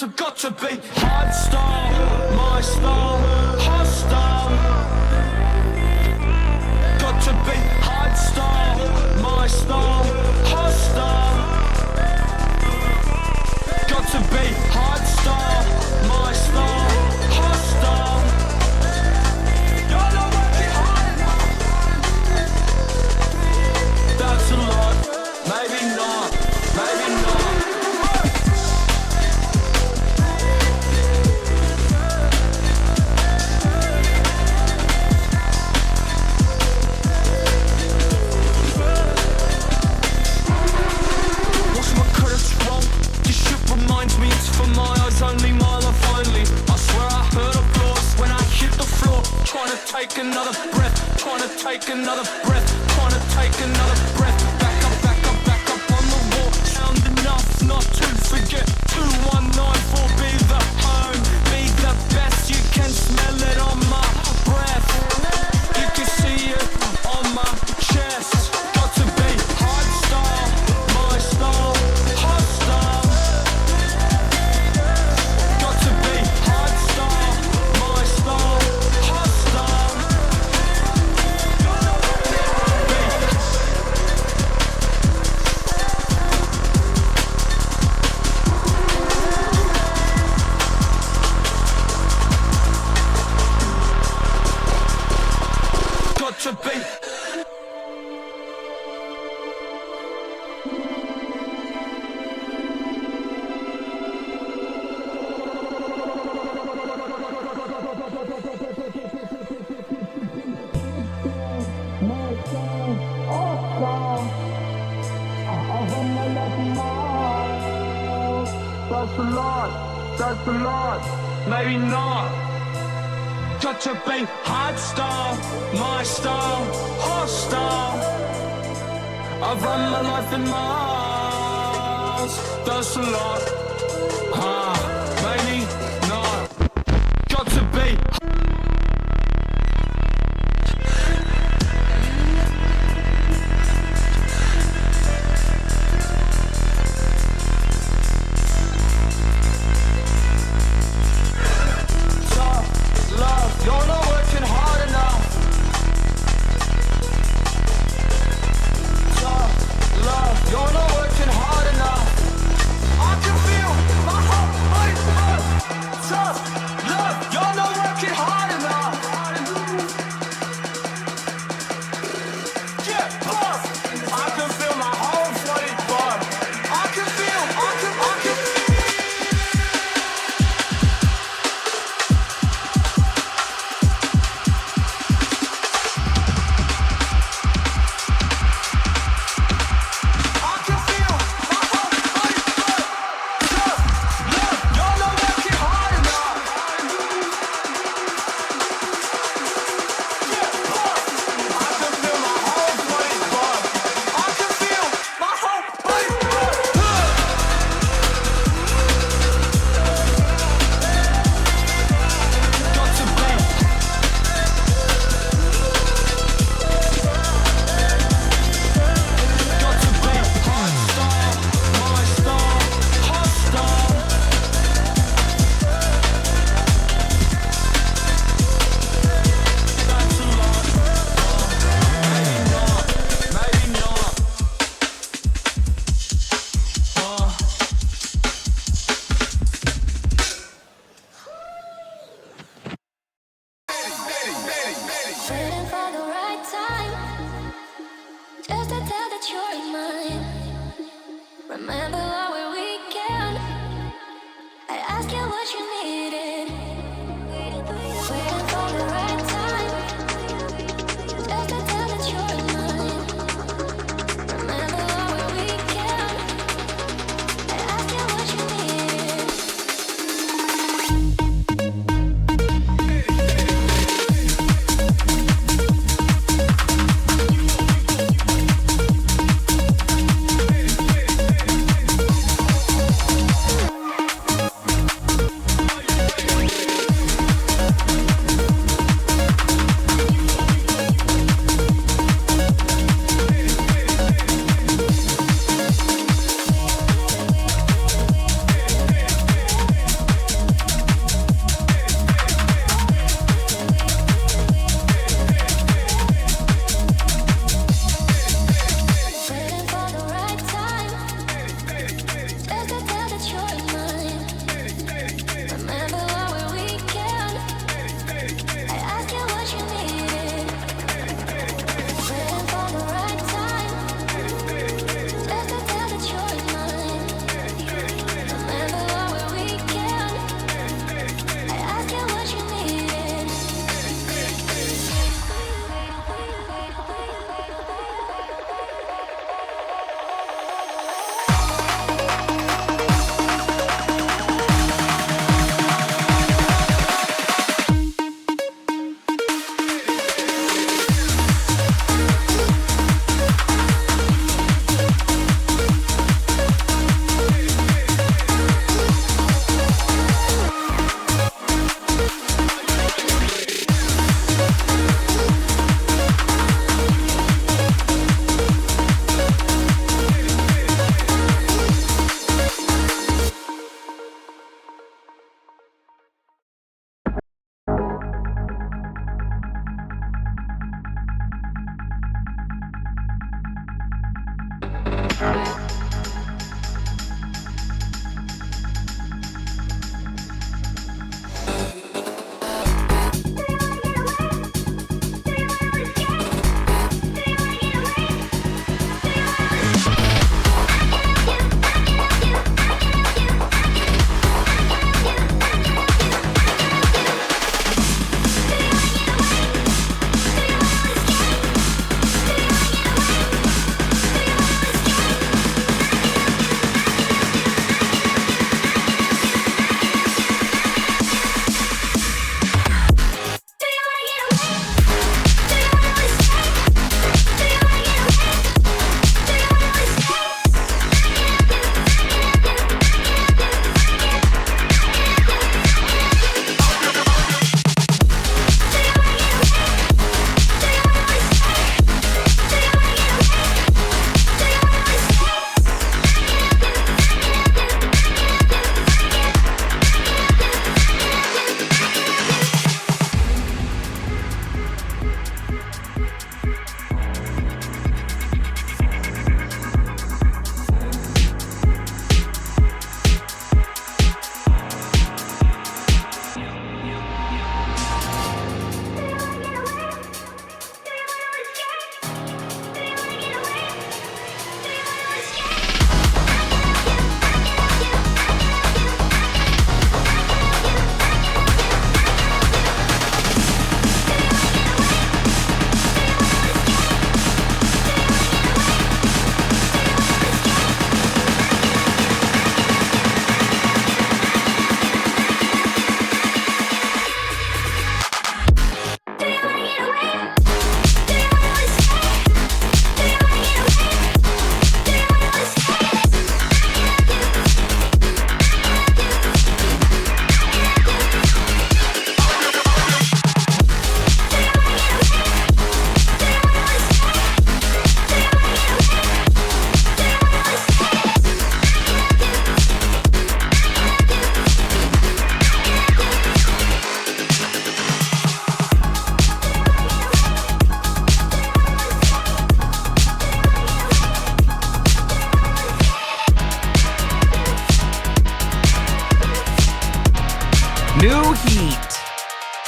got to be hard style, my style, hostile. Got to be hard style, my style, hostile. Got to be hard style, my style, hostile. You're not working hard enough. That's a lot, maybe not, maybe not. Only my life only. I swear I heard applause when I hit the floor. Trying to take another breath, trying to take another breath, trying to take another breath. Back up, back up, back up on the wall. Sound enough not to forget 2194. Be the home, be the best. You can smell it on my breath. You can see it on my chest. Got to be hard style, my style, hostile. To be that's a lot, maybe not. Got to be hard style, my style, hostile. I run my life in miles. That's a lot, maybe not. Got to be. You're not working hard enough. Tough love, you're not working hard enough. I can feel my heart beat. Tough love, you're not working hard enough. Yeah, boss. I can feel my whole body burn. I can feel, I can.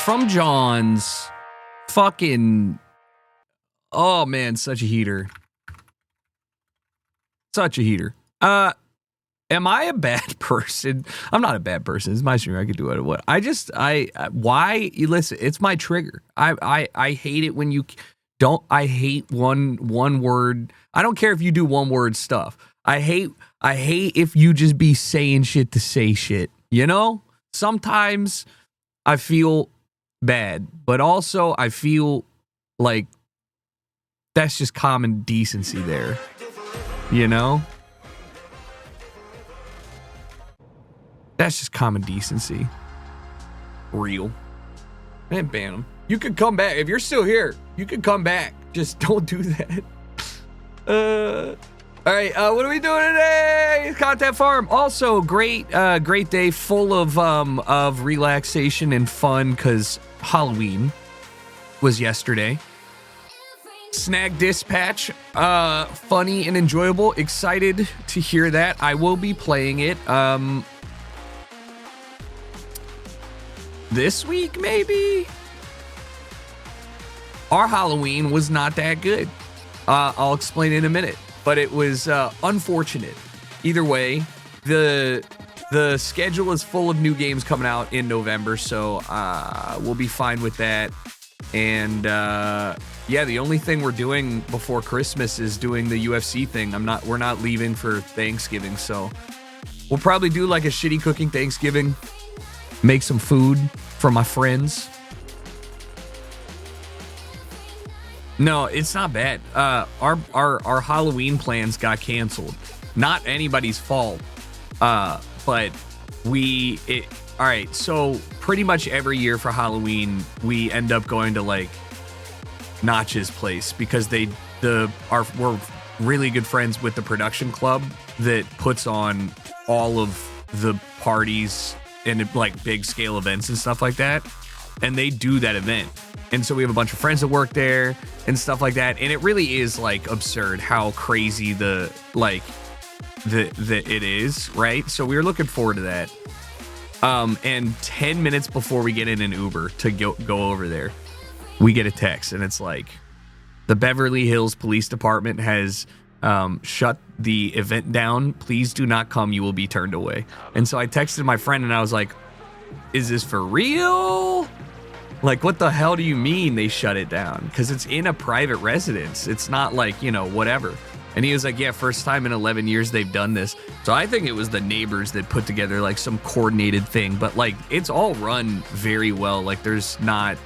from Jawns. Fucking, oh man, such a heater. Such a heater. Am I a bad person? I'm not a bad person. It's my stream. I could do what. Why? You listen. It's my trigger. I hate it when you don't. I hate one word. I don't care if you do one word stuff. I hate if you just be saying shit to say shit. You know. Sometimes I feel bad, but also I feel like that's just common decency there. You know. That's just common decency. Real. I didn't ban him. You can come back. If you're still here, you can come back. Just don't do that. All right, what are we doing today? Content Farm. Also, great day full of relaxation and fun because Halloween was yesterday. Snag Dispatch, funny and enjoyable. Excited to hear that. I will be playing it. This week, maybe? Our Halloween was not that good. I'll explain in a minute, but it was unfortunate. Either way, the schedule is full of new games coming out in November, so we'll be fine with that. And yeah, the only thing we're doing before Christmas is doing the UFC thing. We're not leaving for Thanksgiving, so we'll probably do like a shitty cooking Thanksgiving. Make some food for my friends. No, it's not bad. Our Halloween plans got canceled. Not anybody's fault. But all right, so pretty much every year for Halloween, we end up going to like Notch's place because we're really good friends with the production club that puts on all of the parties and like big scale events and stuff like that, and they do that event, and so we have a bunch of friends that work there and stuff like that, and it really is like absurd how crazy the it is, right? So we were looking forward to that, and 10 minutes before we get in an Uber to go over there, we get a text, and it's like the Beverly Hills Police Department has shut the event down. Please do not come. You will be turned away. And so I texted my friend and I was like, is this for real? Like, what the hell do you mean they shut it down? Because it's in a private residence. It's not like, whatever. And he was like, yeah, first time in 11 years they've done this. So I think it was the neighbors that put together like some coordinated thing. But like, it's all run very well. Like, there's not,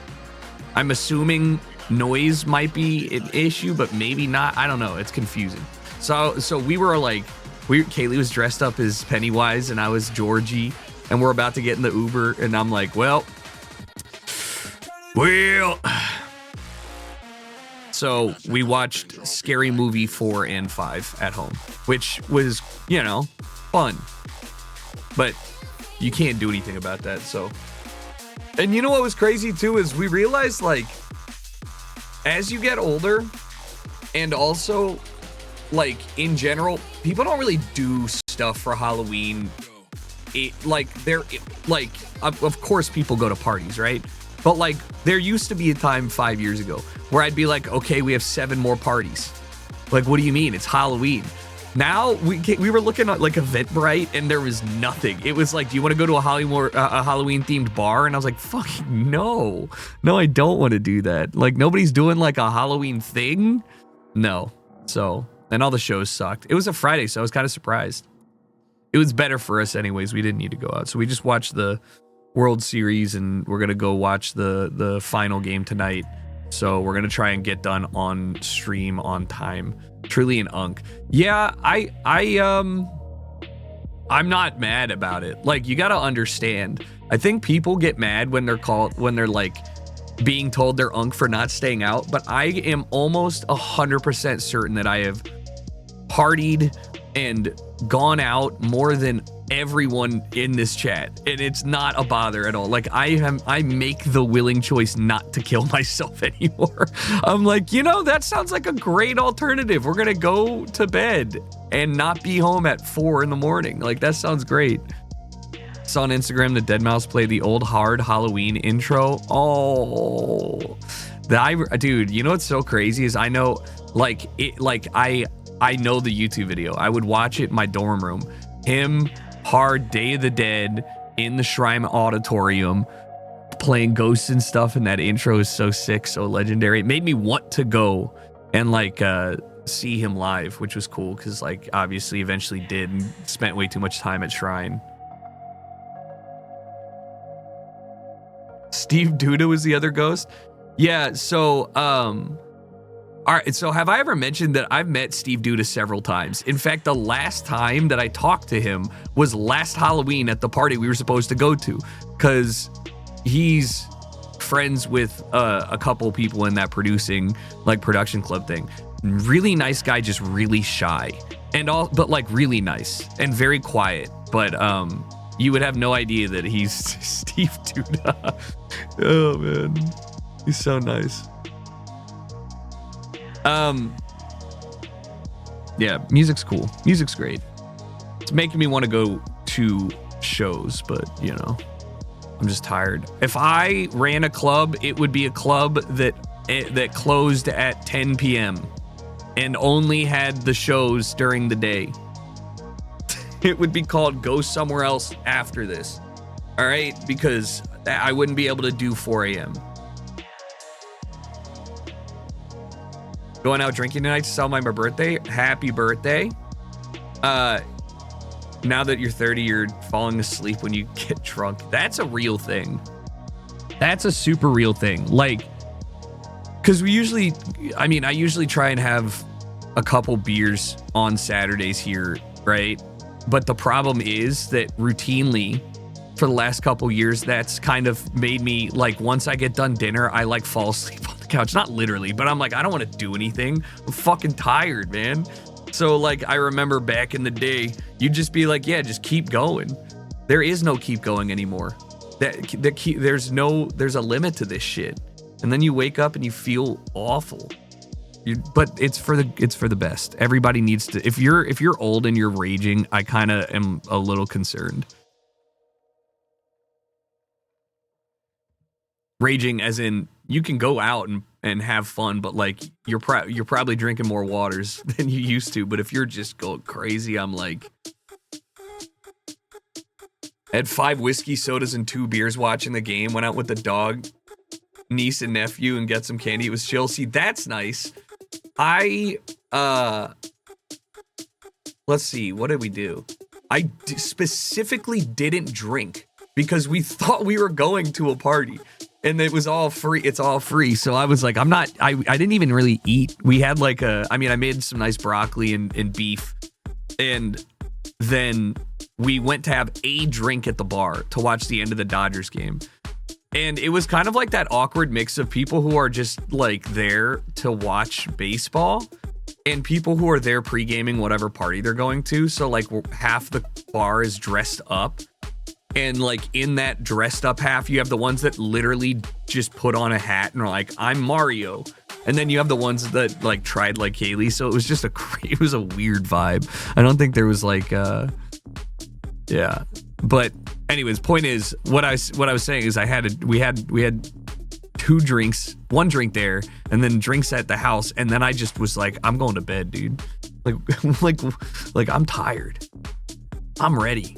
I'm assuming noise might be an issue, but maybe not. I don't know. It's confusing. So we were like, Kaylee was dressed up as Pennywise and I was Georgie, and we're about to get in the Uber, and I'm like, well. So we watched Scary Movie 4 and 5 at home, which was, fun. But you can't do anything about that, so. And you know what was crazy too is we realized, like, as you get older, and also, like, in general, people don't really do stuff for Halloween. Of course people go to parties, right? But, like, there used to be a time 5 years ago where I'd be like, okay, we have 7 more parties. Like, what do you mean? It's Halloween. Now, we were looking at, like, Eventbrite, and there was nothing. It was like, do you want to go to a Halloween-themed bar? And I was like, fucking no. No, I don't want to do that. Like, nobody's doing, like, a Halloween thing? No. So, and all the shows sucked. It was a Friday, so I was kind of surprised. It was better for us anyways. We didn't need to go out. So we just watched the World Series, and we're going to go watch the final game tonight. So we're going to try and get done on stream on time. Truly an unk. Yeah, I'm not mad about it. Like, you got to understand. I think people get mad when they're like being told they're unk for not staying out, but I am almost 100% certain that I have partied and gone out more than everyone in this chat, and it's not a bother at all. Like, I make the willing choice not to kill myself anymore. I'm like, that sounds like a great alternative. We're gonna go to bed and not be home at 4 a.m. Like, that sounds great. Saw on Instagram the Dead Mouse play the old hard Halloween intro. Oh, dude, you know what's so crazy is I know I know the YouTube video. I would watch it in my dorm room. Him, hard Day of the Dead in the Shrine Auditorium playing ghosts and stuff, and that intro is so sick, so legendary. It made me want to go and see him live, which was cool because obviously eventually did and spent way too much time at Shrine. Steve Duda was the other ghost. Yeah, so all right, so have I ever mentioned that I've met Steve Duda several times? In fact, the last time that I talked to him was last Halloween at the party we were supposed to go to, because he's friends with a couple people in that production club thing. Really nice guy, just really shy, but really nice and very quiet. But you would have no idea that he's Steve Duda. Oh man, he's so nice. Yeah, music's cool. Music's great. It's making me want to go to shows, but I'm just tired. If I ran a club, it would be a club that closed at 10 p.m. and only had the shows during the day. It would be called Go Somewhere Else After This. All right? Because I wouldn't be able to do 4 a.m. Going out drinking tonight to celebrate my birthday. Happy birthday. Now that you're 30, you're falling asleep when you get drunk. That's a real thing. That's a super real thing. Because I usually try and have a couple beers on Saturdays here, right? But the problem is that routinely for the last couple years, that's kind of made me once I get done dinner, I fall asleep on the couch. Not literally, but I'm I don't want to do anything. I'm fucking tired, man. So I remember back in the day, you'd just be yeah, just keep going. There is no keep going anymore. There's a limit to this shit. And then you wake up and you feel awful. But it's for the best. Everybody needs to. If you're old and you're raging, I kind of am a little concerned. Raging as in you can go out and have fun, but you're probably drinking more waters than you used to. But if you're just going crazy, I'm had 5 whiskey sodas and 2 beers watching the game. Went out with the dog, niece and nephew, and get some candy. It was chill. See, that's nice. Let's see, what did we do? I specifically didn't drink because we thought we were going to a party and it was all free. It's all free. So I was I didn't even really eat. We had I made some nice broccoli and beef, and then we went to have a drink at the bar to watch the end of the Dodgers game. And it was kind of that awkward mix of people who are just there to watch baseball and people who are there pre-gaming whatever party they're going to. So half the bar is dressed up, and in that dressed up half, you have the ones that literally just put on a hat and are I'm Mario. And then you have the ones that tried Kaylee. So it was just it was a weird vibe. I don't think there was yeah. But anyways, point is, what I was saying is we had 2 drinks, 1 drink there, and then drinks at the house, and then I just was I'm going to bed, dude. I'm tired. I'm ready.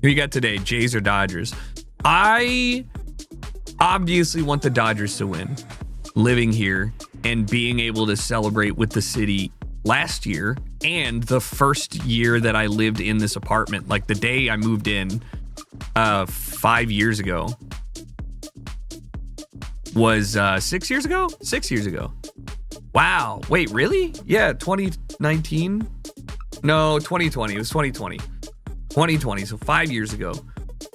Who you got today, Jays or Dodgers? I obviously want the Dodgers to win. Living here and being able to celebrate with the city last year and the first year that I lived in this apartment, the day I moved in 5 years ago was 6 years ago? 6 years ago. Wow. Wait, really? Yeah, 2019? No, 2020. It was 2020. 2020, so 5 years ago.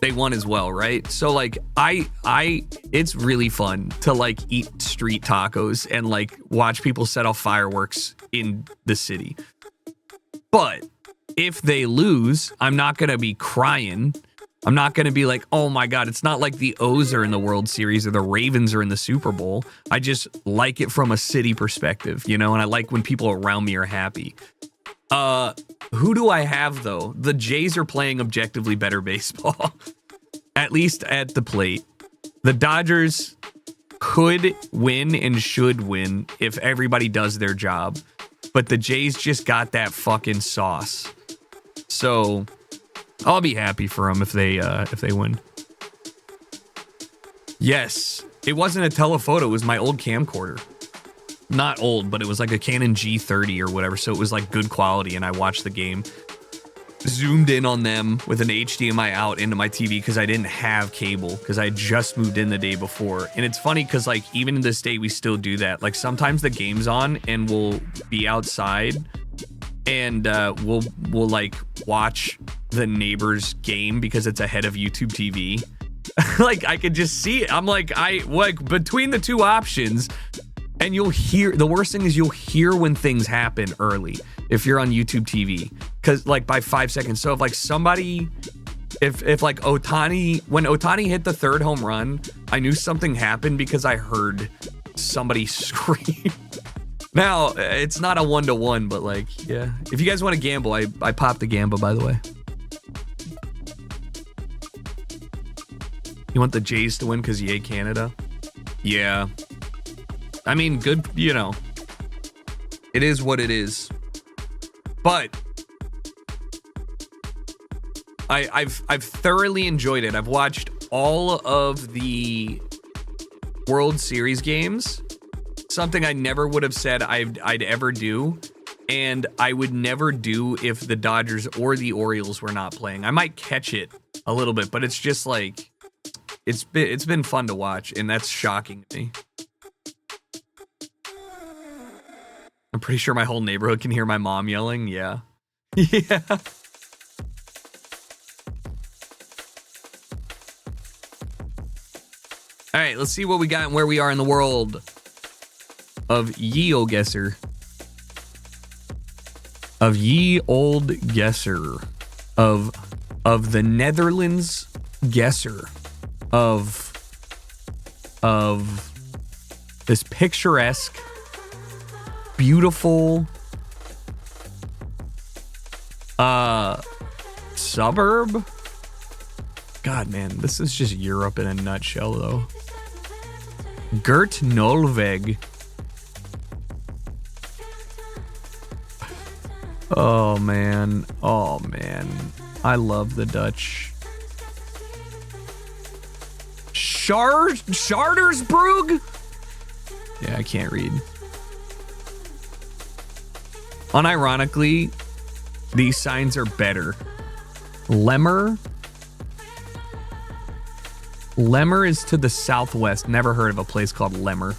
They won as well, right? So it's really fun to eat street tacos and watch people set off fireworks in the city. But if they lose, I'm not going to be crying. I'm not going to be oh my God, it's not like the O's are in the World Series or the Ravens are in the Super Bowl. I just like it from a city perspective, and I like when people around me are happy. Who do I have though? The Jays are playing objectively better baseball, at least at the plate. The Dodgers could win and should win if everybody does their job, but the Jays just got that fucking sauce. So I'll be happy for them if they win. Yes, it wasn't a telephoto. It was my old camcorder. Not old, but it was like a Canon G30 or whatever. So it was like good quality. And I watched the game, zoomed in on them with an HDMI out into my TV because I didn't have cable because I just moved in the day before. And it's funny because like even in this day, we still do that. Like sometimes the game's on and we'll be outside and we'll like watch the neighbor's game because it's ahead of YouTube TV. Like I could just see it. I'm like, between the two options. And you'll hear, the worst thing is you'll hear when things happen early if you're on YouTube TV, because like by 5 seconds. So if like somebody, if like Ohtani, when Ohtani hit the third home run, I knew something happened because I heard somebody scream. Now it's not a 1-to-1, but like, yeah. If you guys want to gamble, I popped the gamble, by the way. You want the Jays to win because yay Canada? Yeah. I mean, good, you know, it is what it is. But I've thoroughly enjoyed it. I've watched all of the World Series games, something I never would have said I'd ever do, and I would never do if the Dodgers or the Orioles were not playing. I might catch it a little bit, but it's just like it's been fun to watch, and that's shocking to me. I'm pretty sure my whole neighborhood can hear my mom yelling. Yeah. Yeah. All right, let's see what we got and where we are in the world of GeoGuessr. Of Ye Old Guesser. Of the Netherlands Guesser. Of this picturesque, beautiful suburb. God, man, this is just Europe in a nutshell, though. Gert Nolveg. Oh man, I love the Dutch. Schardersbrug? Yeah, I can't read. Unironically, these signs are better. Lemmer is to the southwest. Never heard of a place called Lemmer.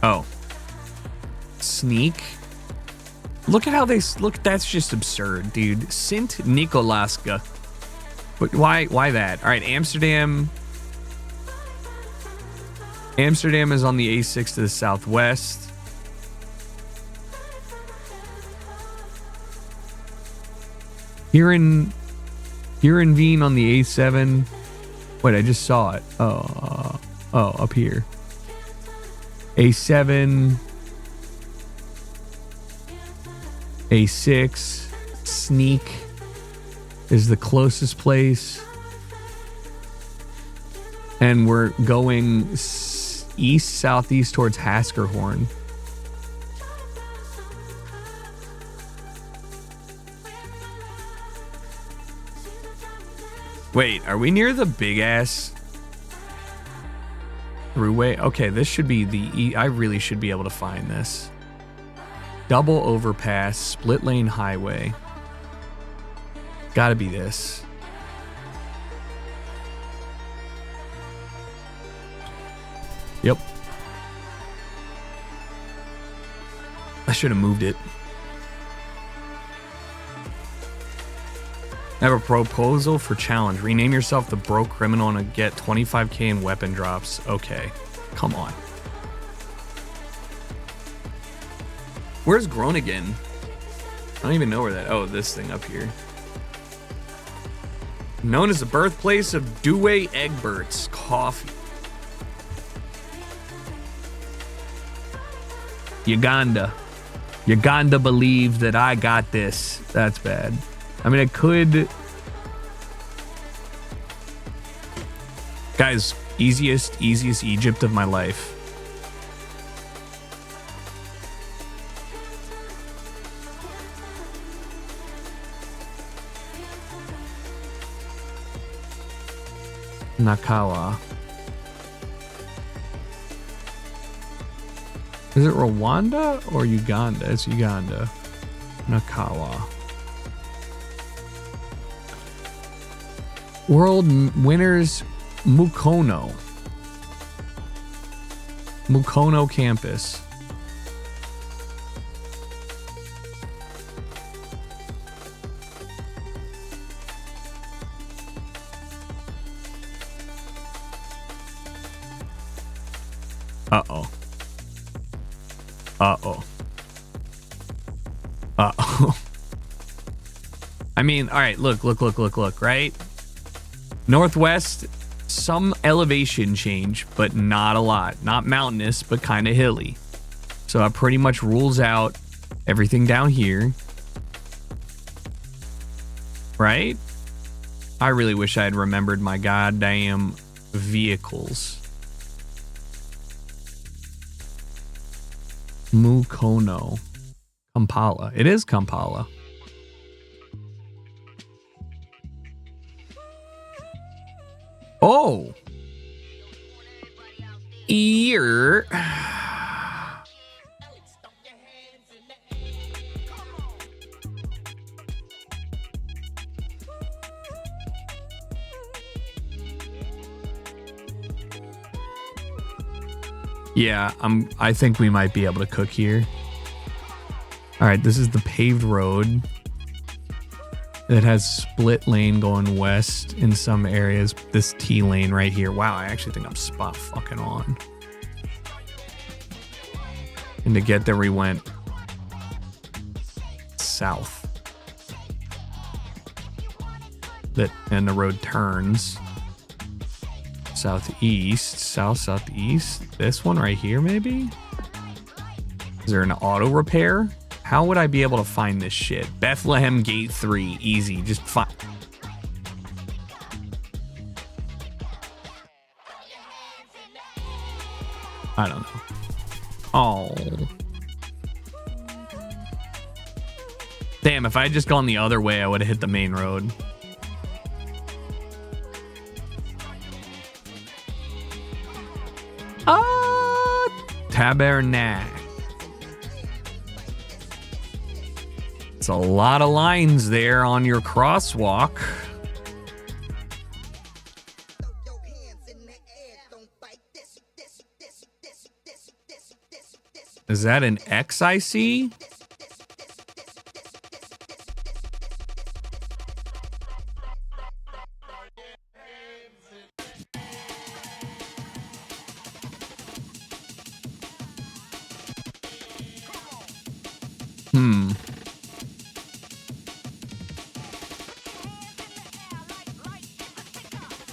Oh. Sneak. Look at how they look. That's just absurd, dude. Sint Nicolaska. But why that? All right, Amsterdam. Amsterdam is on the A6 to the southwest. Heerenveen on the A7. Wait, I just saw it. Oh, up here. A7. A6. Sneak is the closest place. And we're going east, southeast towards Haskerhorn. Wait, are we near the big ass throughway? Okay, this should be the I really should be able to find this. Double overpass, split lane highway. Gotta be this. Yep. I should have moved it. I have a proposal for challenge. Rename yourself the broke criminal and get 25k in weapon drops. Okay. Come on. Where's Groningen? I don't even know where that. Oh, this thing up here. Known as the birthplace of Douai Egbert's coffee. Uganda. Uganda believes that I got this. That's bad. I mean, I could... Guys, easiest Egypt of my life. Nakawa. Is it Rwanda or Uganda? It's Uganda. Nakawa. World winners Mukono. Mukono campus. Uh-oh. Uh-oh. Uh-oh. I mean, all right, look, right? Northwest, some elevation change, but not a lot. Not mountainous, but kind of hilly. So that pretty much rules out everything down here. Right? I really wish I had remembered my goddamn vehicles. Mukono. Kampala. It is Kampala. Oh. Ear. Yeah, I think we might be able to cook here. All right, this is the paved road. It has split lane going west in some areas. This T lane right here. Wow, I actually think I'm spot fucking on. And to get there, we went south. And the road turns southeast, southeast. This one right here, maybe? Is there an auto repair? How would I be able to find this shit? Bethlehem Gate 3, easy. Just find. I don't know. Oh. Damn, if I had just gone the other way, I would have hit the main road. Tabernacle. It's a lot of lines there on your crosswalk. Is that an X I see?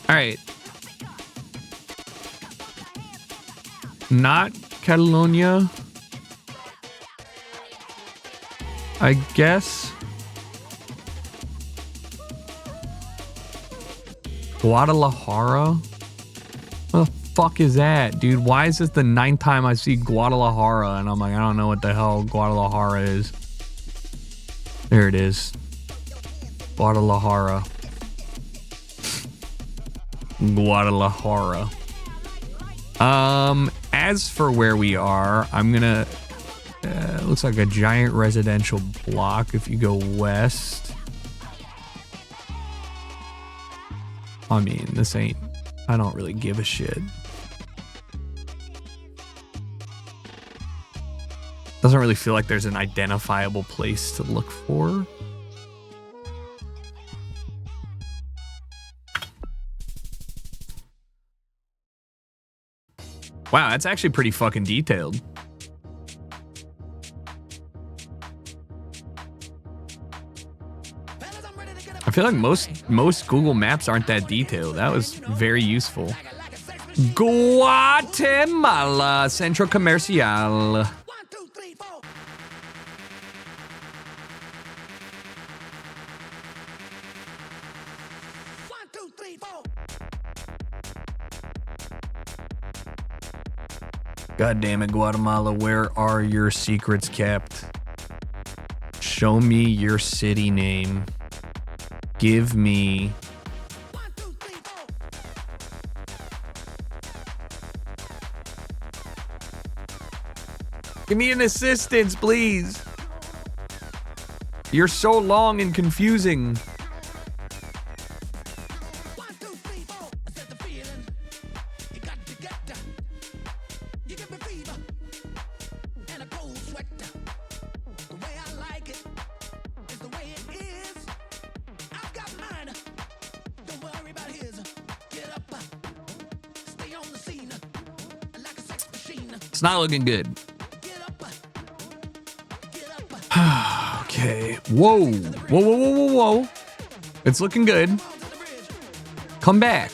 All right. Not Catalonia. I guess. Guadalajara? What the fuck is that, dude? Why is this the 9th time I see Guadalajara? And I'm like, I don't know what the hell Guadalajara is. There it is. Guadalajara. Guadalajara. As for where we are, I'm gonna looks like a giant residential block if you go west. I mean, this ain't, I don't really give a shit. Doesn't really feel like there's an identifiable place to look for. Wow, that's actually pretty fucking detailed. feel like most Google Maps aren't that detailed. That was very useful. Guatemala, Centro Comercial. God damn it, Guatemala, where are your secrets kept? Show me your city name. Give me... Give me an assistance, please. You're so long and confusing. It's not looking good. Okay. Whoa. Whoa, whoa, whoa, whoa, whoa. It's looking good. Come back.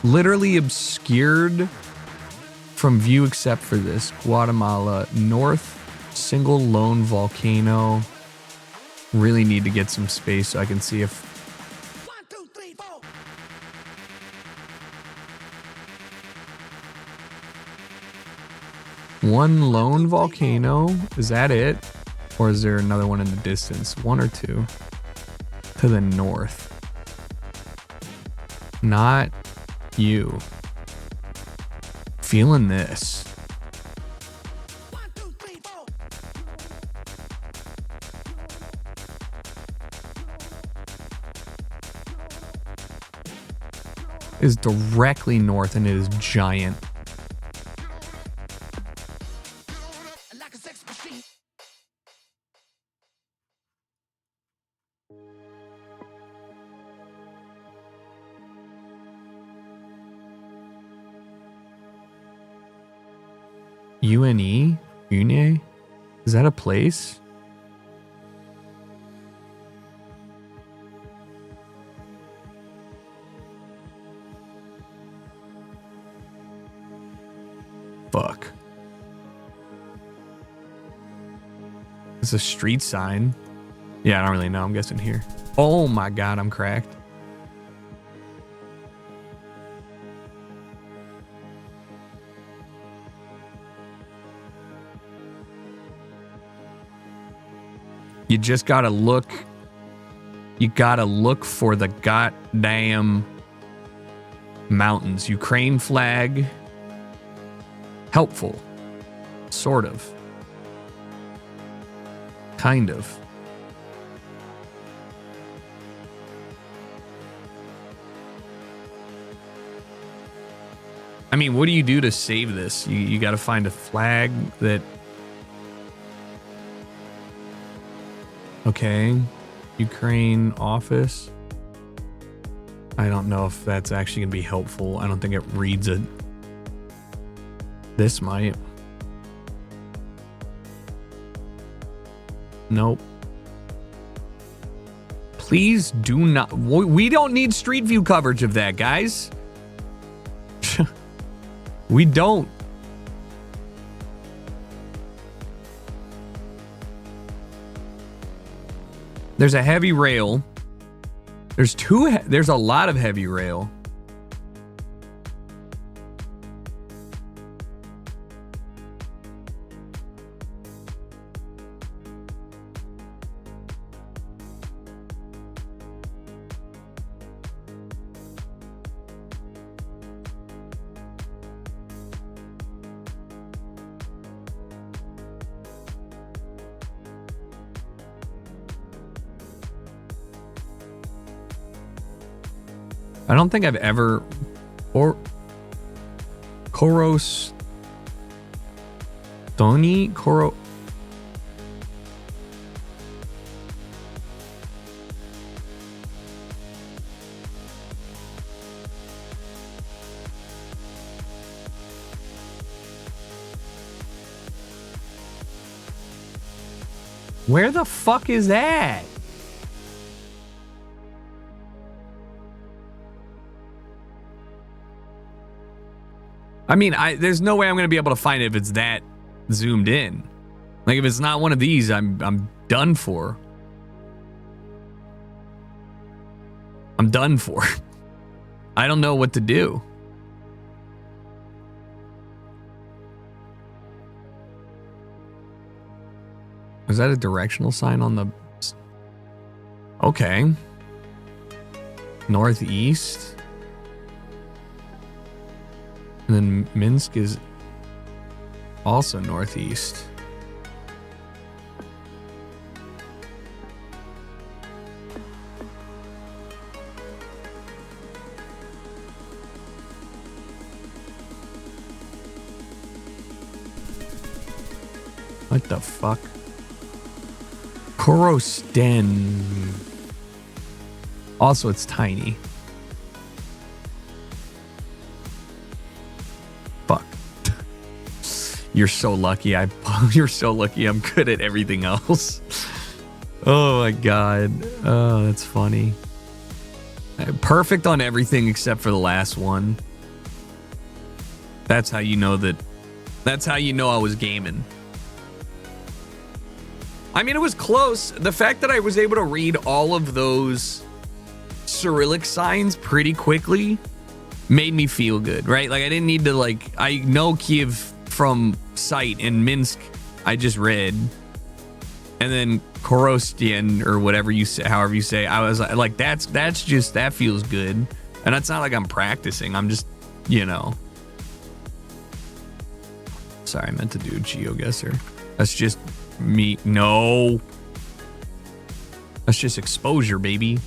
Literally obscured from view except for this. Guatemala. North. Single lone volcano. Really need to get some space so I can see if... One lone volcano, is that it? Or is there another one in the distance? One or two? To the north. Not you. Feeling this. It is directly north and it is giant. UNE? Une? Is that a place? Fuck. It's a street sign. Yeah, I don't really know. I'm guessing here. Oh my god, I'm cracked. You just gotta look. You gotta look for the goddamn mountains. Ukraine flag. Helpful. Sort of. Kind of. I mean, what do you do to save this? You gotta find a flag that... Okay, Ukraine office. I don't know if that's actually gonna be helpful. I don't think it reads it. This might. Nope. Please do not. We don't need street view coverage of that, guys. We don't. There's a heavy rail. There's a lot of heavy rail. I don't think I've ever... Or... Korostoni? Koro... Where the fuck is that? I mean, there's no way I'm gonna be able to find it if it's that zoomed in. Like if it's not one of these, I'm done for. I'm done for. I don't know what to do. Is that a directional sign on the... Okay. Northeast. And then Minsk is also northeast. What the fuck? Korosten. Also, it's tiny. Fuck. You're so lucky. You're so lucky. I'm good at everything else. Oh my god. Oh, that's funny. Perfect on everything except for the last one. That's how you know that. That's how you know I was gaming. I mean, it was close. The fact that I was able to read all of those Cyrillic signs pretty quickly made me feel good, right? Like I didn't need to I know Kiev from sight, and Minsk I just read. And then Korostian or whatever you say, however you say, I was like, that's just, that feels good. And it's not like I'm practicing. I'm just, you know. Sorry, I meant to do GeoGuessr. That's just me. No. That's just exposure, baby.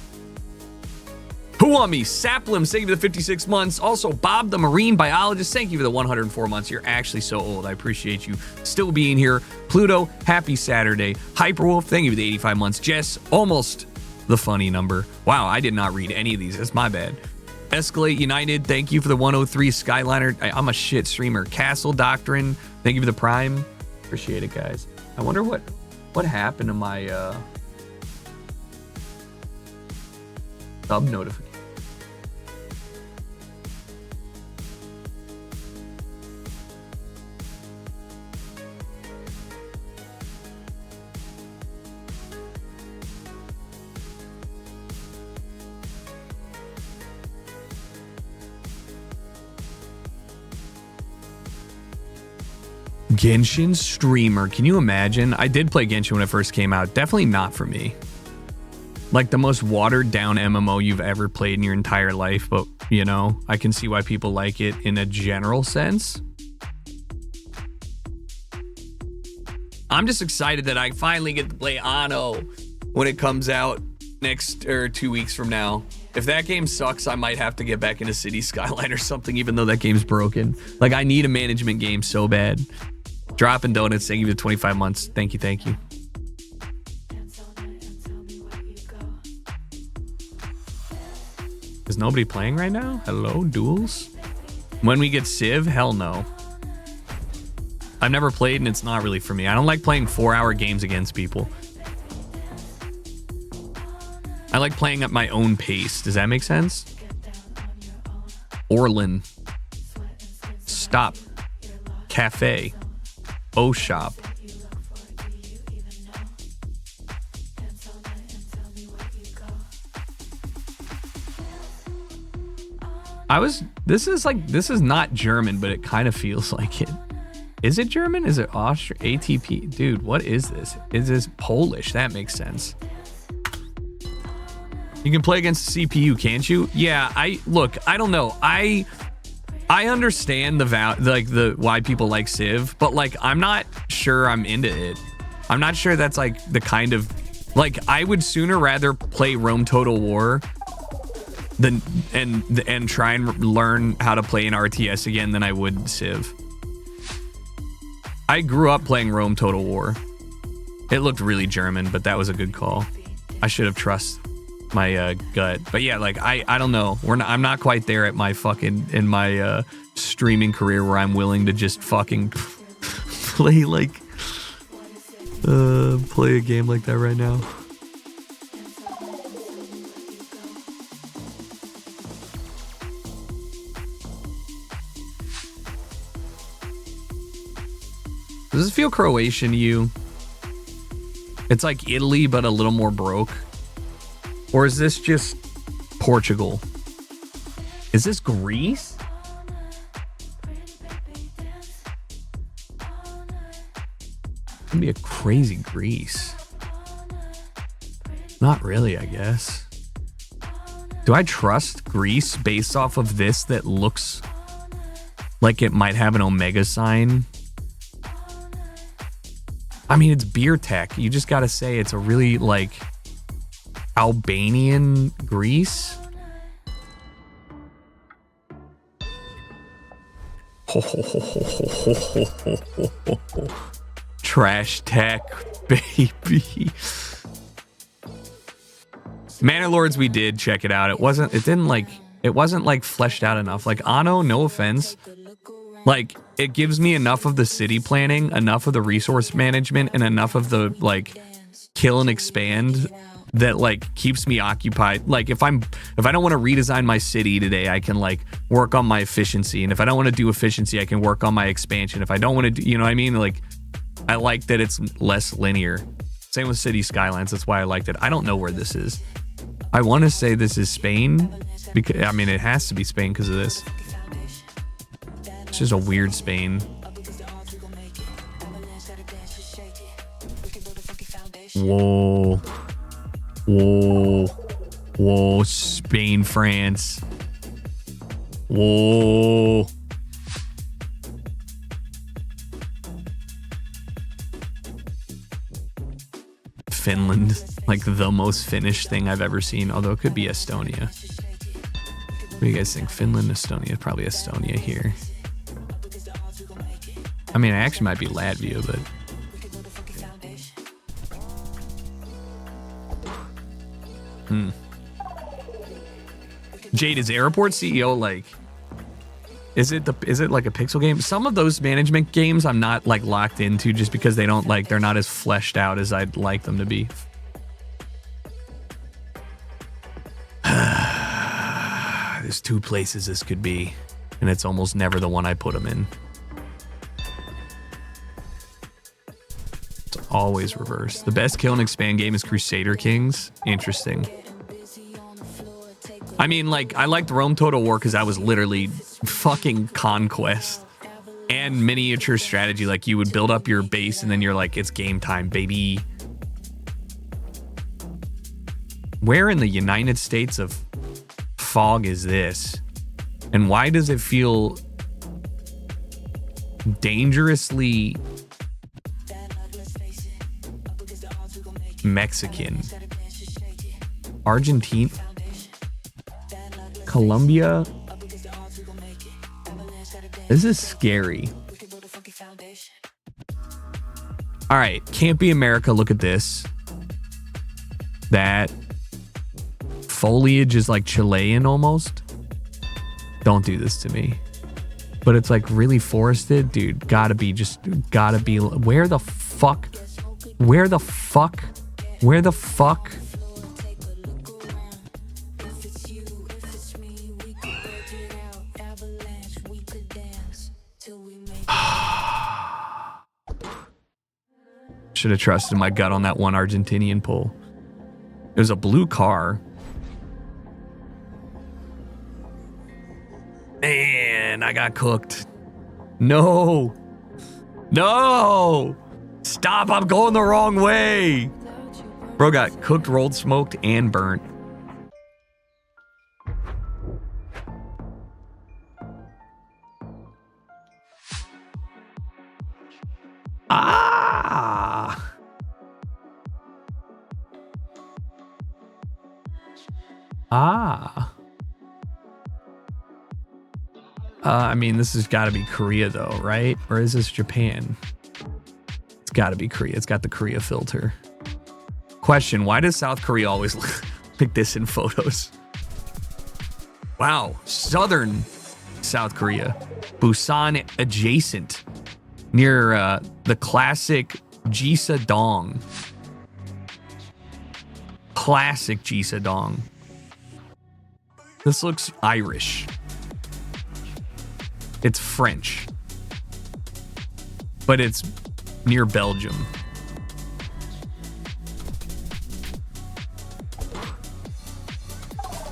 Who want me? Saplim, thank you for the 56 months. Also, Bob the Marine Biologist, thank you for the 104 months. You're actually so old. I appreciate you still being here. Pluto, happy Saturday. Hyperwolf, thank you for the 85 months. Jess, almost the funny number. Wow, I did not read any of these. That's my bad. Escalate United, thank you for the 103. Skyliner, I'm a shit streamer. Castle Doctrine, thank you for the Prime. Appreciate it, guys. I wonder what happened to my sub notification. Genshin streamer. Can you imagine? I did play Genshin when it first came out. Definitely not for me. Like the most watered down MMO you've ever played in your entire life. But, you know, I can see why people like it in a general sense. I'm just excited that I finally get to play Anno when it comes out next or 2 weeks from now. If that game sucks, I might have to get back into City Skyline or something, even though that game's broken. Like, I need a management game so bad. Dropping donuts, thank you for 25 months. Thank you, thank you. Is nobody playing right now? Hello, duels? When we get Civ? Hell no. I've never played and it's not really for me. I don't like playing 4-hour games against people. I like playing at my own pace. Does that make sense? Orlin. Stop. Cafe. O Shop. This is not German, but it kind of feels like it. Is it German? Is it Austrian? ATP? Dude, what is this? Is this Polish? That makes sense. You can play against the CPU, can't you? Yeah, I don't know. I understand the why people like Civ, but like I'm not sure I'm into it. I'm not sure that's like the kind of like I would sooner rather play Rome Total War than and try and learn how to play an RTS again than I would Civ. I grew up playing Rome Total War. It looked really German, but that was a good call. I should have trusted my gut. But yeah, like I don't know. I'm not quite there at my fucking in my streaming career where I'm willing to just fucking play a game like that right now. Does this feel Croatian to you? It's like Italy, but a little more broke. Or is this just Portugal? Is this Greece? It's gonna be a crazy Greece. Not really, I guess. Do I trust Greece based off of this that looks like it might have an Omega sign? I mean, it's beer tech. You just gotta say it's a really, like, Albanian Greece. Trash tech, baby. Manor Lords, we did check it out. It wasn't like fleshed out enough. Like Anno, no offense. Like, it gives me enough of the city planning, enough of the resource management, and enough of the, like, kill and expand that, like, keeps me occupied. Like, if I don't want to redesign my city today, I can, like, work on my efficiency. And if I don't want to do efficiency, I can work on my expansion. If I don't want to do, you know what I mean? Like, I like that it's less linear. Same with City Skylines. That's why I liked it. I don't know where this is. I want to say this is Spain. Because, I mean, it has to be Spain because of this. It's just a weird Spain. Whoa. Whoa. Whoa. Spain, France. Whoa. Finland. Like the most Finnish thing I've ever seen. Although it could be Estonia. What do you guys think? Finland, Estonia? Probably Estonia here. I mean, it actually might be Latvia, but... Jade, is Airport CEO like... Is it like a pixel game? Some of those management games I'm not like locked into just because they don't like... They're not as fleshed out as I'd like them to be. There's two places this could be, and it's almost never the one I put them in. Always reverse. The best kill and expand game is Crusader Kings. Interesting. I mean, like, I liked Rome Total War because that was literally fucking conquest and miniature strategy. Like, you would build up your base and then you're like, it's game time, baby. Where in the United States of fog is this? And why does it feel dangerously Mexican? Argentina? Colombia? This is scary. All right, can't be America. Look at this. That foliage is like Chilean almost. Don't do this to me. But it's like really forested, dude. Gotta be. Where the fuck? Where the fuck? Where the fuck? Should have trusted my gut on that one Argentinian pull. It was a blue car. Man, I got cooked. No. No. Stop, I'm going the wrong way. Bro got cooked, rolled, smoked, and burnt. Ah. Ah. I mean, this has got to be Korea, though, right? Or is this Japan? It's got to be Korea. It's got the Korea filter. Question, why does South Korea always look like this in photos? Wow. Southern South Korea. Busan adjacent. Near the classic Jisadong. Classic Jisadong. This looks Irish. It's French. But it's near Belgium.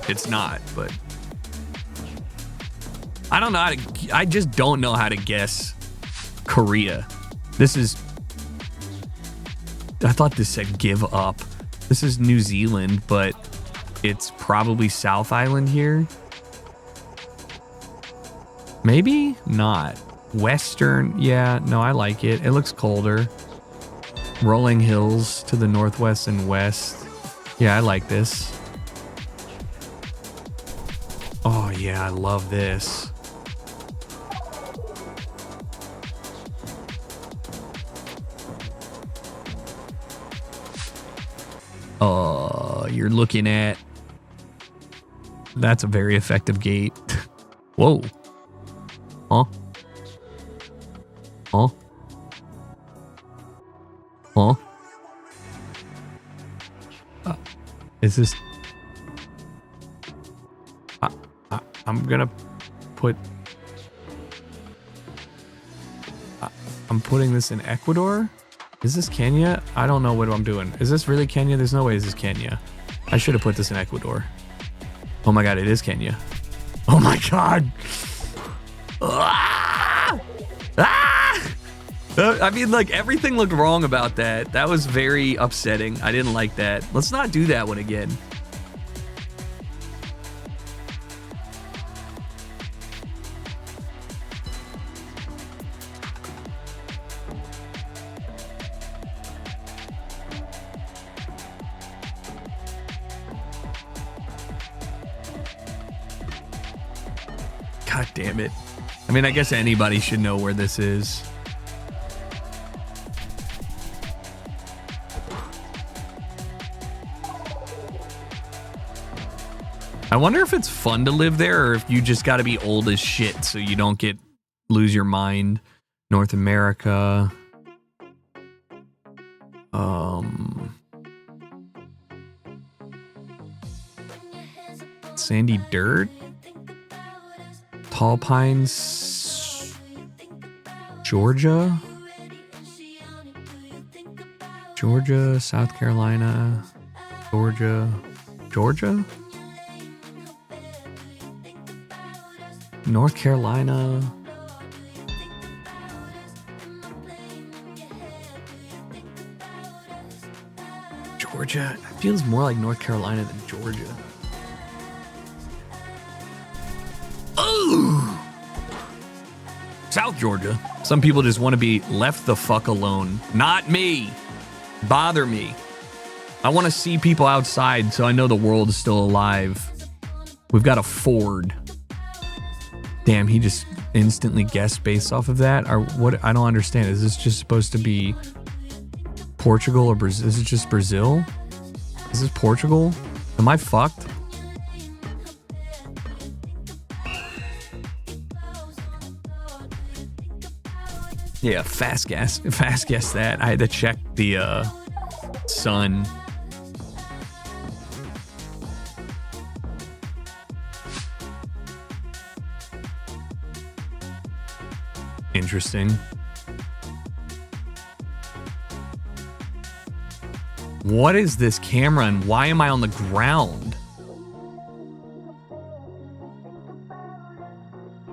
It's not, but I don't know how to, I just don't know how to guess Korea. This is, I thought this said give up. This is New Zealand, but it's probably South Island here. Maybe not. Western, yeah, no, I like it. It looks colder. Rolling hills to the northwest and west. Yeah, I like this. Oh yeah, I love this. You're looking at, that's a very effective gate. Whoa. Huh? Huh? Huh? Is this, I'm gonna put, I'm putting this in Ecuador. Is this Kenya? I don't know what I'm doing. Is this really Kenya? There's no way this is Kenya. I should have put this in Ecuador. Oh my God, it is Kenya. Oh my God. Ah! Ah! I mean, like, everything looked wrong about that. That was very upsetting. I didn't like that. Let's not do that one again. God damn it. I mean, I guess anybody should know where this is. I wonder if it's fun to live there or if you just got to be old as shit so you don't lose your mind. North America. Sandy dirt. Tall Pines, Georgia, South Carolina, Georgia, North Carolina, Georgia. It feels more like North Carolina than Georgia. South Georgia. Some people just want to be left the fuck alone. Not me. Bother me. I want to see people outside so I know the world is still alive. We've got a Ford. Damn, he just instantly guessed based off of that? Or what? I don't understand. Is this just supposed to be Portugal or Brazil? Is it just Brazil? Is this Portugal? Am I fucked? Yeah, fast guess that. I had to check the sun. Interesting. What is this camera and why am I on the ground?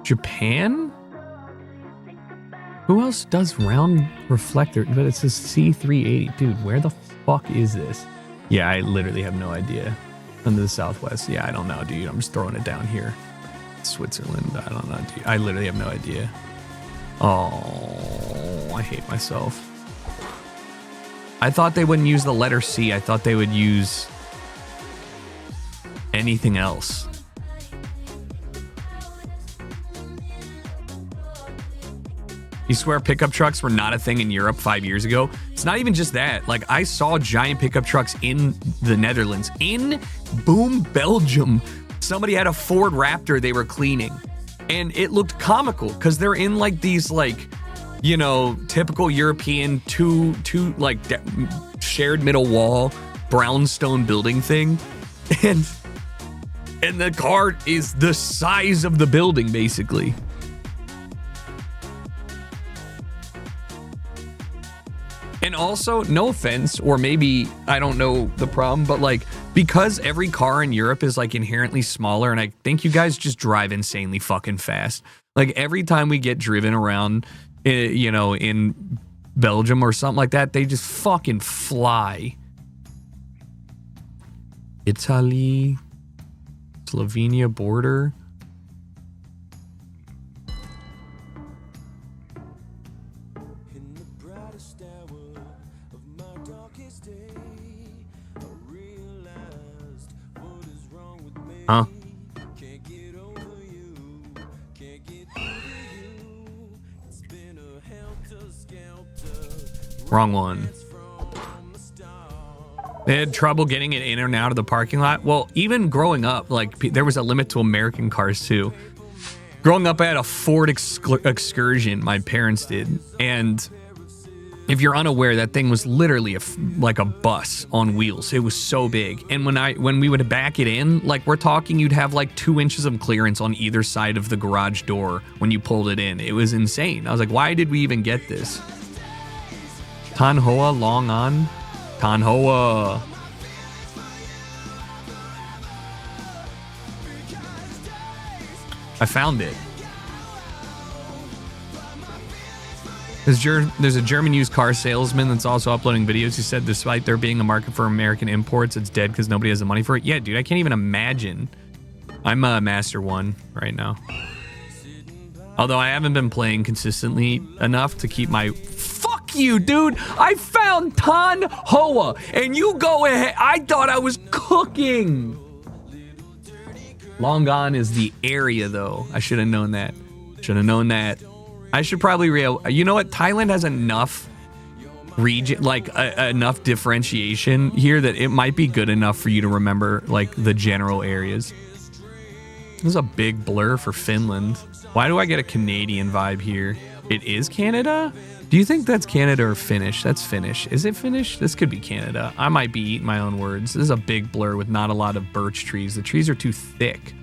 Japan? Who else does round reflector? But it says C380. Dude, where the fuck is this? Yeah, I literally have no idea. Under the Southwest. Yeah, I don't know, dude. I'm just throwing it down here. Switzerland. I don't know, dude. I literally have no idea. Oh, I hate myself. I thought they wouldn't use the letter C. I thought they would use anything else. You swear pickup trucks were not a thing in Europe 5 years ago? It's not even just that. Like, I saw giant pickup trucks in the Netherlands. In Boom, Belgium. Somebody had a Ford Raptor they were cleaning. And it looked comical because they're in like these like, you know, typical European two like shared middle wall brownstone building thing. And the car is the size of the building basically. And also, no offense, or maybe I don't know the problem, but like, because every car in Europe is like inherently smaller, and I think you guys just drive insanely fucking fast. Like every time we get driven around, you know, in Belgium or something like that, they just fucking fly. Italy, Slovenia border. Huh? Wrong one. They had trouble getting it in and out of the parking lot. Well, even growing up, like there was a limit to American cars too. Growing up, I had a Ford Excursion. My parents did, and if you're unaware, that thing was literally like a bus on wheels. It was so big. And when we would back it in, like we're talking, you'd have like 2 inches of clearance on either side of the garage door when you pulled it in. It was insane. I was like, why did we even get this? Tan Hoa, Long On. Tan Hoa. I found it. There's a German used car salesman that's also uploading videos. He said despite there being a market for American imports, it's dead because nobody has the money for it. Yeah, dude, I can't even imagine. I'm a Master 1 right now. Although I haven't been playing consistently enough to keep my... Fuck you, dude! I found Tan Hoa, and you go ahead. I thought I was cooking. Long Gone is the area, though. I should have known that. Should have known that. I should probably you know what? Thailand has enough region, like enough differentiation here that it might be good enough for you to remember like the general areas. This is a big blur for Finland. Why do I get a Canadian vibe here? It is Canada? Do you think that's Canada or Finnish? That's Finnish. Is it Finnish? This could be Canada. I might be eating my own words. This is a big blur with not a lot of birch trees. The trees are too thick.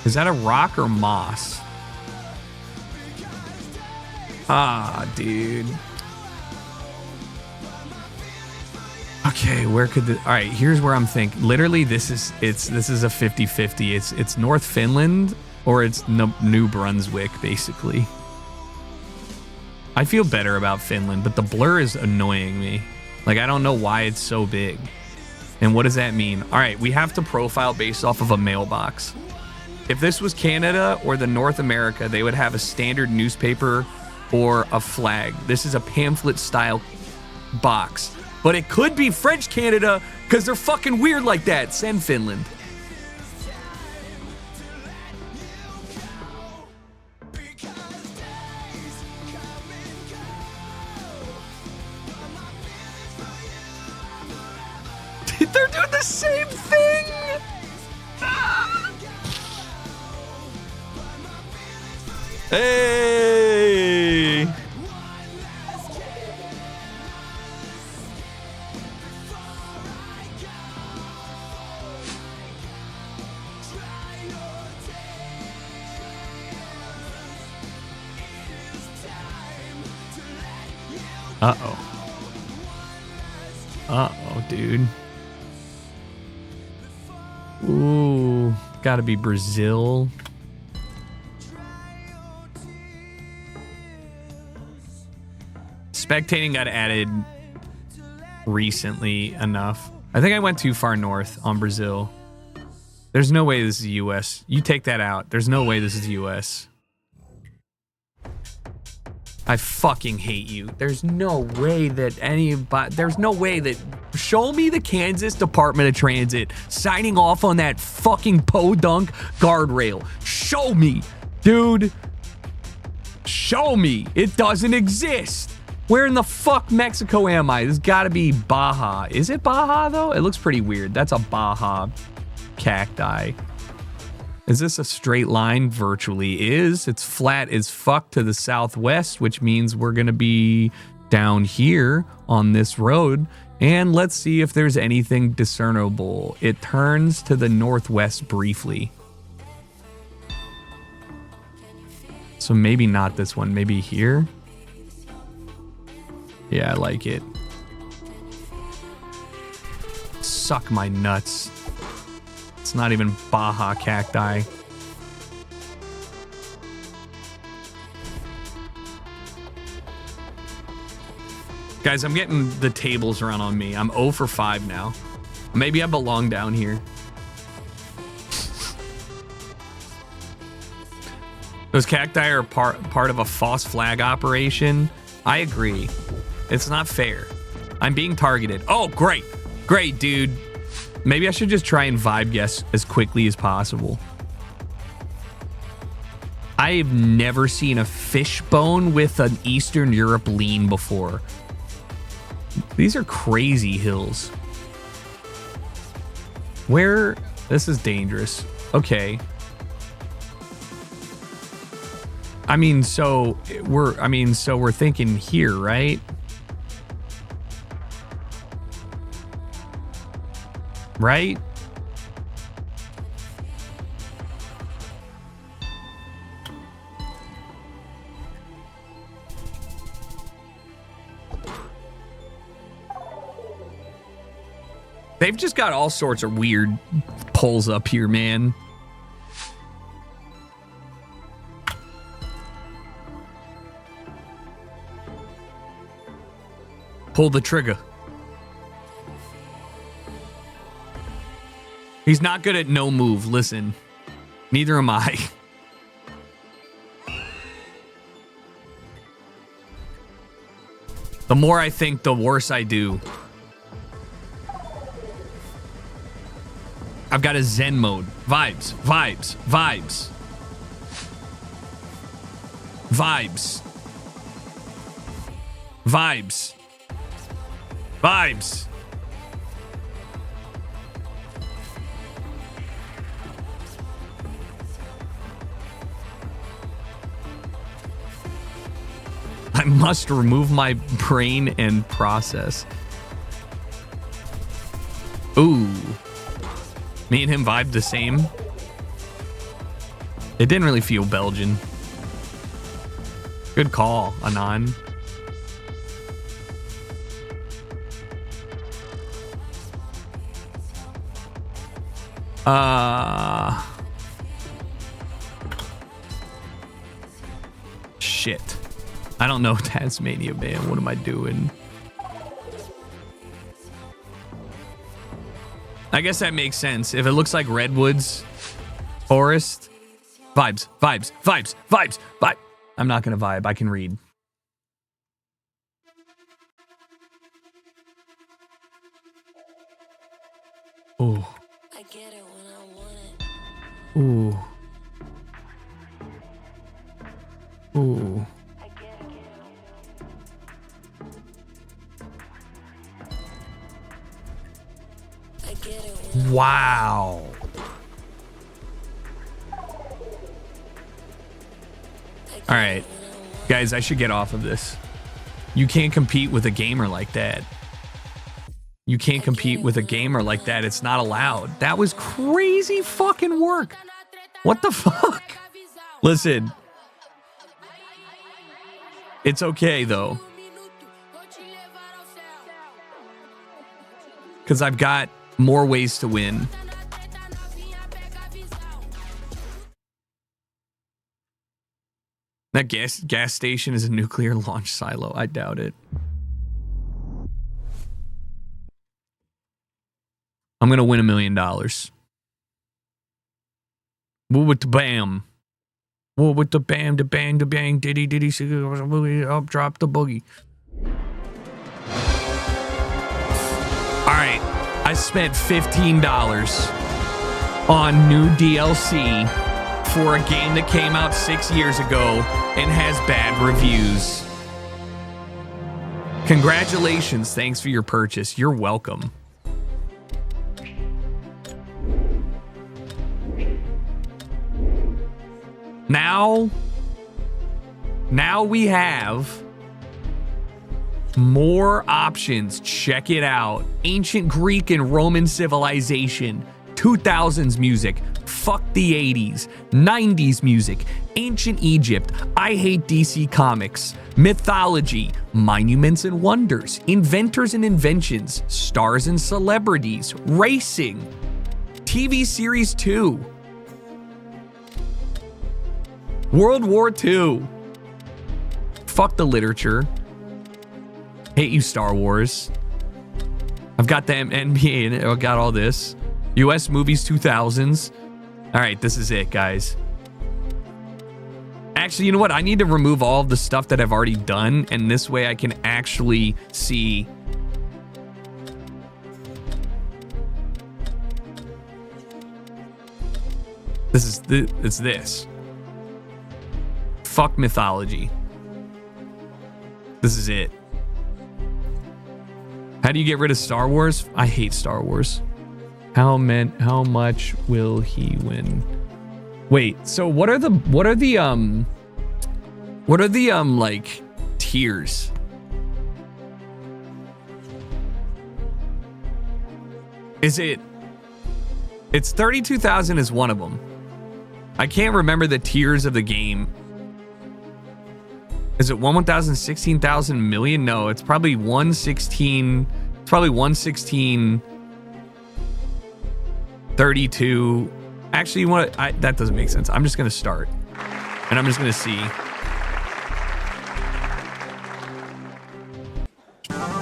Is that a rock or moss? Ah, dude. Okay, where could the... All right, here's where I'm thinking. Literally, this is a 50-50. It's North Finland or it's New Brunswick, basically. I feel better about Finland, but the blur is annoying me. Like, I don't know why it's so big. And what does that mean? All right, we have to profile based off of a mailbox. If this was Canada or the North America, they would have a standard newspaper or a flag. This is a pamphlet style box. But it could be French Canada because they're fucking weird like that. Send Finland. They're doing the same thing. Hey! Uh-oh. Uh-oh, dude. Ooh, gotta be Brazil. Spectating got added recently enough. I think I went too far north on Brazil. There's no way this is US. You take that out. There's no way this is US. I fucking hate you. There's no way that anybody... There's no way that... Show me the Kansas Department of Transit signing off on that fucking podunk guardrail. Show me, dude. Show me. It doesn't exist. Where in the fuck Mexico am I? This has got to be Baja. Is it Baja, though? It looks pretty weird. That's a Baja cacti. Is this a straight line? Virtually is. It's flat as fuck to the southwest, which means we're going to be down here on this road. And let's see if there's anything discernible. It turns to the northwest briefly. So maybe not this one. Maybe here. Yeah, I like it. Suck my nuts. It's not even Baja cacti. Guys, I'm getting the tables run on me. I'm 0 for 5 now. Maybe I belong down here. Those cacti are part of a false flag operation. I agree. It's not fair. I'm being targeted. Oh, great. Great, dude. Maybe I should just try and vibe guess as quickly as possible. I've never seen a fishbone with an Eastern Europe lean before. These are crazy hills. Where? This is dangerous. Okay. So we're thinking here, right? Right? They've just got all sorts of weird pulls up here, man. Pull the trigger. He's not good at no move. Listen, neither am I. The more I think, the worse I do. I've got a Zen mode. Vibes, vibes, vibes. Vibes. Vibes. Vibes. I must remove my brain and process. Ooh. Me and him vibed the same. It didn't really feel Belgian. Good call, Anon. Shit. I don't know Tasmania, man. What am I doing? I guess that makes sense. If it looks like redwoods, forest, vibes, vibes, vibes, vibes, vibe. I'm not gonna vibe. I can read. Ooh. I get it when I want it. Ooh. Ooh. Wow. All right, guys, I should get off of this. You can't compete with a gamer like that. You can't compete with a gamer like that. It's not allowed. That was crazy fucking work. What the fuck? Listen. It's okay, though. Because I've got more ways to win. That gas station is a nuclear launch silo. I doubt it. I'm gonna win $1 million. What with the bam? What with the bam, the bang, the bang, diddy, diddy, up, drop the boogie. All right, I spent $15 on new DLC for a game that came out 6 years ago and has bad reviews. Congratulations, thanks for your purchase. You're welcome. Now we have more options. Check it out. Ancient Greek and Roman civilization, 2000s music, Fuck the 80s, 90s music, ancient Egypt, I hate DC Comics, mythology, monuments and wonders, inventors and inventions, stars and celebrities, racing, TV series 2, World War II. Fuck the literature. Hate you, Star Wars. I've got the NBA in it. I've got all this. US movies 2000s. All right, this is it, guys. Actually, you know what? I need to remove all of the stuff that I've already done, and this way I can actually see. It's this. Fuck mythology. This is it. How do you get rid of Star Wars? I hate Star Wars. How much will he win? Wait, so what are the like tiers? It's 32,000 is one of them. I can't remember the tiers of the game. Is it 1,000, 16,000 million? No, it's probably 116. It's probably 116, 32. Actually, you want to, that doesn't make sense. I'm just going to start. And I'm just going to see.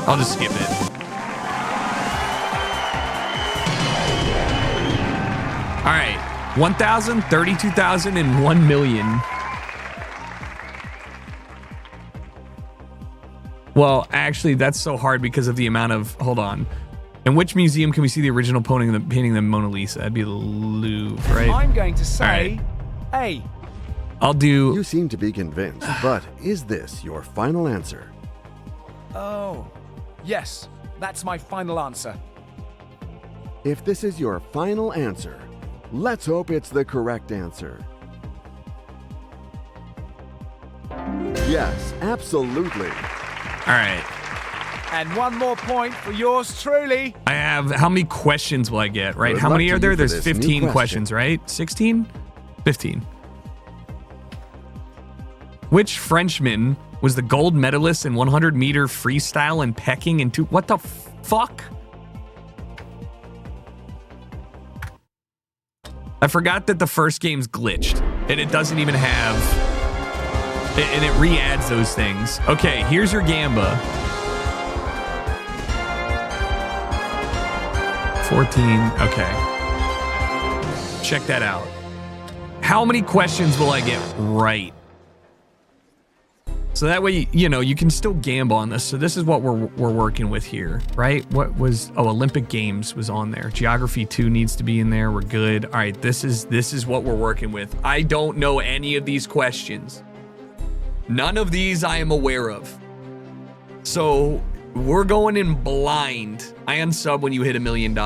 I'll just skip it. All right. 1,000, 32,000, and 1 million. Well, actually, that's so hard because of the amount of... Hold on. In which museum can we see the original painting the Mona Lisa? That'd be the Louvre, right? I'm going to say A. I'll do... You seem to be convinced, but is this your final answer? Oh, yes. That's my final answer. If this is your final answer, let's hope it's the correct answer. Yes, absolutely. All right. And one more point for yours truly. I have... How many questions will I get, right? Good How luck many to are there? you for There's this new 15 question. questions, right? 16? 15. Which Frenchman was the gold medalist in 100-meter freestyle and pecking in two... What the fuck? I forgot that the first game's glitched, and it doesn't even have... And it re-adds those things. Okay, here's your Gamba. 14, okay. Check that out. How many questions will I get right? So that way, you know, you can still gamble on this. So this is what we're working with here, right? What was... Oh, Olympic Games was on there. Geography 2 needs to be in there. We're good. All right, this is what we're working with. I don't know any of these questions. None of these I am aware of. So we're going in blind. I unsub when you hit $1 million.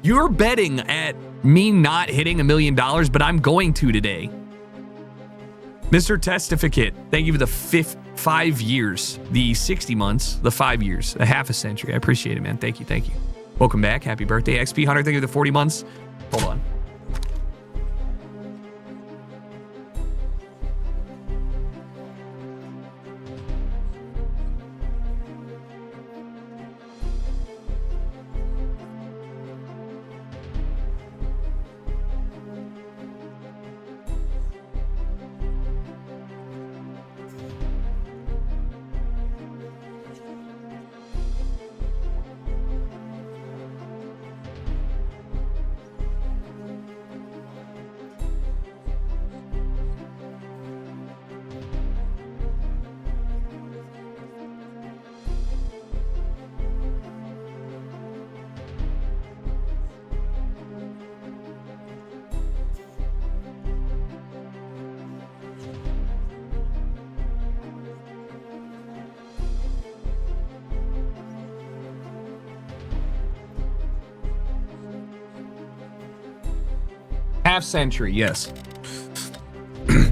You're betting at me not hitting $1 million, but I'm going to today. Mr. Testificate, thank you for the 5 years, the 60 months, the 5 years, a half a century. I appreciate it, man. Thank you, thank you. Welcome back. Happy birthday, XP Hunter. Thank you for the 40 months. Hold on. Half century, yes.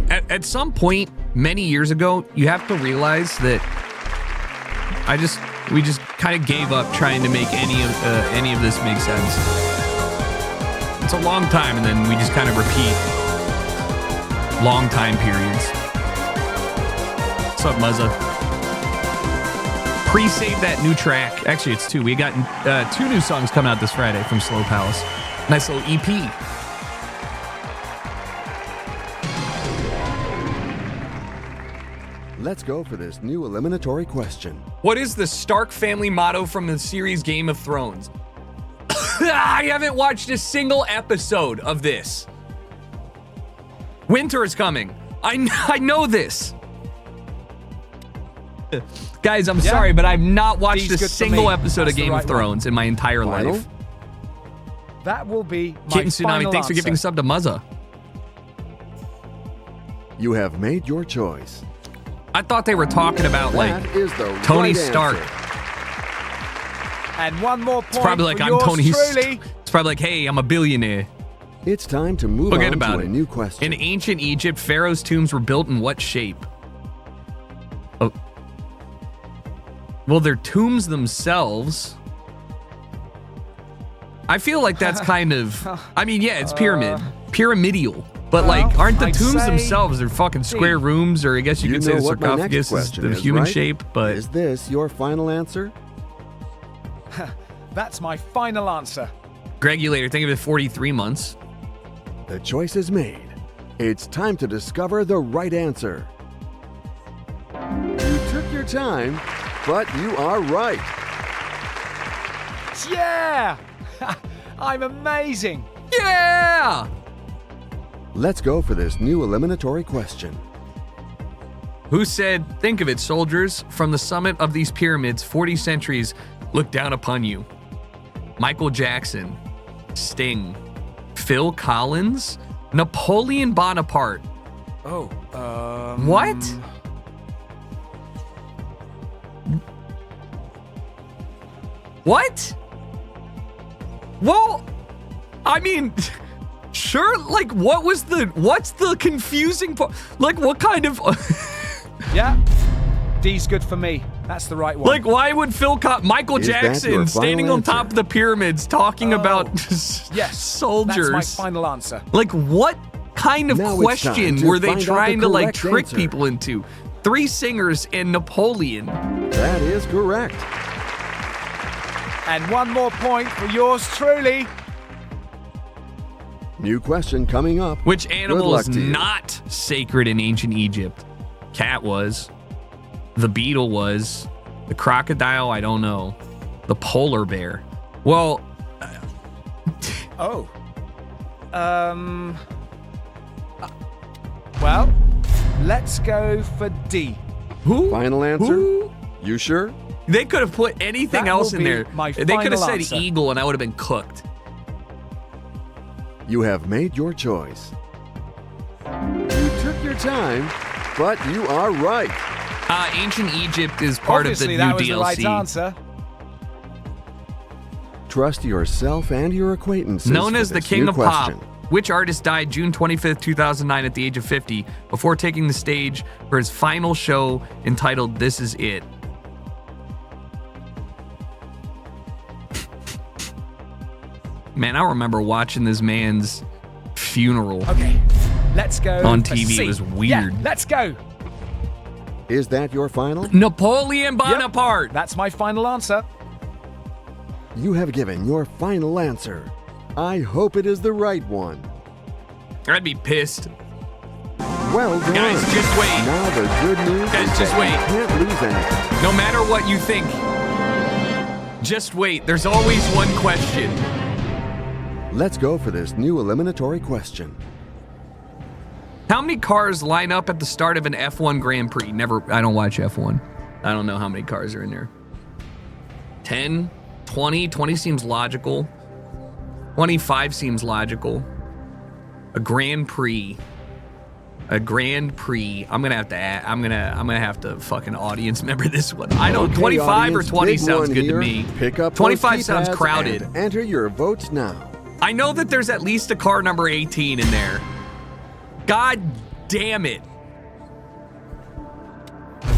At some point, many years ago, you have to realize that we just kind of gave up trying to make any of this make sense. It's a long time, and then we just kind of repeat long time periods. What's up, Muzza? Pre-save that new track. Actually, it's 2. We got 2 new songs coming out this Friday from Slowpalace. Nice little EP. Let's go for this new eliminatory question. What is the Stark family motto from the series Game of Thrones? I haven't watched a single episode of this. Winter is coming. I know this. Guys, I'm sorry, but I've not watched a single episode of Game of Thrones in my entire life. That will be my Kitten Tsunami, final thanks for giving a answer. sub to Muzza. You have made your choice. I thought they were talking about, like, That is the Tony right Stark. answer. And one more point It's probably like, for I'm yours Tony truly. It's probably like, hey, I'm a billionaire. It's time to move Forget on about to a it. new question. In ancient Egypt, Pharaoh's tombs were built in what shape? Oh. Well, they're tombs themselves. I feel like that's kind of, I mean, yeah, it's pyramidal. But, well, like, aren't the I'd tombs say themselves, they're fucking square rooms, or I guess you You could say know the what my next sarcophagus is question the is, human right? shape, but Is this your final answer? That's my final answer. Gregulator, think of it 43 months. The choice is made. It's time to discover the right answer. You took your time, but you are right. Yeah! I'm amazing. Yeah! Let's go for this new eliminatory question. Who said, think of it, soldiers, from the summit of these pyramids, 40 centuries look down upon you? Michael Jackson, Sting, Phil Collins, Napoleon Bonaparte. Oh, What? What? Well, I mean, sure, like, what's the confusing part? Like, what kind of, Yeah. D's good for me. That's the right one. like, why would Michael Is that your Jackson final standing on top answer? of the pyramids talking about yes, soldiers? That's my final answer. Like, what kind of Now it's time question to were they find out the trying to, like, correct trick answer. people into? 3 singers and Napoleon. That is correct. And one more point for yours truly. New question coming up. Which Good animal luck is to you. not sacred in ancient Egypt? Cat was. The beetle was. The crocodile, I don't know. The polar bear. Well, Oh. Well, let's go for D. who? Final answer? Who? You sure? They could have put anything That else will in be there. my They could have final said answer. eagle and I would have been cooked. You have made your choice. You took your time, but you are right. Ancient Egypt is part Obviously, of the that new was DLC. the right answer. Trust yourself and your acquaintances. Known for as the this King new of question. Pop, which artist died June 25th, 2009 at the age of 50 before taking the stage for his final show entitled This Is It? Man, I remember watching this man's funeral. Okay, let's go On for TV, C. it was weird. Yeah, let's go. Is that your final? Napoleon Bonaparte. That's my final answer. You have given your final answer. I hope it is the right one. I'd be pissed. Well done. Guys, just wait. Now the good news Guys, is just that wait. you can't lose anything. No matter what you think, just wait. There's always one question. Let's go for this new eliminatory question. How many cars line up at the start of an F1 Grand Prix? I don't watch F1. I don't know how many cars are in there. 10, 20, 20 seems logical. 25 seems logical. A Grand Prix. I'm gonna have to fucking audience member this one. I know Okay, 25 audience, or 20 big sounds one good here. to me. Pick up 25 those sounds keypads crowded. and enter your votes now. I know that there's at least a car number 18 in there. God damn it.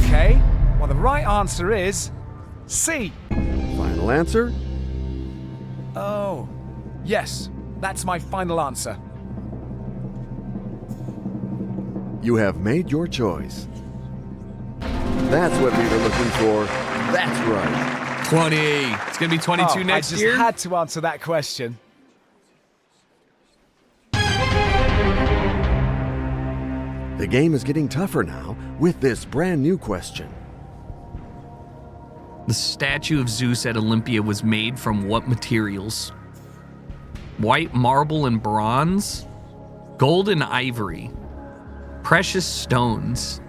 Okay, well, the right answer is C. Final answer? Oh, yes. That's my final answer. You have made your choice. That's what we were looking for. That's right. 20. It's going to be 22 next I year. just had to answer that question. The game is getting tougher now with this brand new question. The statue of Zeus at Olympia was made from what materials? White marble and bronze, gold and ivory, precious stones,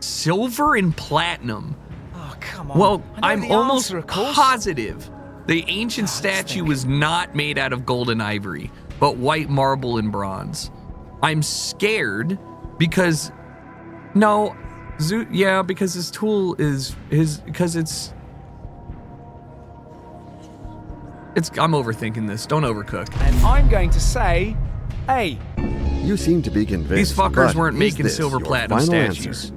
silver and platinum. Oh, come on. Well, I I'm know the almost answer, of course. positive the ancient statue was not made out of gold and ivory, but white marble and bronze. I'm scared because because his tool is I'm overthinking this. Don't overcook. And I'm going to say A. You seem to be convinced. These fuckers but weren't is making this silver your platinum final statues answer?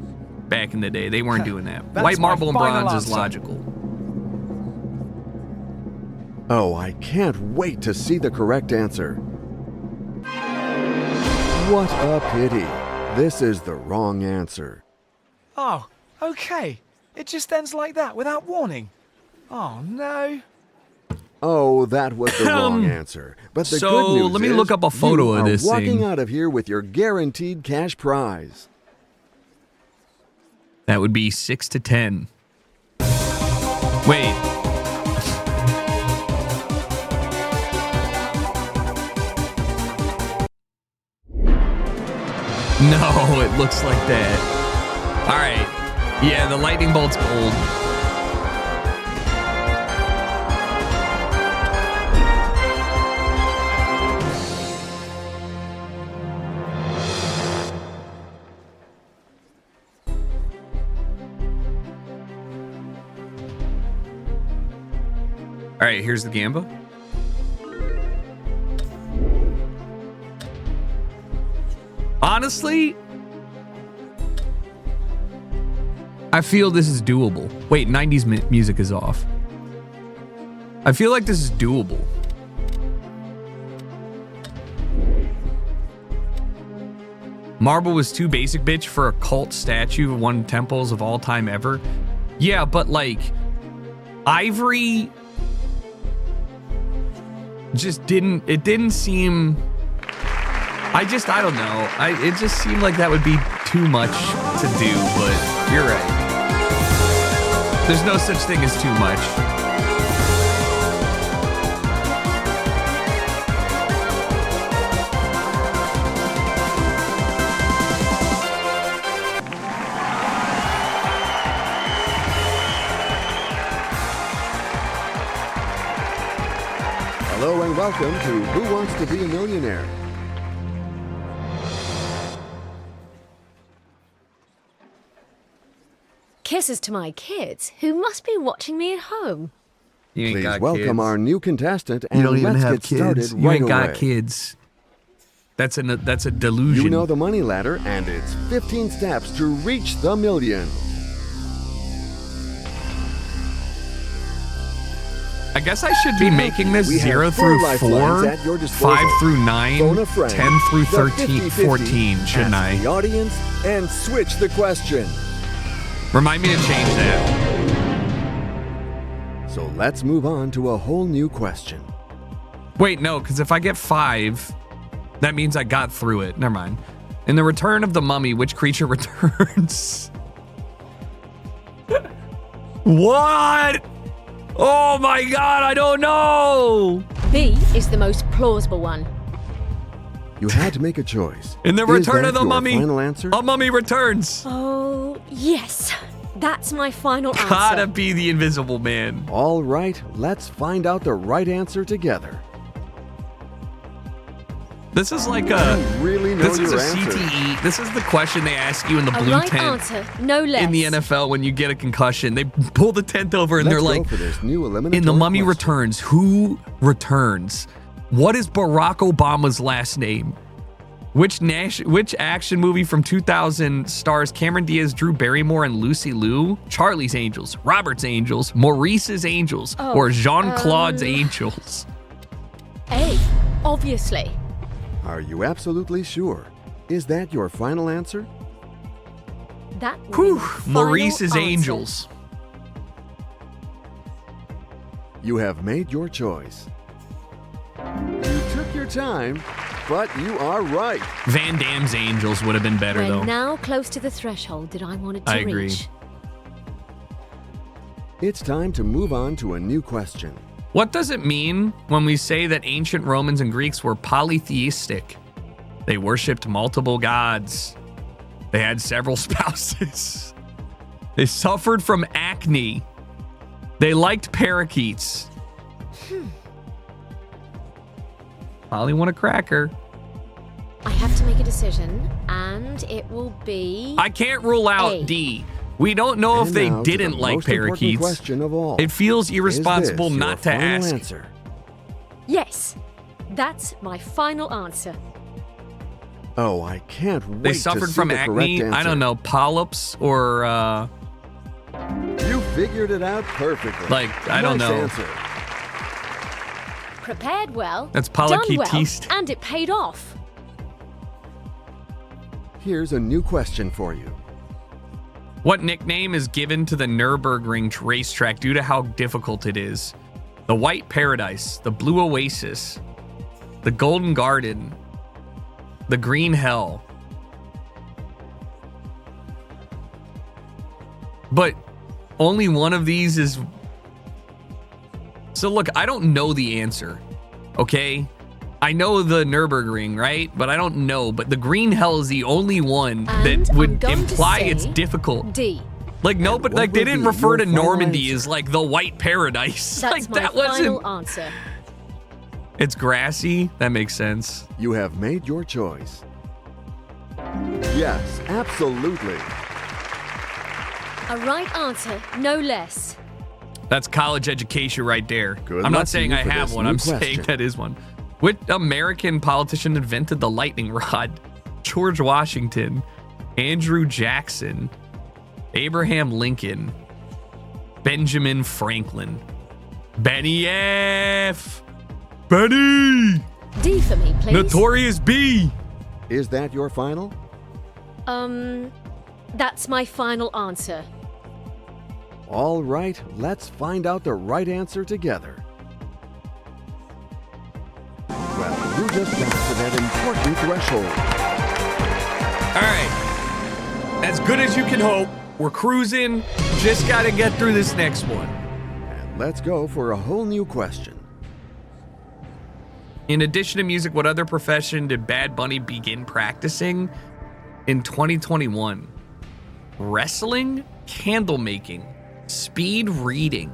back in the day. They weren't doing that. That's White my marble and final bronze is answer. logical. Oh, I can't wait to see the correct answer. What a pity. This is the wrong answer. Oh, okay. It just ends like that without warning. Oh, no. Oh, that was the wrong answer. But the So, good news let me is look up a photo you of are this walking thing. out of here with your guaranteed cash prize. That would be 6 to 10. Wait. No, it looks like that. All right. Yeah, the lightning bolt's gold. All right, here's the gamba. Honestly, I feel this is doable. Wait, 90s music is off. I feel like this is doable. Marble was too basic, bitch, for a cult statue of one of the temples of all time ever. Yeah, but like, ivory just didn't seem, I don't know. It just seemed like that would be too much to do, but you're right. There's no such thing as too much. Hello and welcome to Who Wants to Be a Millionaire? Kisses to my kids, who must be watching me at home. You ain't Please got welcome kids. our new contestant and You don't even let's have get started kids. You right ain't got away. kids. That's a delusion. You know the money ladder and it's 15 steps to reach the million. I guess I should be making this We have 0 four through lifelines 4, at your disposal. 5 through 9, Phone a friend, 10 through the 13, 50-50, 14, shouldn't ask I? the audience and switch the question. Remind me to change that. So let's move on to a whole new question. Wait, no, because if I get 5, that means I got through it. Never mind. In the Return of the Mummy, which creature returns? What? Oh my god, I don't know! B is the most plausible one. You had to make a choice. In the Is Return that of the your Mummy, final answer? a mummy returns. Oh, yes. That's my final answer. Gotta be the Invisible Man. All right, let's find out the right answer together. This is like a. You really know This is your a answer. CTE. This is the question they ask you in the A blue right tent answer, no less. in the NFL when you get a concussion. They pull the tent over and Let's they're go like, for this new eliminatory in The Mummy question. Returns, who returns? What is Barack Obama's last name? Which action movie from 2000 stars Cameron Diaz, Drew Barrymore, and Lucy Liu? Charlie's Angels, Robert's Angels, Maurice's Angels, or Jean-Claude's Angels? A. Obviously. Are you absolutely sure? Is that your final answer? That will be Whew, my final Maurice's answer. Angels. You have made your choice. You took your time, but you are right. Van Damme's Angels would have been better, We're though. now close to the threshold that I wanted to I agree. reach. It's time to move on to a new question. What does it mean when we say that ancient Romans and Greeks were polytheistic? They worshipped multiple gods. They had several spouses. They suffered from acne. They liked parakeets. Polly want a cracker. I have to make a decision, and it will be... I can't rule out A. D. We don't know if And they now to the didn't like most important parakeets. question of all. It feels irresponsible Is this not to your final ask. answer? Yes, that's my final answer. Oh, I can't wait They to suffered see from the correct acne. I answer. don't know, polyps or You figured it out perfectly. Like, I don't Nice know. Answer. Prepared well, That's done well, polychaetist. and it paid off. Here's a new question for you. What nickname is given to the Nürburgring racetrack due to how difficult it is? The White Paradise, the Blue Oasis, the Golden Garden, the Green Hell. But only one of these is... So look, I don't know the answer, okay? I know the Nürburgring, right? But I don't know. But the Green Hell is the only one And that I'm would going to imply say it's difficult. D. Like, no, And but what like they will didn't be refer to your final Normandy answer? as like the White Paradise. That's Like my that final wasn't. answer. It's grassy. That makes sense. You have made your choice. Yes, absolutely. A right answer, no less. That's college education right there. Good I'm luck not to saying you I for have this one. new I'm saying question. that is one. What American politician invented the lightning rod? George Washington, Andrew Jackson, Abraham Lincoln, Benjamin Franklin, Benny F. Benny! D for me, please. Notorious B! Is that your final? That's my final answer. All right, let's find out the right answer together. Well, you just got to that important threshold. All right. As good as you can hope. We're cruising. Just got to get through this next one. And let's go for a whole new question. In addition to music, what other profession did Bad Bunny begin practicing in 2021? Wrestling, candle making, speed reading,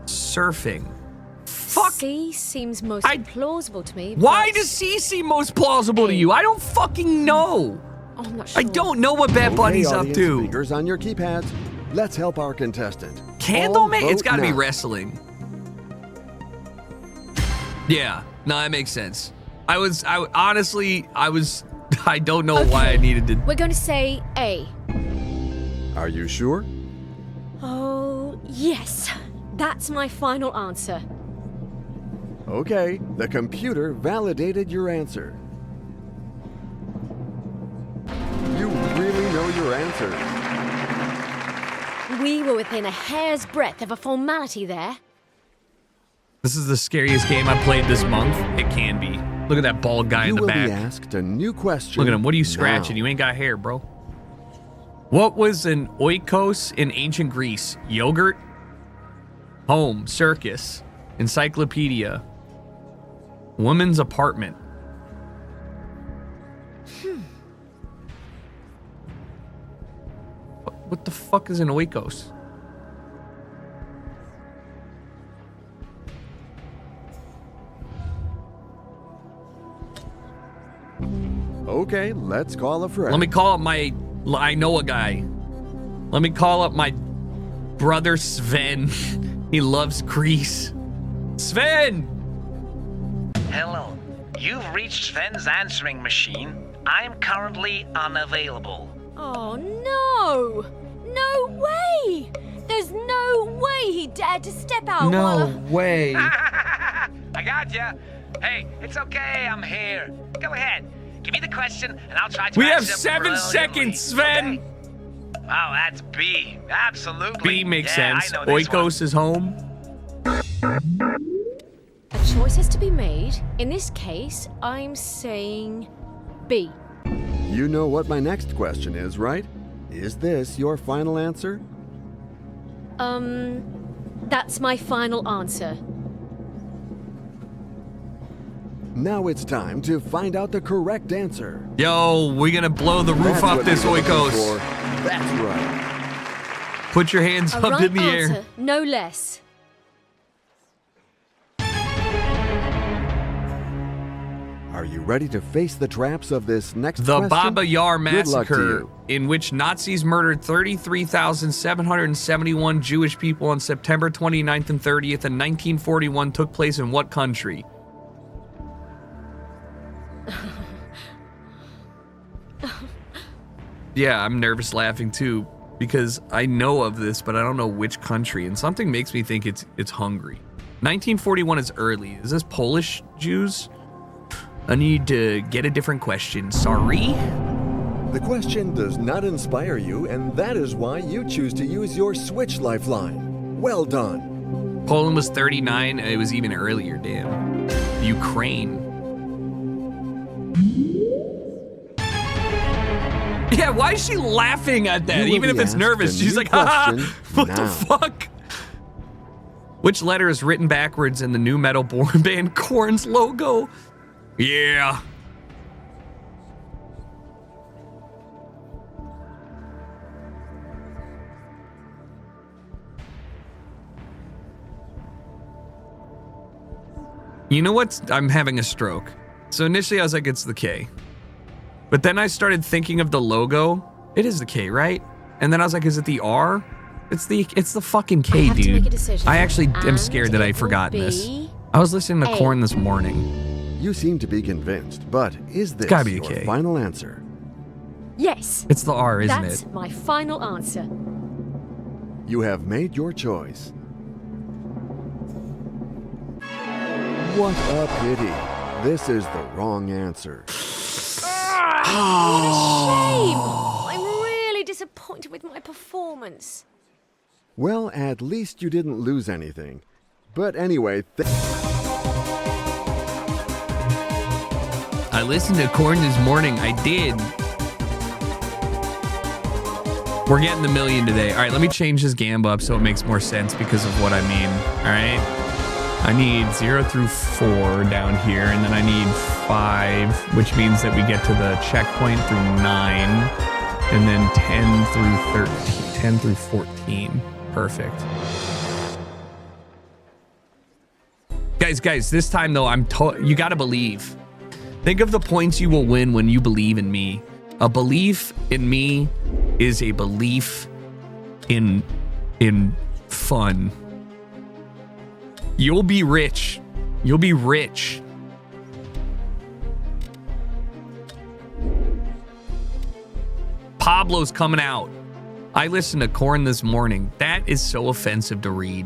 surfing. Fuck. C seems most I- plausible to me. Why but- does C seem most plausible to you? I don't fucking know. Oh, I'm not sure. I don't know what Bad Bunny's Okay, up audience, to. Fingers on your keypads. Let's help our contestant. Candle All make? It's vote got to be now. wrestling. Yeah, no, that makes sense. I don't know why I Okay. needed to. We're going to say A. Are you sure? Oh, yes. That's my final answer. Okay, the computer validated your answer. You really know your answer. We were within a hair's breadth of a formality there. This is the scariest game I played this month. It can be. Look at that bald guy You in the will back. be asked a new question. Look at him. What are you scratching? now. You ain't got hair, bro. What was an oikos in ancient Greece? Yogurt? Home, circus, encyclopedia, woman's apartment. What the fuck is an oikos? Okay, let's call a friend. Let me call up my... I know a guy. Let me call up my brother Sven. He loves Greece. Sven! Hello. You've reached Sven's answering machine. I am currently unavailable. Oh, no! No way! There's no way he dared to step out while No way. I got ya. Hey, it's okay, I'm here. Go ahead. Give me the question, and I'll try to We have answer 7 brilliantly, seconds, Sven. okay? Oh, that's B. Absolutely. B makes Yeah, sense. I know this one. Oikos is home. A choice has to be made. In this case, I'm saying B. You know what my next question is, right? Is this your final answer? That's my final answer. Now it's time to find out the correct answer. Yo, we're gonna blow the roof That's off what this we were looking Oikos. for. That's right. Put your hands A up right in the answer, air. no less. Are you ready to face the traps of this next The question? Baba Yar Good luck to massacre, you. in which Nazis murdered 33,771 Jewish people on September 29th and 30th in 1941, took place in what country? Yeah, I'm nervous laughing too, because I know of this, but I don't know which country, and something makes me think it's Hungary. 1941 is early. Is this Polish Jews? I need to get a different question. Sorry? The question does not inspire you, and that is why you choose to use your Switch lifeline. Well done. Poland was 39. It was even earlier, damn. Ukraine. Yeah, why is she laughing at that? You will Even if be it's asked nervous, a she's new like, haha, question what the now. fuck? Which letter is written backwards in the new metal band Korn's logo? Yeah. You know what? I'm having a stroke. So initially I was like, it's the K. But then I started thinking of the logo. It is the K, right? And then I was like, is it the R? It's the fucking I K, have to dude. make a decision, I actually am and scared that it I've will forgotten this. be I was listening to A. Korn this morning. You seem to be convinced, but is this gotta be a your K. final answer? Yes. It's the R, isn't That's it? my final answer. You have made your choice. What a pity. This is the wrong answer. Shame. I'm really disappointed with my performance. Well, at least you didn't lose anything. But anyway, I listened to Korn this morning. I did. We're getting the million today. All right, let me change this gamba up so it makes more sense because of what I mean. All right. I need 0 through 4 down here, and then I need 5, which means that we get to the checkpoint through 9, and then 10 through 13, 10 through 14. Perfect. Guys, this time though, you gotta believe. Think of the points you will win when you believe in me. A belief in me is a belief in fun. You'll be rich. You'll be rich. Pablo's coming out. I listened to Korn this morning. That is so offensive to read.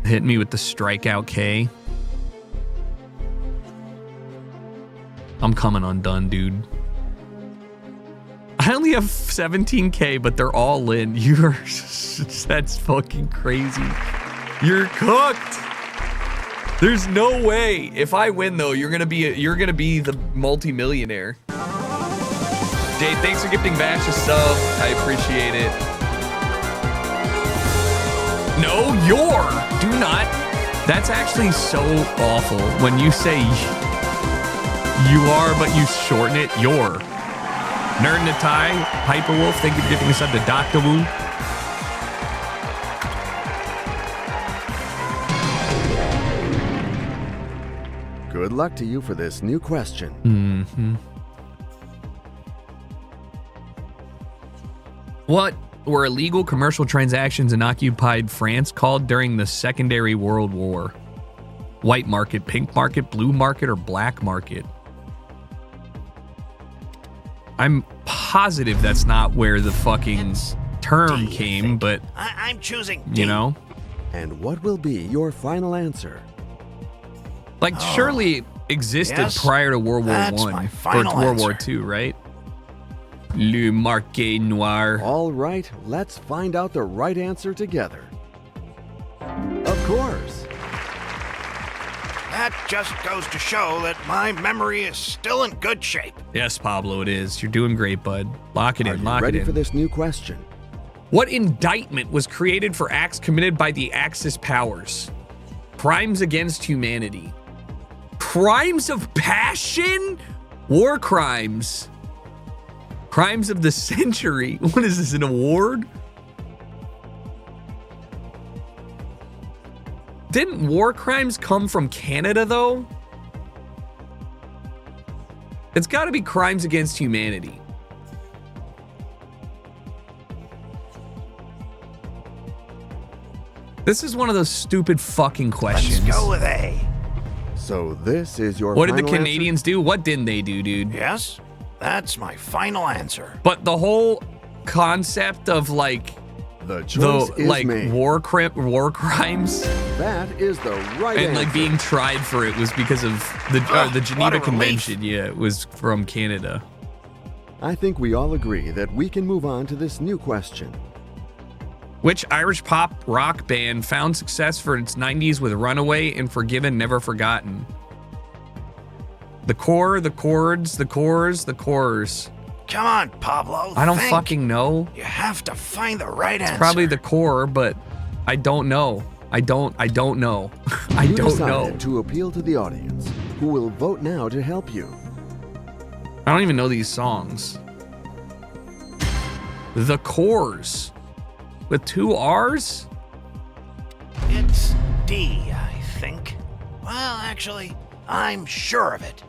Hit me with the strikeout K. I'm coming undone, dude. I only have 17K, but they're all in. That's fucking crazy. You're cooked. There's no way. If I win though, you're gonna be the multi-millionaire. Jay, thanks for gifting Vash a sub. I appreciate it. No, do not. That's actually so awful when you say you are, but you shorten it. Your. Nerd Natai, Hyperwolf, thank you for giving us up to Dr. Wu. good luck to you for this new question. What were illegal commercial transactions in occupied France called during the Secondary World War? White market, pink market, blue market, or black market? I'm positive that's not where the fucking term D, I came, think. but I'm choosing D. you know, And what will be your final answer? like surely it existed Yes, prior to World War that's One my or final to World War answer. Two, right? Le Marquet Noir. All right, let's find out the right answer together. Of course. That just goes to show that my memory is still in good shape. Yes, Pablo, it is. You're doing great, bud. Lock it Are in. you Lock ready it for in. this new question? What indictment was created for acts committed by the Axis powers? Crimes against humanity. Crimes of passion? War crimes. Crimes of the century. What is this, an award? Didn't war crimes come from Canada, though? It's got to be crimes against humanity. This is one of those stupid fucking questions. Let's go with A. So this is your What did the final answer? Canadians do? What didn't they do, dude? Yes, that's my final answer. But the whole concept of like The choice the is like made. war crimes That is the right and answer. like being tried for it was because of the Ugh, the what Geneva a relief. Convention. Yeah, it was from Canada. I think we all agree that we can move on to this new question. Which Irish pop rock band found success for its 90s with Runaway and Forgiven Never Forgotten? The core, the chords, the cores, the cores. Come on, Pablo. I don't think. fucking know. You have to find the right answer. Probably the core, but I don't know. I don't know. I You don't decided know. to appeal to the audience, who will vote now to help you. I don't even know these songs. The cores. With 2 R's? It's D, I think. Well, actually, I'm sure of it.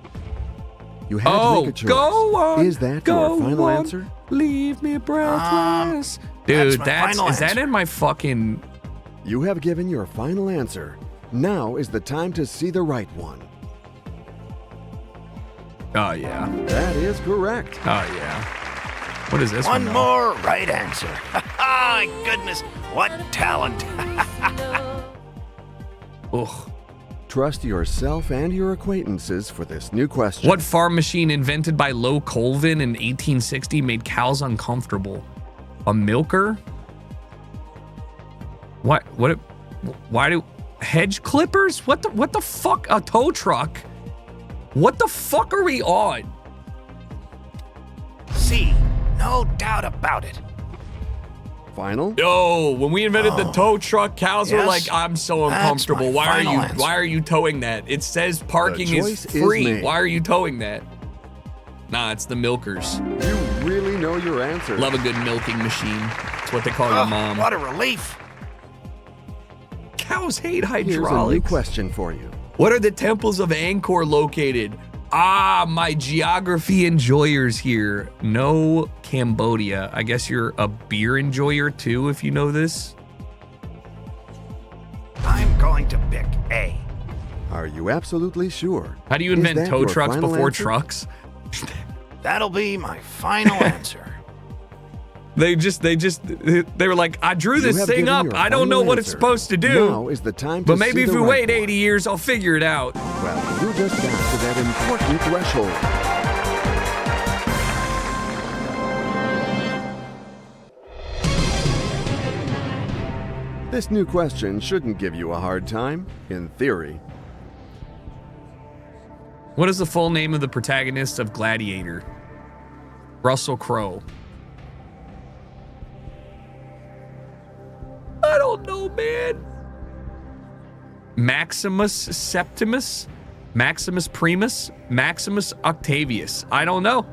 You had to Oh, make a choice. go on. Is that go your final on, answer? Leave me breathless. that's Dude, my that's final is that answer. in my fucking You have given your final answer. Now is the time to see the right one. Oh yeah. That is correct. Oh yeah. What is this one? One though? more right answer. My goodness, what talent. Ugh. Trust yourself and your acquaintances for this new question. What farm machine invented by Low Colvin in 1860 made cows uncomfortable? A milker? What? Why do hedge clippers? What the fuck? A tow truck? What the fuck are we on? C, no doubt about it. Final? Yo, when we invented the tow truck, cows were Yes, like, "I'm so that's uncomfortable. my Why are final you? answer. Why are you towing that? It says parking is choice is free. made. Why are you towing that?" Nah, it's the milkers. You really know your answer. Love a good milking machine. It's what they call your Oh, mom. what a relief. Cows hate Here's a new hydraulics. question for you. What are the temples of Angkor located? Ah, my geography enjoyers here. No, Cambodia. I guess you're a beer enjoyer too, if you know this. I'm going to pick A. Are you absolutely sure? How do you Is invent that tow your trucks final before answer? trucks? That'll be my final answer. They were like, I drew You this have thing given up. your I don't know final what it's answer. supposed to do. Now is the time to But maybe see if the we right wait one. 80 years, I'll figure it out. Well, you just got to that important threshold. This new question shouldn't give you a hard time, in theory. What is the full name of the protagonist of Gladiator? Russell Crowe. I don't know, man. Maximus Septimus? Maximus Primus? Maximus Octavius? I don't know.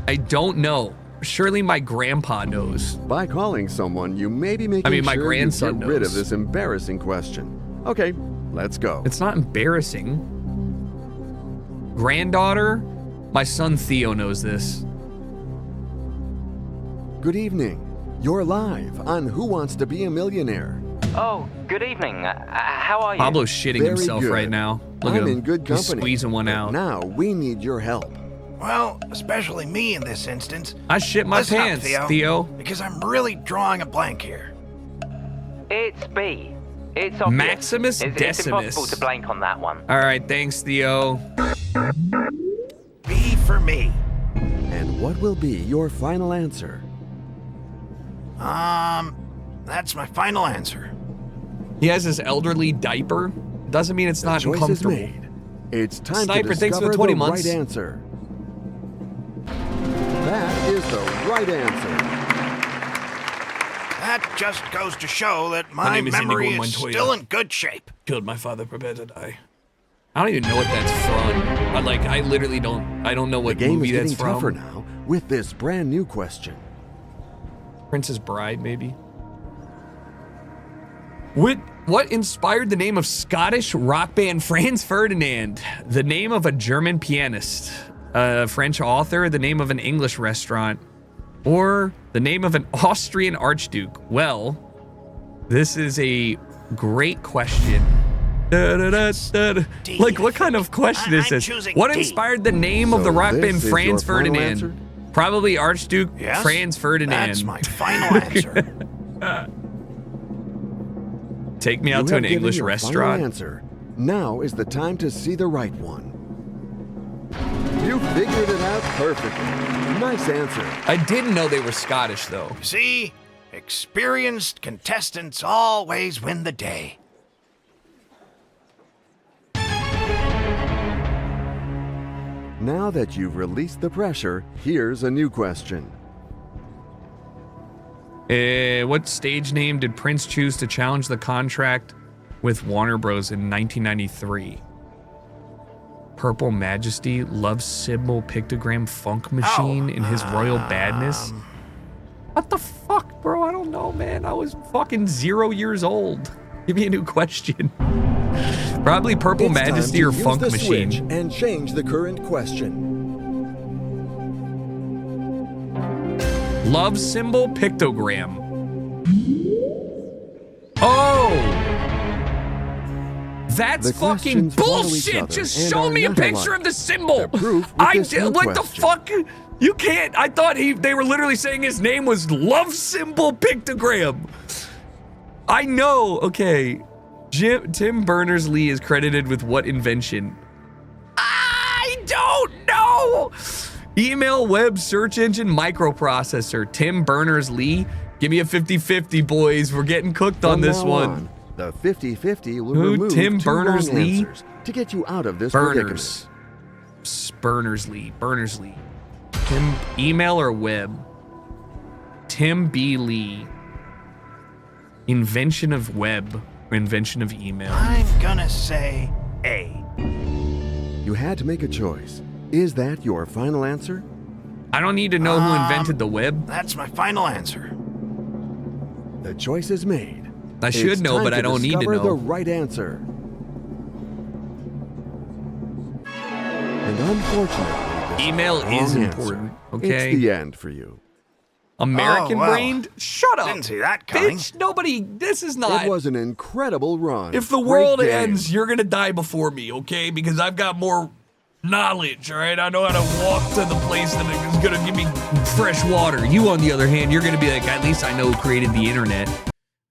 I don't know. Surely my grandpa knows. By calling someone, you may be making my sure grandson you get rid of knows. this embarrassing question. Okay, let's go. It's not embarrassing. Granddaughter? My son Theo knows this. Good evening. You're live on Who Wants to Be a Millionaire? Oh, good evening. How are you? Pablo's shitting Very himself good. right now. Look I'm at him. in good He's company. squeezing one but out. Now we need your help. Well, especially me in this instance. I shit my Listen up, pants, Theo. because I'm really drawing a blank here. It's B. It's obvious. Maximus It's Decimus. impossible to blank on that one. All right, thanks, Theo. B for me. And what will be your final answer? That's my final answer. He has his elderly diaper. Doesn't mean it's not Choice is uncomfortable. made. It's time Sniper, to thanks for discover the 20 the months. right answer. That is the right answer. That just goes to show that My my name is memory Indigo is Montoya. still in good shape. Killed my father, prepared to die. I don't even know what that's from. I literally don't. I don't know The what game is movie getting that's from. tougher now with this brand new question. Princess Bride, maybe. What inspired the name of Scottish rock band Franz Ferdinand? The name of a German pianist, a French author, the name of an English restaurant, or the name of an Austrian archduke? Well, this is a great question. Like, what kind of question is I'm this? choosing What D. inspired the name of the So rock this band is your Franz final Ferdinand? answer? Probably Archduke Yes? Franz Ferdinand. That's my final answer. Take me out You to have an given English your restaurant. Final answer. Now is the time to see the right one. You figured it out perfectly. Nice answer. I didn't know they were Scottish, though. See? Experienced contestants always win the day. Now that you've released the pressure, here's a new question. What stage name did Prince choose to challenge the contract with Warner Bros. In 1993? Purple Majesty, Love Symbol, Pictogram, Funk Machine in his Royal Badness? What the fuck, bro? I don't know, man. I was fucking 0 years old. Give me a new question. Probably Purple It's time Majesty to or use Funk the Machine. switch and change the current question. Love Symbol, Pictogram. Oh! That's The fucking questions follow each bullshit. other Just and show are me a not picture alike. of the symbol. The proof with this new what the question. fuck? You can't. I thought they were literally saying his name was Love Symbol Pictogram. I know. Okay. Tim Berners-Lee is credited with what invention? I don't know. Email, web, search engine, microprocessor. Tim Berners-Lee. Give me a 50-50, boys. We're getting cooked on From this now one. on, the 50-50 will Who? remove Tim two wrong Berners-Lee? answers to get you out of this predicament. Berners-Lee. Tim, email or web? Tim B. Lee. Invention of web or invention of email? I'm gonna say A. You had to make a choice. Is that your final answer? I don't need to know who invented the web. That's my final answer. The choice is made. I should It's know, time but I don't need to discover the know. right answer. And unfortunately, this Email wrong is answer. important, okay? It's the end for you. American Oh, well. brained? Shut up. Didn't see that coming. Bitch, nobody, this is not. It was an incredible run. If the Great world game. ends, you're gonna die before me, okay? Because I've got more knowledge, all right? I know how to walk to the place that is gonna give me fresh water. You, on the other hand, you're gonna be like, at least I know who created the internet,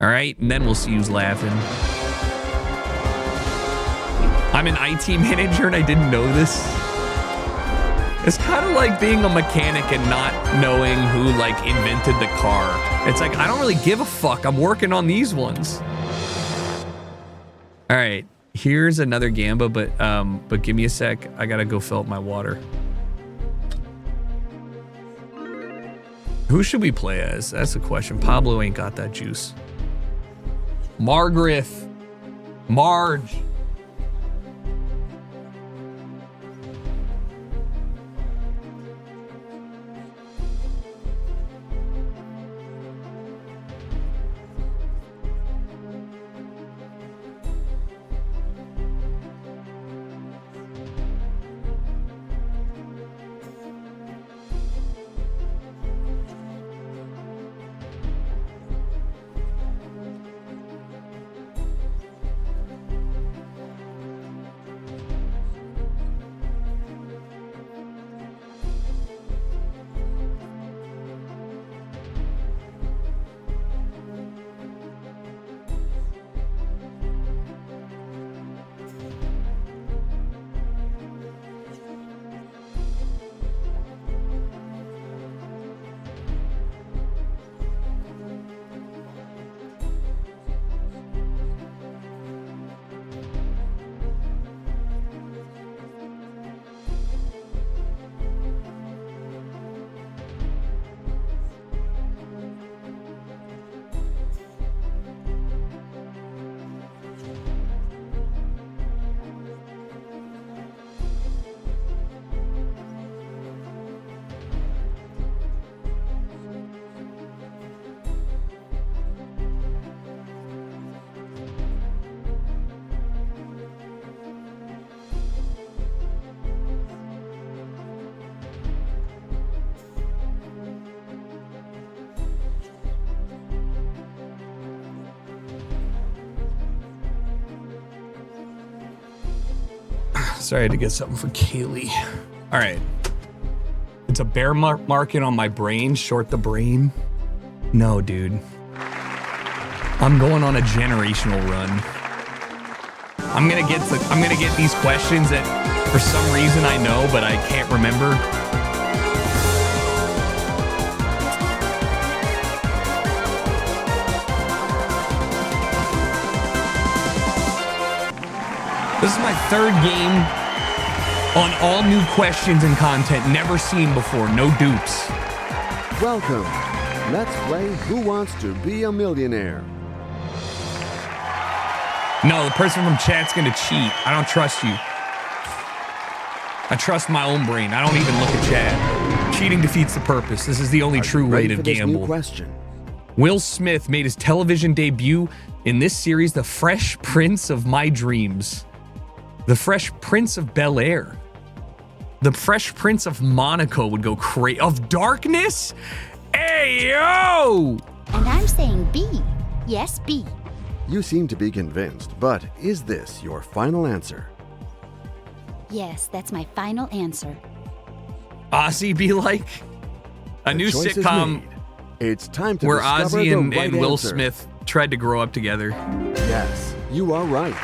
all right? And then we'll see who's laughing. I'm an IT manager and I didn't know this. It's kind of like being a mechanic and not knowing who like invented the car. It's like, I don't really give a fuck. I'm working on these ones. All right, here's another Gamba, but give me a sec. I gotta go fill up my water. Who should we play as? That's the question. Pablo ain't got that juice. Margaret. Marge. Sorry, I had to get something for Kaylee. All right. It's a bear market on my brain. Short the brain. No, dude. I'm going on a generational run. I'm gonna get these questions that for some reason I know, but I can't remember. This is my third game on all new questions and content never seen before. No dupes. Welcome. Let's play Who Wants to Be a Millionaire? No, the person from chat's gonna cheat. I don't trust you. I trust my own brain. I don't even look at chat. Cheating defeats the purpose. This is the only true way to gamble. Question? Will Smith made his television debut in this series, The Fresh Prince of My Dreams. The Fresh Prince of Bel-Air. The Fresh Prince of Monaco would go crazy. Of Darkness? Hey, yo! And I'm saying B. Yes, B. You seem to be convinced, but is this your final answer? Yes, that's my final answer. Ozzy be like? A new choice is sitcom made. It's time to where discover Ozzy the and right Will answer. Smith tried to grow up together. Yes, you are right.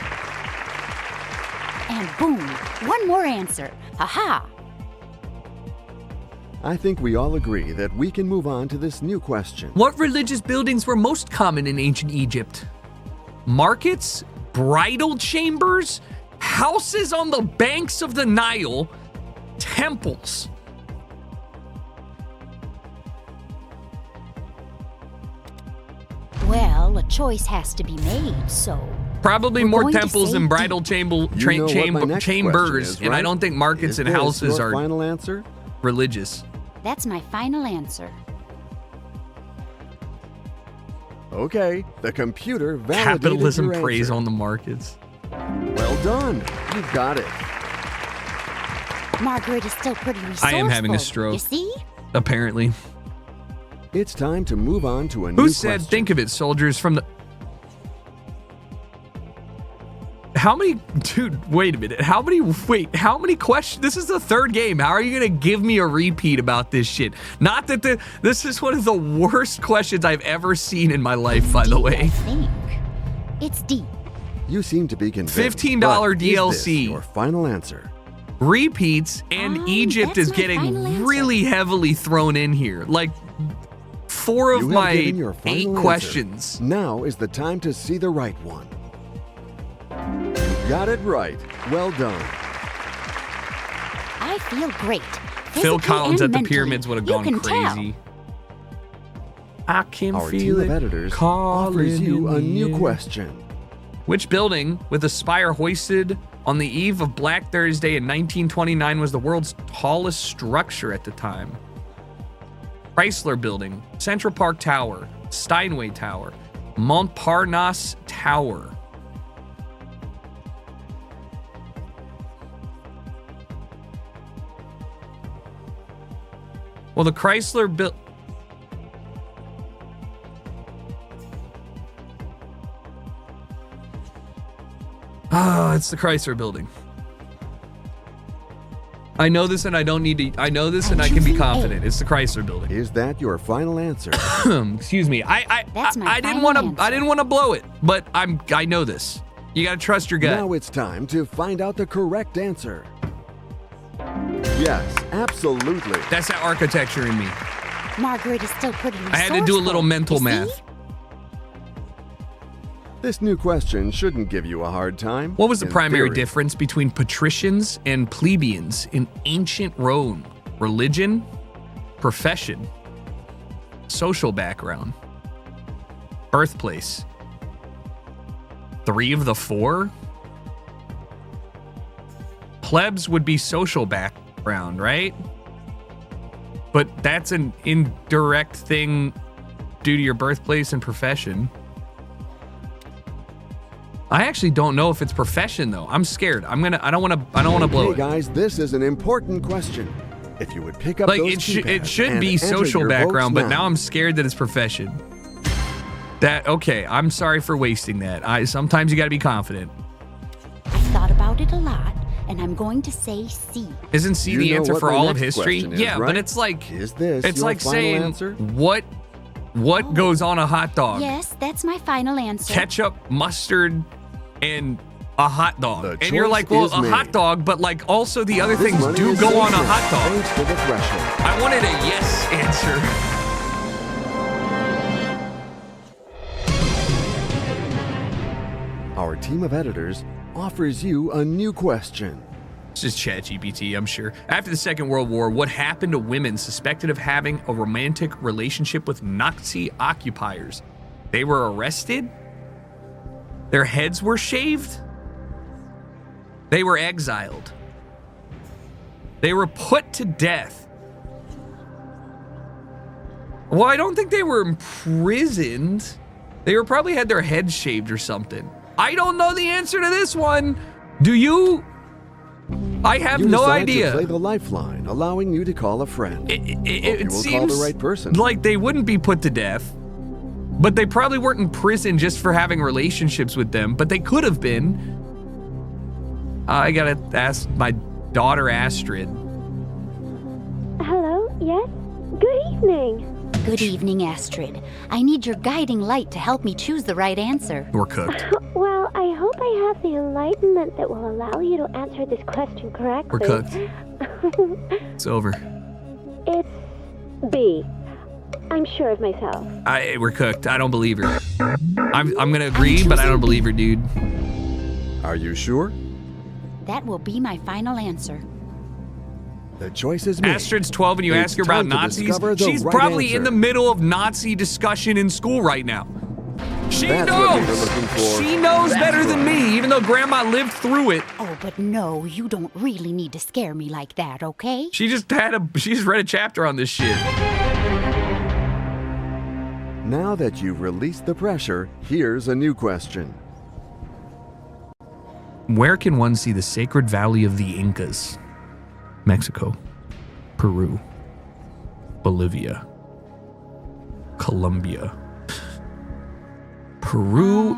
And boom, one more answer. Ha-ha. I think we all agree that we can move on to this new question. What religious buildings were most common in ancient Egypt? Markets? Bridal chambers? Houses on the banks of the Nile? Temples? Well, a choice has to be made, so... Probably We're more going to temples say than D. bridal You know what my next chambers, question is, and I right? don't think markets Is and this houses your are final answer? religious. That's my final answer. Okay, the computer validated Capitalism your preys answer. on the markets. Well done. You got it. Margaret is still pretty resourceful. I am having a stroke. You see? Apparently. It's time to move on to a new Who said, question. think of it, soldiers from the... How many... Dude, wait a minute. How many questions? This is the third game. How are you going to give me a repeat about this shit? Not that this is one of the worst questions I've ever seen in my life, by the D, I way. think. It's D. You seem to be convinced. $15 but is DLC. this your final answer? Repeats, and Egypt that's is my getting final answer. really heavily thrown in here. Like, 4 of You have my given your 8 final answer. questions. Now is the time to see the right one. You got it right. Well done. I feel great. Phil Physically Collins and at the mentally. pyramids would have You gone can tell. crazy. I can Our feel team it of editors calling offers you in a the new air. question. Which building, with a spire hoisted on the eve of Black Thursday in 1929, was the world's tallest structure at the time? Chrysler Building, Central Park Tower, Steinway Tower, Montparnasse Tower. Well, the Chrysler built... Ah, it's the Chrysler Building. I know this and I don't need to... I know this and I can be choosing A. confident. It's the Chrysler Building. Is that your final answer? Excuse me. That's my I didn't final want to... I answer. didn't want to blow it, but I know this. You got to trust your gut. Now it's time to find out the correct answer. Yes, absolutely. That's that architecture in me. Margaret is still pretty resourceful. I had to do a little mental You see? math. This new question shouldn't give you a hard time. What was the In primary theory. difference between patricians and plebeians in ancient Rome? Religion, profession, social background, birthplace. 3 of the 4? Plebs would be social background, right? But that's an indirect thing due to your birthplace and profession. I actually don't know if it's profession though. I'm scared. I don't want to blow Hey it. guys, this is an important question. If you would pick up Like those it keypads should and be enter social your background, votes but now I'm scared that it's profession. Okay, I'm sorry for wasting that. Sometimes you got to be confident. I thought about it a lot, and and I'm going to say C. Isn't C You the know answer what for my all of next history? question is, Yeah, right? but it's like Is this it's your like final saying answer? what goes on a hot dog? Yes, that's my final answer. Ketchup, mustard, and a hot dog. The And you're choice like, well, is a hot made. dog, but like also the other This things money do is go safe on a here, hot dog. Thanks to the threshold. I wanted a yes answer. Our team of editors offers you a new question. It's just ChatGPT, I'm sure. After the Second World War, what happened to women suspected of having a romantic relationship with Nazi occupiers? They were arrested? Their heads were shaved? They were exiled? They were put to death? Well, I don't think they were imprisoned. They were probably had their heads shaved or something. I don't know the answer to this one. Do you? I have You no decide idea. to play the lifeline, allowing you to call a friend. It Hope you will seems call the right person. like they wouldn't be put to death, but they probably weren't in prison just for having relationships with them, but they could have been. I gotta ask my daughter Astrid. Hello? Yes? Good evening. Good evening, Astrid. I need your guiding light to help me choose the right answer. We're cooked. Well, I hope I have the enlightenment that will allow you to answer this question correctly. We're cooked. It's over. It's B. I'm sure of myself. We're cooked. I don't believe her. I'm gonna agree, but I don't believe her, dude. Are you sure? That will be my final answer. The choice is made. Astrid's 12 and you It's ask her about time to Nazis. discover the She's right probably answer. in the middle of Nazi discussion in school right now. She That's what we were knows. looking for. She knows That's better than right. me, even though Grandma lived through it. Oh, but no, you don't really need to scare me like that, okay? She just read a chapter on this shit. Now that you've released the pressure, here's a new question. Where can one see the sacred valley of the Incas? Mexico, Peru, Bolivia, Colombia. Peru,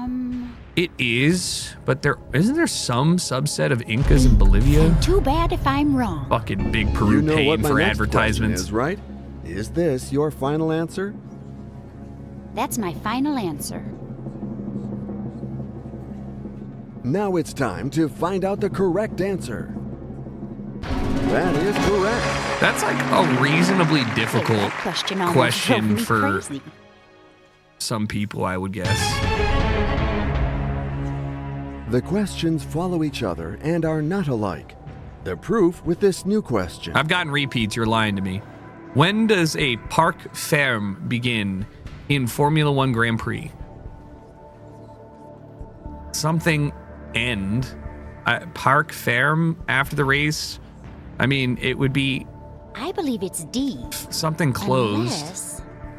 it is, but isn't there some subset of Incas in Bolivia? Too bad if I'm wrong. Fucking big Peru You know what paying my for next advertisements. question is, right? Is this your final answer? That's my final answer. Now it's time to find out the correct answer. That is correct. That's like a reasonably Hey, difficult that question almost drove question me for crazy. some people, I would guess. The questions follow each other and are not alike. The proof with this new question. I've gotten repeats, you're lying to me. When does a parc ferme begin in Formula One Grand Prix? Something end. Parc ferme after the race? I mean, it would be I believe it's D. something closed.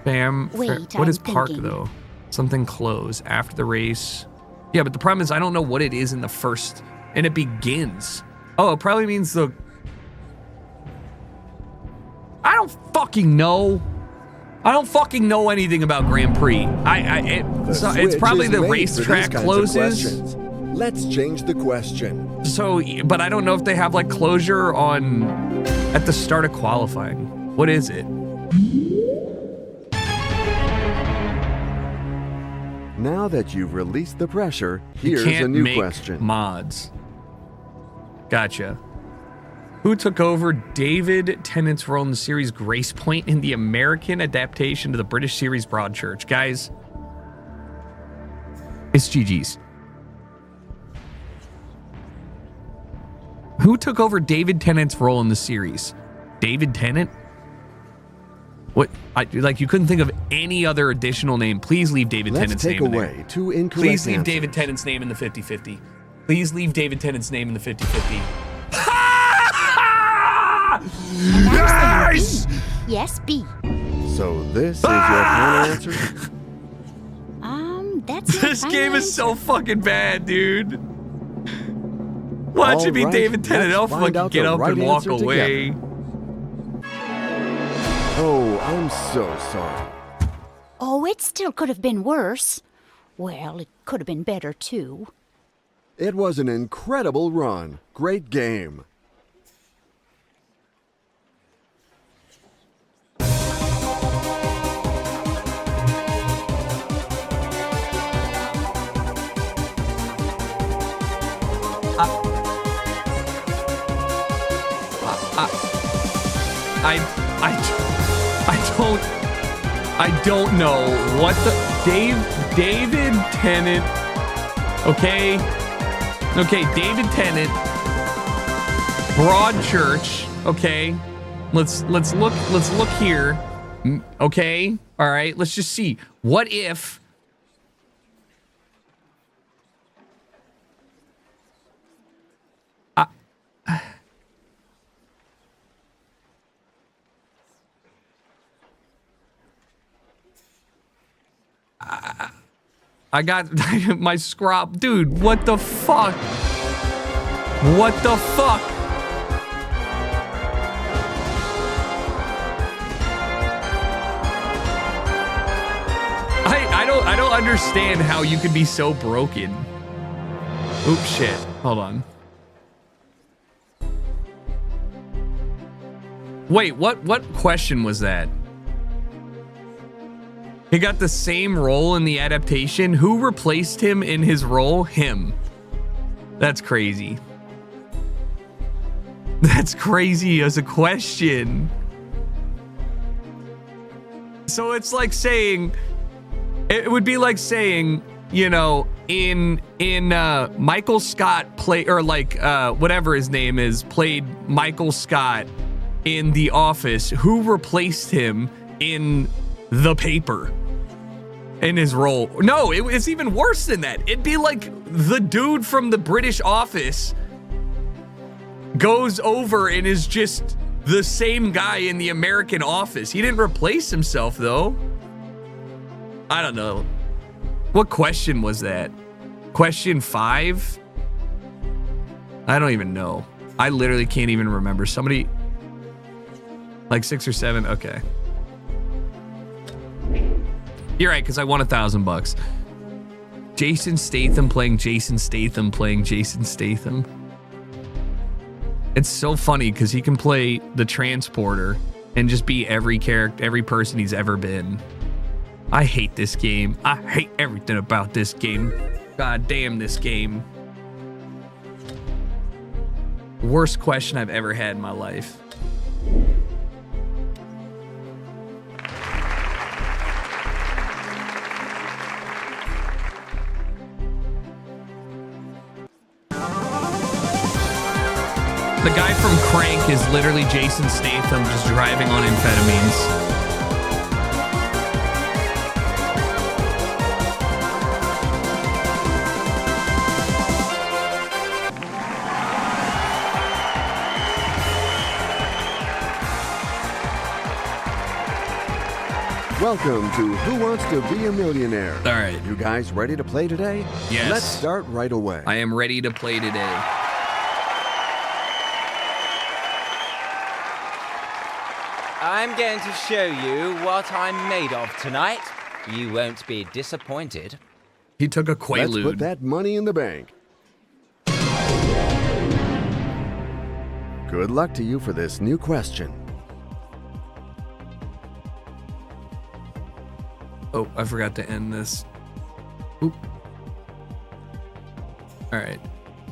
Unless... What I'm is park thinking. though? Something closed after the race. Yeah, but the problem is I don't know what it is in the first, and it begins. Oh, it probably means the. I don't fucking know. I don't fucking know anything about Grand Prix. It's probably Switch is the made for racetrack these kinds of closes. questions. Let's change the question. So, but I don't know if they have like closure on at the start of qualifying. What is it? Now that you've released the pressure, You here's can't a new make question. mods. Gotcha. Who took over David Tennant's role in the series Grace Point in the American adaptation to the British series Broadchurch? Guys, it's GG's. Who took over David Tennant's role in the series? David Tennant? What? You couldn't think of any other additional name. Please leave David Let's Tennant's take name in away there. two incorrect Please leave answers. David Tennant's name in the 50-50. Please leave David Tennant's name in the 50-50. Yes! Yes, B. So this is your final answer? That's my This final game is answer. so fucking bad, dude. Watch it be All right, David Tennant. I'll let's find fucking out get the up right and walk answer away. Oh, I'm so sorry. Oh, it still could have been worse. Well, it could have been better, too. It was an incredible run. Great game. I don't know what the David Tennant. Okay, David Tennant, Broadchurch. Okay, let's look here. Okay, all right. Let's just see. What if? I got my scrap. Dude, what the fuck? What the fuck? I don't understand how you could be so broken. Oops, shit. Hold on. Wait, what question was that? He got the same role in the adaptation. Who replaced him in his role? Him. That's crazy. That's crazy as a question. So it's like saying, it would be like saying, you know, in Michael Scott play, or like whatever his name is, played Michael Scott in The Office. Who replaced him in The Paper? In his role. No, it's even worse than that. It'd be like the dude from the British Office goes over and is just the same guy in the American Office. He didn't replace himself though. I don't know. What question was that? Question 5? I don't even know. I literally can't even remember. Somebody, like 6 or 7. Okay. You're right, because I won $1,000. Jason Statham playing Jason Statham playing Jason Statham. It's so funny because he can play the transporter and just be every character, every person he's ever been. I hate this game. I hate everything about this game. God damn this game. Worst question I've ever had in my life. The guy from Crank is literally Jason Statham just driving on amphetamines. Welcome to Who Wants to Be a Millionaire? All right. You guys ready to play today? Yes. Let's start right away. I am ready to play today. I'm going to show you what I'm made of tonight. You won't be disappointed. He took a Quaalude. Let's put that money in the bank. Good luck to you for this new question. Oh, I forgot to end this. Oop. All right.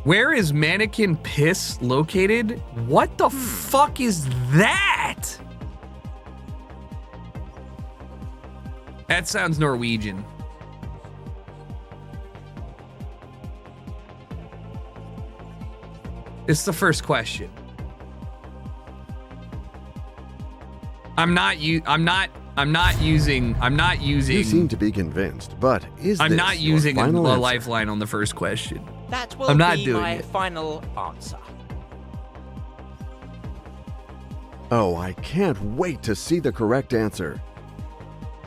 Where is Mannequin Piss located? What the fuck is that? That sounds Norwegian. It's the first question. I'm not using. You seem to be convinced, but is I'm this not your using a final answer? lifeline on the first question. That will I'm not be doing my it. final answer. Oh, I can't wait to see the correct answer.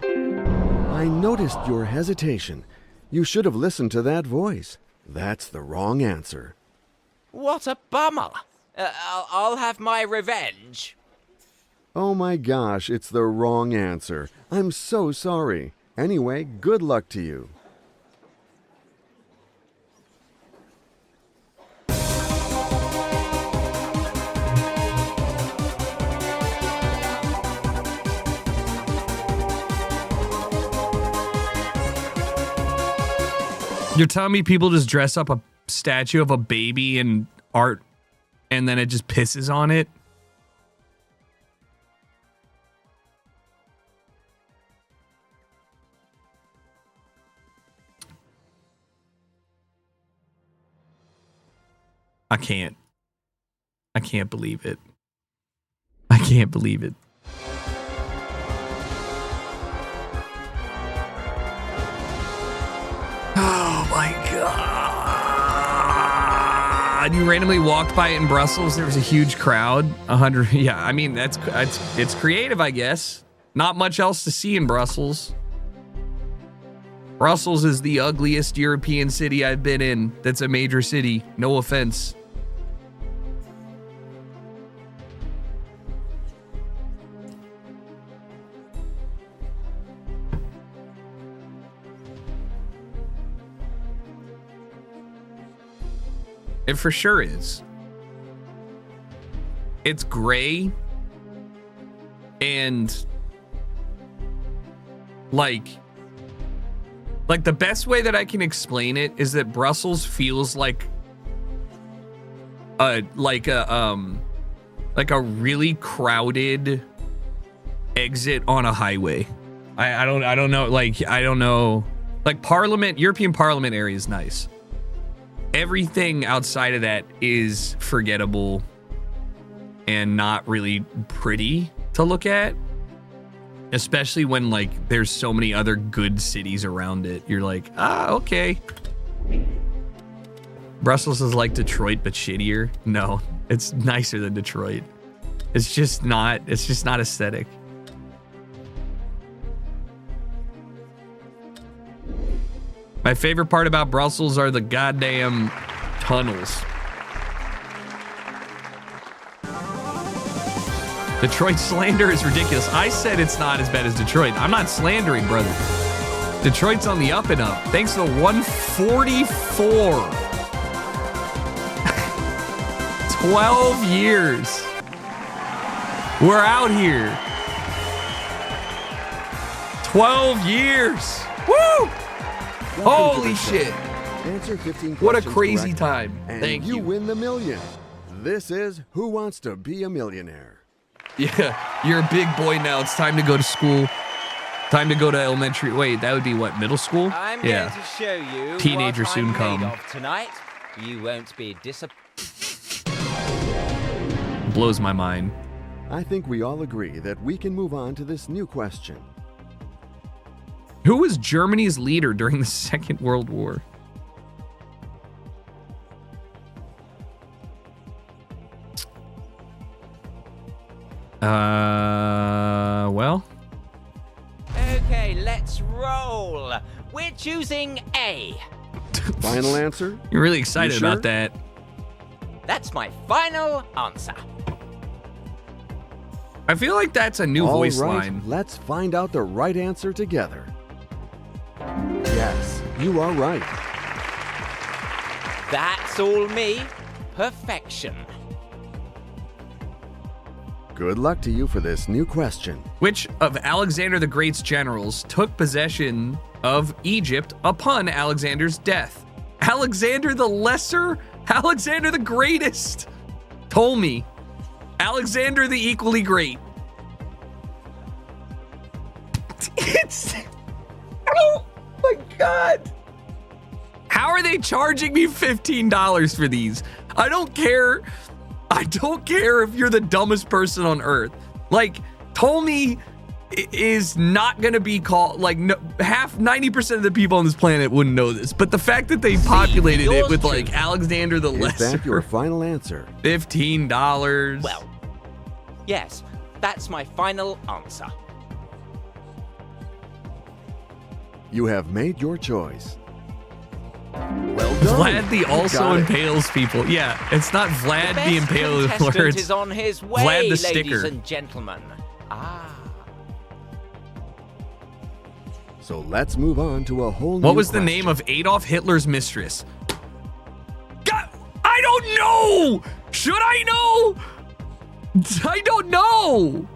I noticed your hesitation. You should have listened to that voice. That's the wrong answer. What a bummer. I'll have my revenge. Oh my gosh, it's the wrong answer. I'm so sorry. Anyway, good luck to you. You're telling me people just dress up a statue of a baby in art and then it just pisses on it? I can't believe it. I can't believe it. Oh my God. You randomly walked by it in Brussels. There was a huge crowd. 100. Yeah, I mean, it's creative, I guess. Not much else to see in Brussels. Brussels is the ugliest European city I've been in. That's a major city. No offense. It for sure is. It's gray and like the best way that I can explain it is that Brussels feels like a really crowded exit on a highway. I don't know, like I don't know, like European Parliament area is nice. Everything outside of that is forgettable and not really pretty to look at, especially when like there's so many other good cities around it. You're like, okay. Brussels is like Detroit but shittier. No, it's nicer than Detroit. It's just not aesthetic. My favorite part about Brussels are the goddamn tunnels. Detroit slander is ridiculous. I said it's not as bad as Detroit. I'm not slandering, brother. Detroit's on the up and up. Thanks to the 144. 12 years. We're out here. 12 years. Woo! Holy shit. Answer 15 what a questions crazy correct, time. and Thank you. You win the million. This is Who Wants to Be a Millionaire? Yeah, you're a big boy now. It's time to go to school. Time to go to elementary. Wait, that would be what, middle school? I'm going to show you Teenager what soon I'm come. made of tonight. You won't be Blows my mind. I think we all agree that we can move on to this new question. Who was Germany's leader during the Second World War? Well. Okay, let's roll. We're choosing A. Final answer? You're really excited sure? about that. That's my final answer. I feel like that's a new All voice right, line. let's find out the right answer together. Yes, you are right. That's all me. Perfection. Good luck to you for this new question. Which of Alexander the Great's generals took possession of Egypt upon Alexander's death? Alexander the Lesser? Alexander the Greatest? Ptolemy. Alexander the Equally Great. It's... Oh my God. How are they charging me $15 for these? I don't care. I don't care if you're the dumbest person on earth. Like, Ptolemy is not going to be called, like, 90% of the people on this planet wouldn't know this. But the fact that they populated it with, like, Alexander the Lesser. Is that your final answer? $15. Well, yes, that's my final answer. You have made your choice. Well done. Vlad the You also got it. impales people. Yeah, it's not Vlad the best Impaler. contestant It's is on his way, Vlad the ladies Sticker. and gentlemen. So let's move on to a whole new What was the question. name of Adolf Hitler's mistress? God, I don't know. Should I know? I don't know.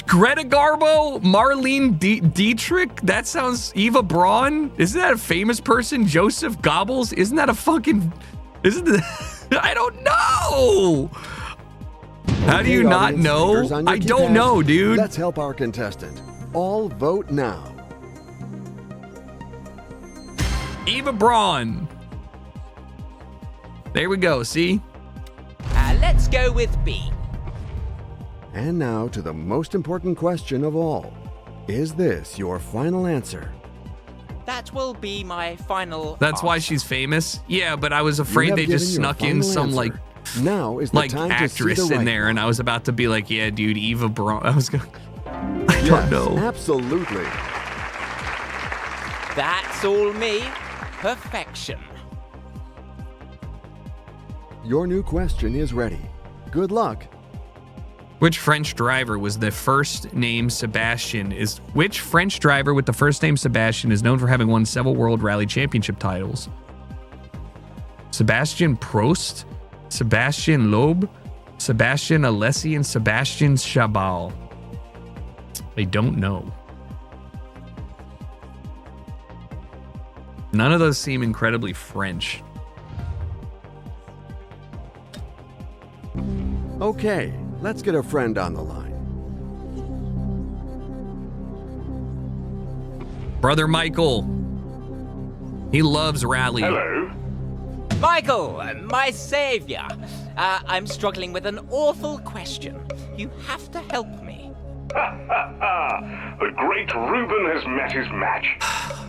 Greta Garbo, Marlene Dietrich. That sounds Eva Braun. Isn't that a famous person? Joseph Goebbels. Isn't that a fucking? Isn't that? I don't know. How do you not know? I don't know, dude. Let's help our contestant. All vote now. Eva Braun. There we go. See? Let's go with B. And now to the most important question of all. Is this your final answer? That will be my final That's why answer. she's famous? Yeah, but I was afraid they just snuck in some like now is the time actress to see the in there, and I was about to be like, yeah, dude, Eva Braun. I was gonna I don't know. Absolutely. That's all me. Perfection. Your new question is ready. Good luck. Which French driver was the first name Sebastian? Which French driver with the first name Sebastian is known for having won several World Rally Championship titles? Sebastian Prost, Sebastian Loeb, Sebastian Alessi, and Sebastian Chabal. I don't know. None of those seem incredibly French. Okay, let's get a friend on the line. Brother Michael. He loves rally. Hello. Michael, my savior. I'm struggling with an awful question. You have to help me. The great Reuben has met his match.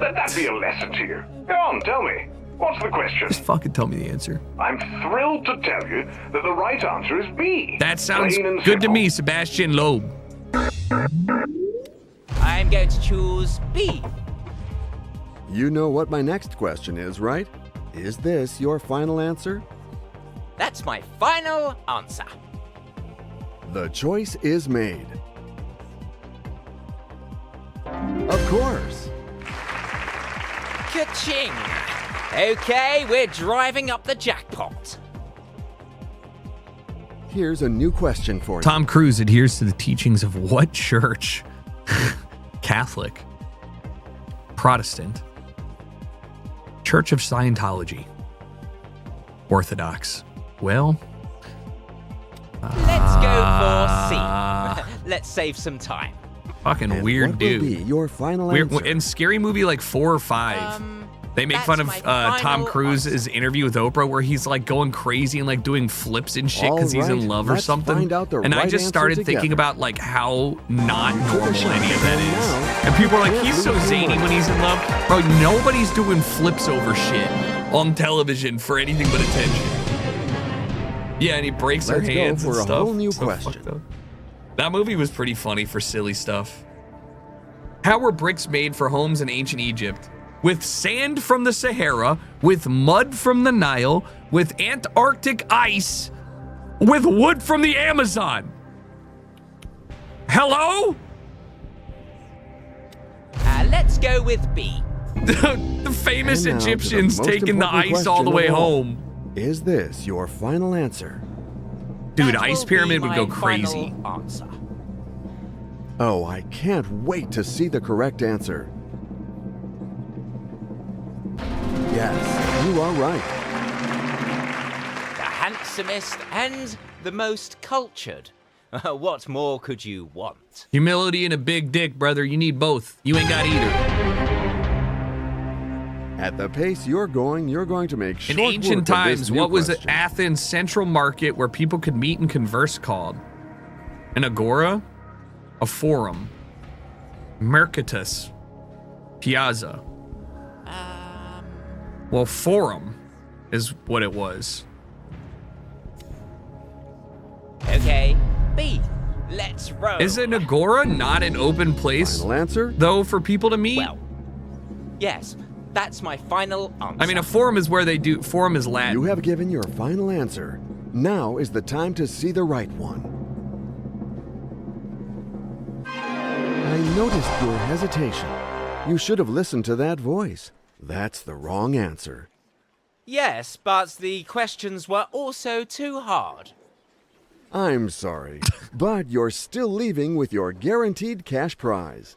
Let that be a lesson to you. Go on, tell me. What's the question? Just fucking tell me the answer. I'm thrilled to tell you that the right answer is B. That sounds Plain and good to simple. me, Sebastian Loeb. I'm going to choose B. You know what my next question is, right? Is this your final answer? That's my final answer. The choice is made. Of course. Ka-ching! Okay, we're driving up the jackpot. Here's a new question for you. Tom Cruise adheres to the teachings of what church? Catholic. Protestant. Church of Scientology. Orthodox. Well, Let's go for C. Let's save some time. fucking And weird what dude. will be your final Weird, answer? in Scary Movie like 4 or 5, they make fun of that's my Tom final Cruise's interview with Oprah where he's like going crazy and like doing flips and shit because he's in Alright, love or let's something. find out the And I right just answer started together. thinking about like how not Take a normal shot any of that right is. now. And people are like, Can't he's so lose your zany mind. when he's in love. Bro, nobody's doing flips over shit on television for anything but attention. Yeah, and he breaks her Let's go hands for and a stuff. whole new So question. fucked up. That movie was pretty funny for silly stuff. How were bricks made for homes in ancient Egypt? With sand from the Sahara, with mud from the Nile, with Antarctic ice, with wood from the Amazon. Hello? Let's go with B. The famous And now to the Egyptians most taking the important ice all the question way of all. home. Is this your final answer? Dude, That Ice will Pyramid be would go my crazy. final answer. Oh, I can't wait to see the correct answer. Yes, you are right. The handsomest and the most cultured. What more could you want? Humility and a big dick, brother. You need both. You ain't got either. At the pace you're going to make short In work ancient of this times, new what was question. Athens' central market where people could meet and converse called? An agora? A forum? Mercatus? Piazza? Well, forum is what it was. Okay, B. Let's roll. Is an agora not an open place, Final answer? though, for people to meet? Well, yes, that's my final answer. I mean, a forum is where they do, forum is Latin. You have given your final answer. Now is the time to see the right one. I noticed your hesitation. You should have listened to that voice. That's the wrong answer. Yes, but the questions were also too hard. I'm sorry, but you're still leaving with your guaranteed cash prize.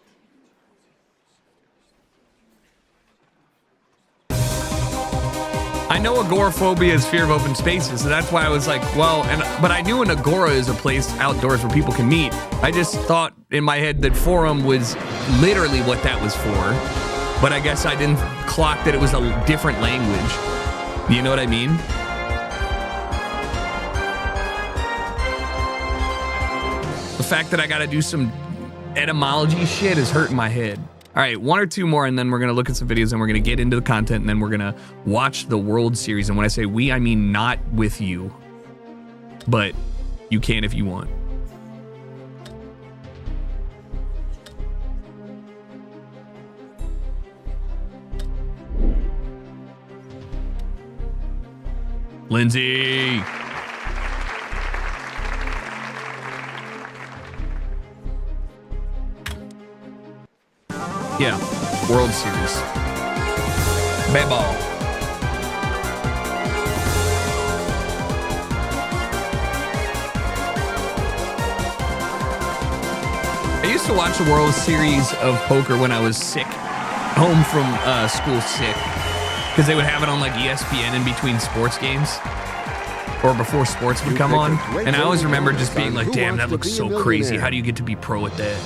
I know agoraphobia is fear of open spaces, so that's why I was like, well, but I knew an agora is a place outdoors where people can meet. I just thought in my head that forum was literally what that was for, but I guess I didn't clock that it was a different language. You know what I mean? The fact that I gotta do some etymology shit is hurting my head. All right, one or two more, and then we're gonna look at some videos, and we're gonna get into the content, and then we're gonna watch the World Series. And when I say we, I mean not with you, but you can if you want. Lindsay. Yeah, World Series. Baseball. I used to watch the World Series of poker when I was sick, home from school sick, because they would have it on like ESPN in between sports games, or before sports would come on. And I always remember just being like, damn, that looks so crazy. How do you get to be pro at that?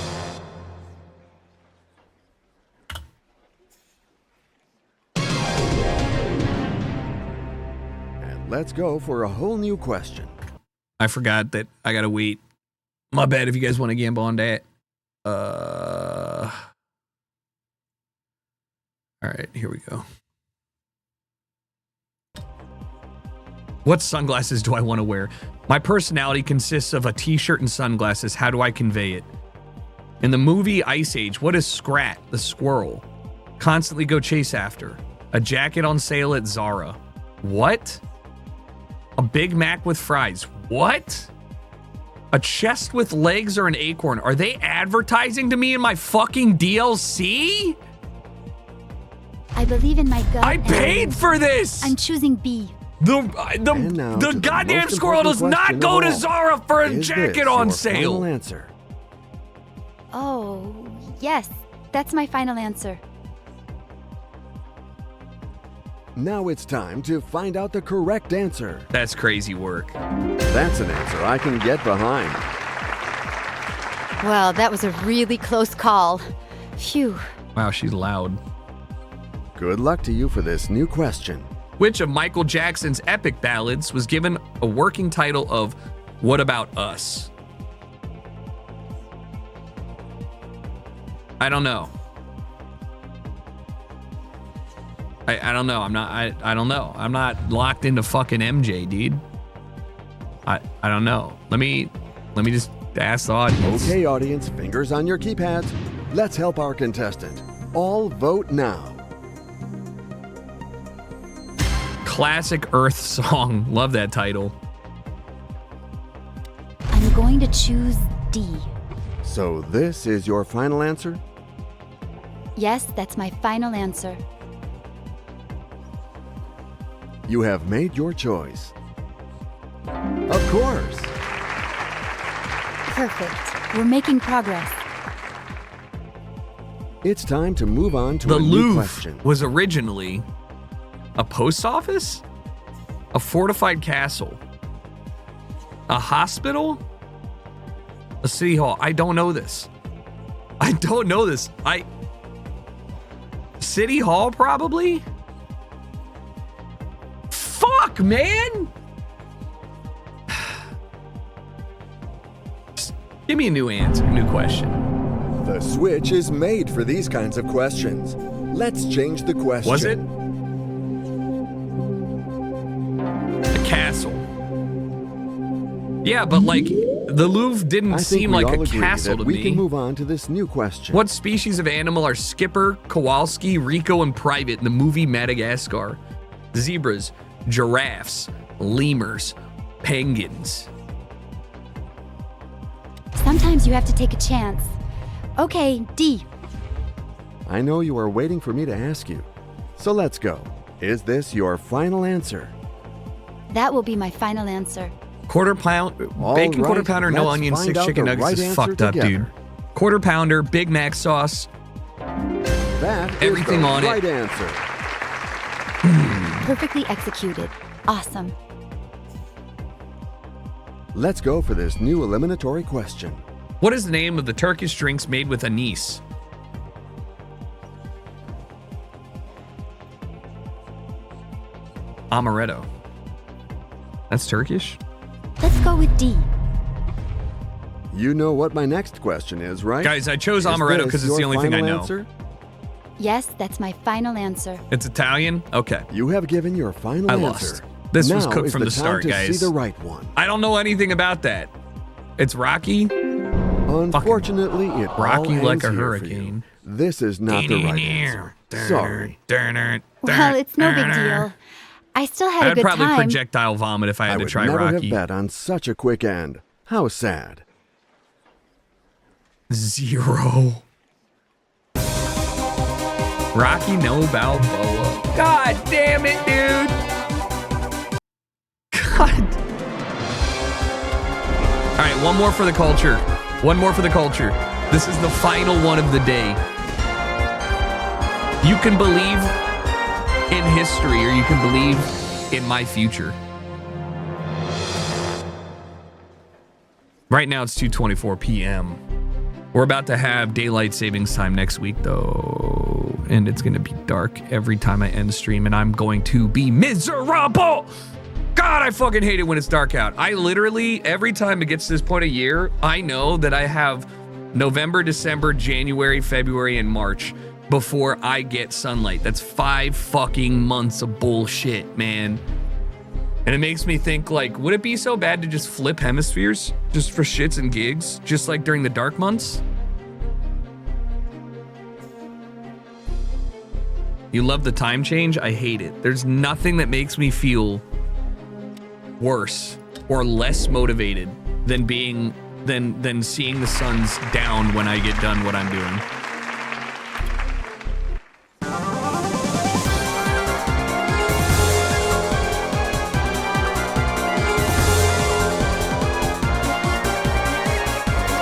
Let's go for a whole new question. I forgot that I gotta wait. My bad if you guys want to gamble on that. All right, here we go. What sunglasses do I want to wear? My personality consists of a t-shirt and sunglasses. How do I convey it? In the movie Ice Age, what is Scrat, the squirrel? Constantly go chase after. A jacket on sale at Zara. What? A Big Mac with fries. What? A chest with legs or an acorn? Are they advertising to me in my fucking DLC? I believe in my gut. I paid for this! I'm choosing B. The goddamn squirrel does not go to Zara for a jacket on sale. Final answer? Oh, yes. That's my final answer. Now it's time to find out the correct answer. That's crazy work. That's an answer I can get behind. Well, that was a really close call. Phew. Wow, she's loud. Good luck to you for this new question. Which of Michael Jackson's epic ballads was given a working title of What About Us? I don't know. I don't know. I don't know. I'm not locked into fucking MJ, dude. I don't know. Let me just ask the audience. Okay, audience, fingers on your keypads. Let's help our contestant. All vote now. Classic Earth song. Love that title. I'm going to choose D. So this is your final answer? Yes, that's my final answer. You have made your choice. Of course. Perfect. We're making progress. It's time to move on to the a new Louvre question. Was originally a post office, a fortified castle, a hospital, a city hall. I don't know this. I don't know this. City hall probably? Fuck, man! Just give me a new answer, new question. The Switch is made for these kinds of questions. Let's change the question. Was it? A castle. Yeah, but like, the Louvre didn't seem like a castle to me. We can move on to this new question. What species of animal are Skipper, Kowalski, Rico, and Private in the movie Madagascar? Zebras, giraffes, lemurs, penguins. Sometimes you have to take a chance. Okay, D. I know you are waiting for me to ask you. So let's go. Is this your final answer? That will be my final answer. Quarter pound, bacon quarter pounder, no let's onions, find 6 out chicken the nuggets right is answer fucked up, dude. together. Quarter pounder, Big Mac sauce, That is everything the on right it. answer. Perfectly executed. Awesome. Let's go for this new eliminatory question. What is the name of the Turkish drinks made with anise? Amaretto. That's Turkish? Let's go with D. You know what my next question is, right? Guys, I chose Is amaretto this because it's the your only thing I final know. answer? Yes, that's my final answer. It's Italian? Okay. You have given your final I answer. lost. This was Now cooked is from the time start, to guys. See the right one. I don't know anything about that. It's Rocky? Unfortunately, it Rocky all like ends a here for hurricane. you. This is not the right answer. Sorry. Well, it's no big deal. I still had a I'd good probably time. projectile vomit if I had to would try never Rocky. have bet on such a quick end. How sad. 0. Rocky no Balboa. God damn it, dude. God. All right, one more for the culture. One more for the culture. This is the final one of the day. You can believe in history or you can believe in my future. Right now it's 2:24 p.m. We're about to have daylight savings time next week, though, and it's going to be dark every time I end the stream, and I'm going to be miserable. God, I fucking hate it when it's dark out. I literally, every time it gets to this point of year, I know that I have November, December, January, February, and March before I get sunlight. That's 5 fucking months of bullshit, man. And it makes me think, like, would it be so bad to just flip hemispheres just for shits and gigs, just like during the dark months? You love the time change? I hate it. There's nothing that makes me feel worse or less motivated than being than seeing the sun's down when I get done what I'm doing.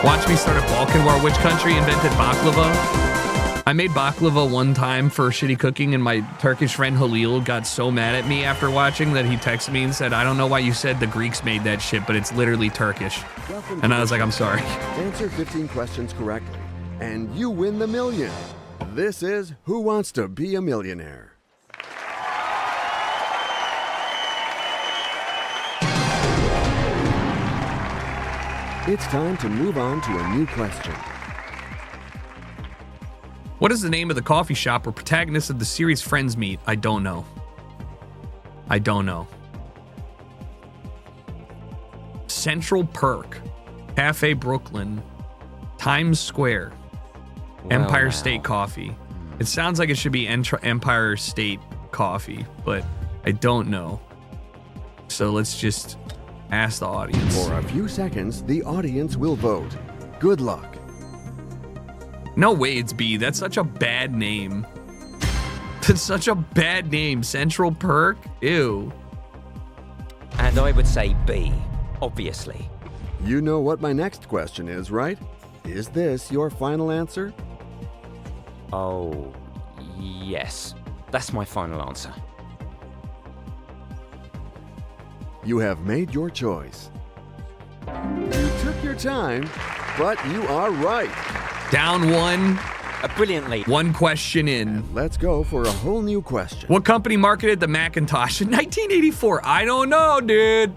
Watch me start a Balkan war. Which country invented baklava? I made baklava one time for shitty cooking, and my Turkish friend Halil got so mad at me after watching that he texted me and said, I don't know why you said the Greeks made that shit, but it's literally Turkish. And I was like, I'm sorry. Answer 15 questions correctly, and you win the million. This is Who Wants to Be a Millionaire? It's time to move on to a new question. What is the name of the coffee shop where protagonists of the series Friends meet? I don't know. I don't know. Central Perk, Cafe Brooklyn, Times Square, Empire State Coffee. It sounds like it should be Empire State Coffee, but I don't know. So let's just ask the audience. For a few seconds, the audience will vote. Good luck. No way it's B. That's such a bad name. That's such a bad name. Central Perk? Ew. And I would say B, obviously. You know what my next question is, right? Is this your final answer? Oh, yes. That's my final answer. You have made your choice. You took your time, but you are right. Down one. Brilliantly. One question in. And let's go for a whole new question. What company marketed the Macintosh in 1984? I don't know, dude.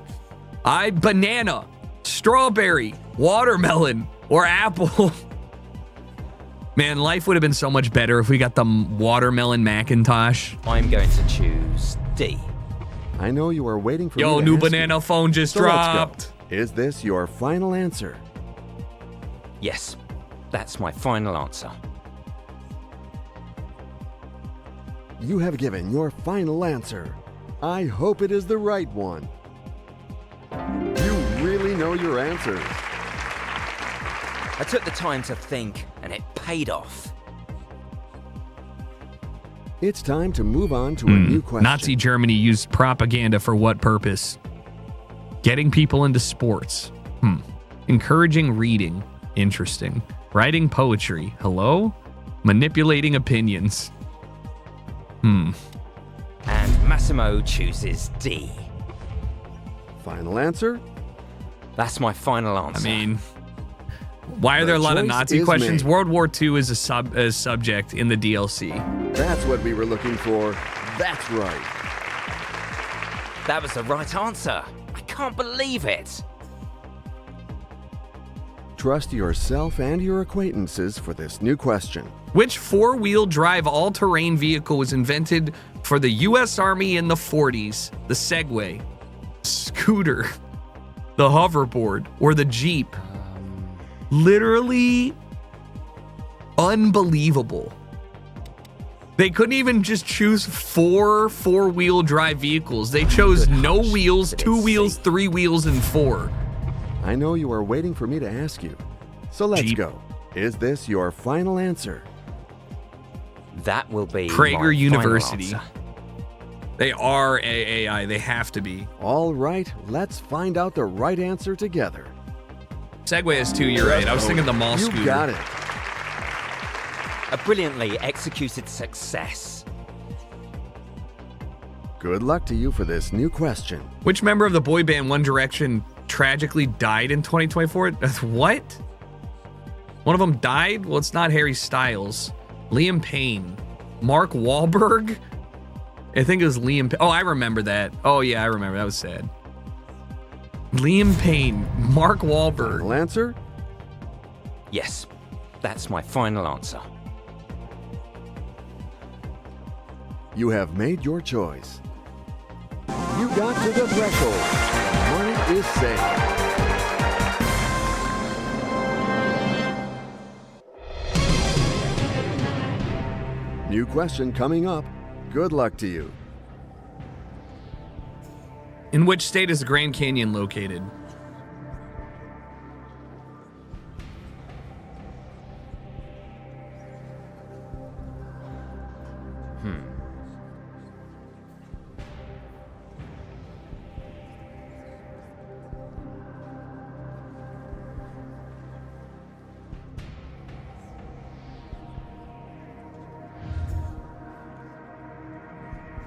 Banana, strawberry, watermelon, or apple. Man, life would have been so much better if we got the watermelon Macintosh. I'm going to choose D. I know you are waiting for me Yo, to new ask banana you. phone just So dropped. let's go. Is this your final answer? Yes, that's my final answer. You have given your final answer. I hope it is the right one. You really know your answers. I took the time to think, and it paid off. It's time to move on to a new question. Nazi Germany used propaganda for what purpose? Getting people into sports. Encouraging reading. Interesting. Writing poetry. Hello? Manipulating opinions. And Massimo chooses D. Final answer? That's my final answer. I mean, why are there a lot of Nazi questions? World War II is a subject in the DLC. That's what we were looking for. That's right. That was the right answer. I can't believe it. Trust yourself and your acquaintances for this new question. Which four-wheel drive all-terrain vehicle was invented for the U.S. Army in the 40s? The Segway, scooter, the hoverboard, or the Jeep? Literally unbelievable. They couldn't even just choose four-wheel drive vehicles. They chose no wheels, 2 wheels, 3 wheels, and 4. I know you are waiting for me to ask you. So let's Jeep. go. Is this your final answer? That will be Prager my University. final answer. They are AI. They have to be. All right, let's find out the right answer together. Segway is 2, you're right. I was thinking the mall scooter. You got it. A brilliantly executed success. Good luck to you for this new question. Which member of the boy band One Direction tragically died in 2024? What? One of them died? Well, it's not Harry Styles. Liam Payne. Mark Wahlberg? I think it was Liam. Oh, I remember that. Oh, yeah, I remember. That was sad. Liam Payne. Mark Wahlberg. Final answer? Yes, that's my final answer. You have made your choice. You got to the threshold. Money is saved. New question coming up. Good luck to you. In which state is the Grand Canyon located?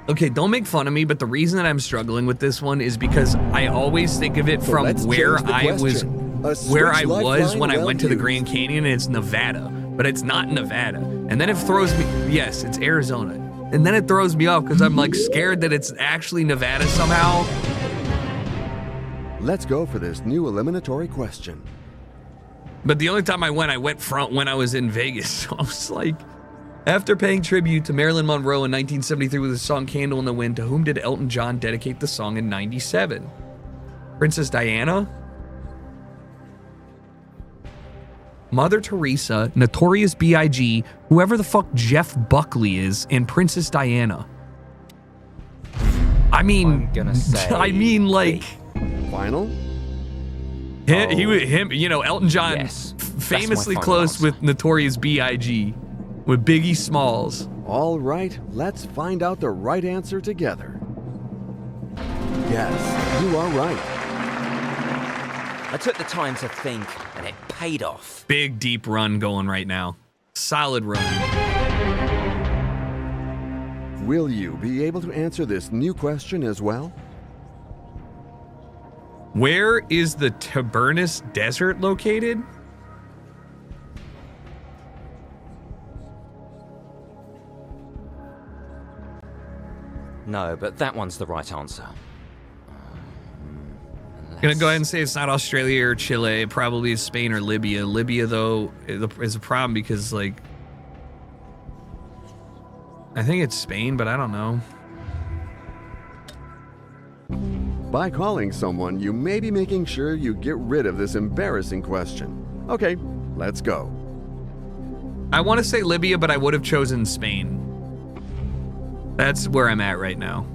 Okay, don't make fun of me, but the reason that I'm struggling with this one is because I always think of it So from let's where change the I was question. where Switch I was lifeline when I well went to the used. Grand Canyon, and it's Nevada, but it's not Nevada. And then it throws me, yes, it's Arizona. And then it throws me off because I'm like scared that it's actually Nevada somehow. Let's go for this new eliminatory question. But the only time I went front when I was in Vegas. So I was like, after paying tribute to Marilyn Monroe in 1973 with the song Candle in the Wind, to whom did Elton John dedicate the song in 97? Princess Diana? Mother Teresa, Notorious B.I.G., whoever the fuck Jeff Buckley is, and Princess Diana. I mean, I'm gonna say like... Final? Him, you know, Elton John, Yes, famously that's my final close answer. with Notorious B.I.G., with Biggie Smalls. All right, let's find out the right answer together. Yes, you are right. I took the time to think, and it paid off. Big, deep run going right now. Solid run. Will you be able to answer this new question as well? Where is the Tabernas Desert located? No, but that one's the right answer. Gonna go ahead and say it's not Australia or Chile. It probably is Spain or Libya. Libya, though, is a problem because, like, I think it's Spain, but I don't know. By calling someone, you may be making sure you get rid of this embarrassing question. Okay, let's go. I want to say Libya, but I would have chosen Spain. That's where I'm at right now.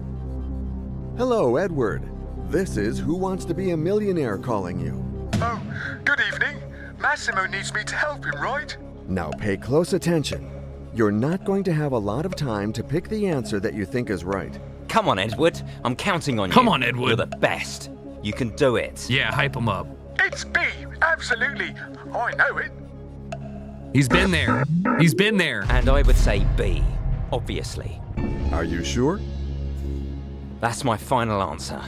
Hello, Edward. This is Who Wants to Be a Millionaire calling you. Oh, good evening. Massimo needs me to help him, right? Now pay close attention. You're not going to have a lot of time to pick the answer that you think is right. Come on, Edward. I'm counting on you. Come on, Edward. You're the best. You can do it. Yeah, hype him up. It's B, absolutely. I know it. He's been there. He's been there. And I would say B, obviously. Are you sure? That's my final answer.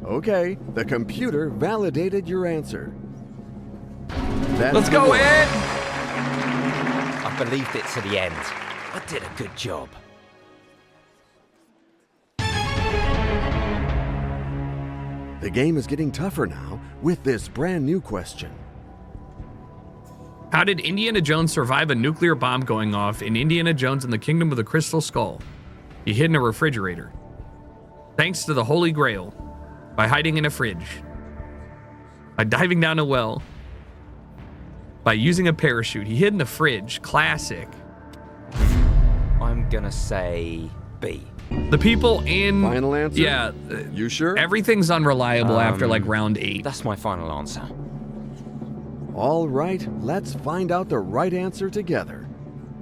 Okay, the computer validated your answer. Let's go, Ed! I believed it to the end. I did a good job. The game is getting tougher now with this brand new question. How did Indiana Jones survive a nuclear bomb going off in Indiana Jones and the Kingdom of the Crystal Skull? He hid in a refrigerator. Thanks to the Holy Grail. By hiding in a fridge. By diving down a well. By using a parachute. He hid in a fridge. Classic. I'm gonna say B. The people in... Final answer? Yeah. You sure? Everything's unreliable after like round 8. That's my final answer. All right, let's find out the right answer together.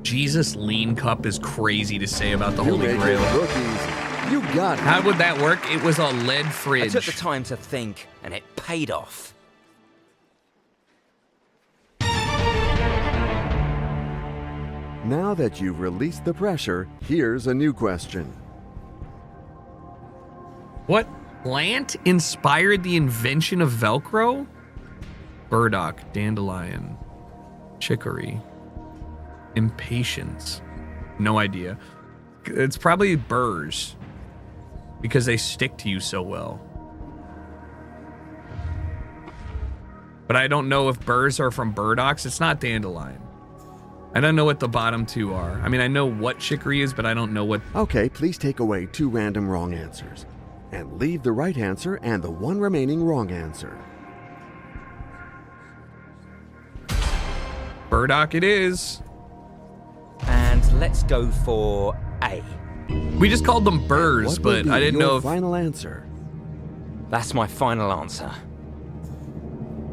Jesus, lean cup is crazy to say about the You Holy make Grail. it look easy. You got it. How would that work? It was a lead I fridge. took the time to think, and it paid off. Now that you've released the pressure, here's a new question. What plant inspired the invention of Velcro? Burdock, dandelion, chicory, impatience. No idea. It's probably burrs because they stick to you so well. But I don't know if burrs are from burdocks. It's not dandelion. I don't know what the bottom two are. I mean, I know what chicory is, but I don't know what... Okay, please take away 2 random wrong answers. And leave the right answer and the 1 remaining wrong answer. Burdock it is. And let's go for A. We just called them burrs, What will but I be didn't your know if... final answer? That's my final answer.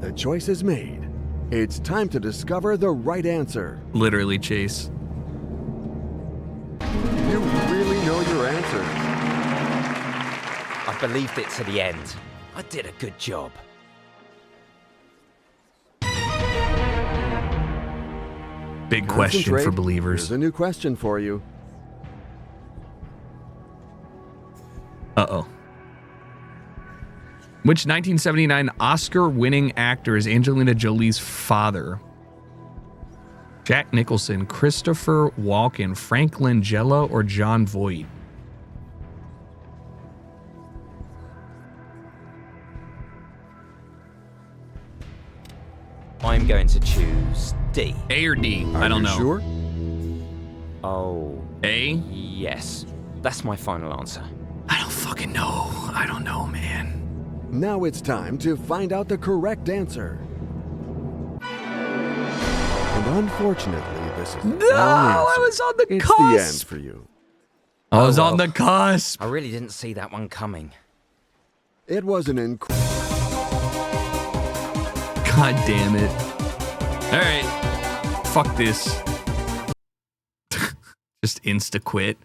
The choice is made. It's time to discover the right answer. Literally, Chase. You really know your answer. I believed it to the end. I did a good job. Big question for Concentrate. believers. Here's a new question for you. Uh-oh. Which 1979 Oscar-winning actor is Angelina Jolie's father? Jack Nicholson, Christopher Walken, Frank Langella, or John Voight? I'm going to choose D. A or D? Are I don't you know. Sure? Oh. A? Yes. That's my final answer. I don't fucking know. I don't know, man. Now it's time to find out the correct answer. And unfortunately, this is the No, wrong answer. I was on the it's cusp. the end for you. I was Oh, on well. the cusp. I really didn't see that one coming. It was an God damn it. All right. Fuck this. Just insta quit.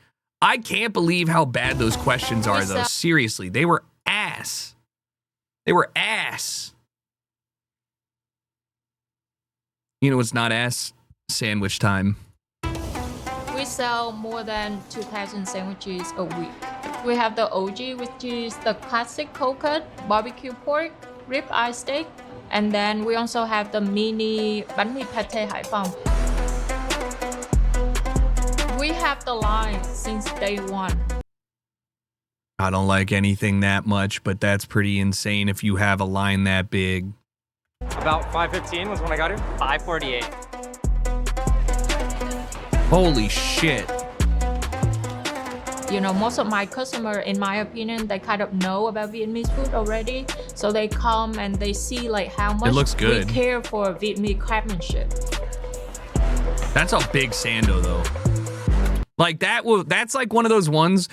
I can't believe how bad those questions are, though. Seriously, they were ass. They were ass. You know what's not ass? Sandwich time. We sell more than 2,000 sandwiches a week. We have the OG, which is the classic cold cut, barbecue pork, rib eye steak, and then we also have the mini bánh mì pate Hải Phòng. We have the line since day one. I don't like anything that much, but that's pretty insane if you have a line that big. About 5:15 was when I got here. 5:48. Holy shit. You know, most of my customers, in my opinion, they kind of know about Vietnamese food already. So they come and they see like how much looks good. we care for Vietnamese craftsmanship. That's a big sando, though. Like that's like one of those ones.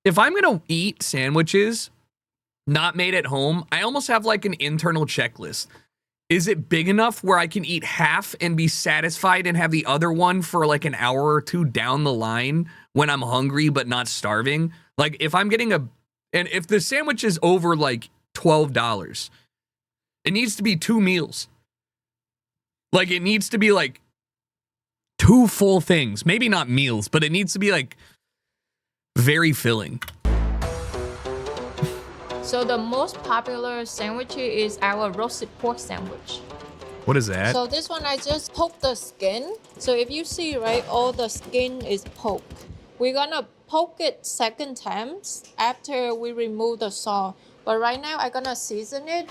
If I'm gonna eat sandwiches not made at home, I almost have like an internal checklist. Is it big enough where I can eat half and be satisfied and have the other one for like an hour or two down the line when I'm hungry but not starving? Like if I'm getting And if the sandwich is over like $12, it needs to be 2 meals. Like it needs to be like 2 full things. Maybe not meals, but it needs to be like very filling. So the most popular sandwich is our roasted pork sandwich. What is that? So this one, I just poke the skin. So if you see, right, all the skin is poked. We're gonna poke it second times after we remove the salt. But right now, I'm gonna season it.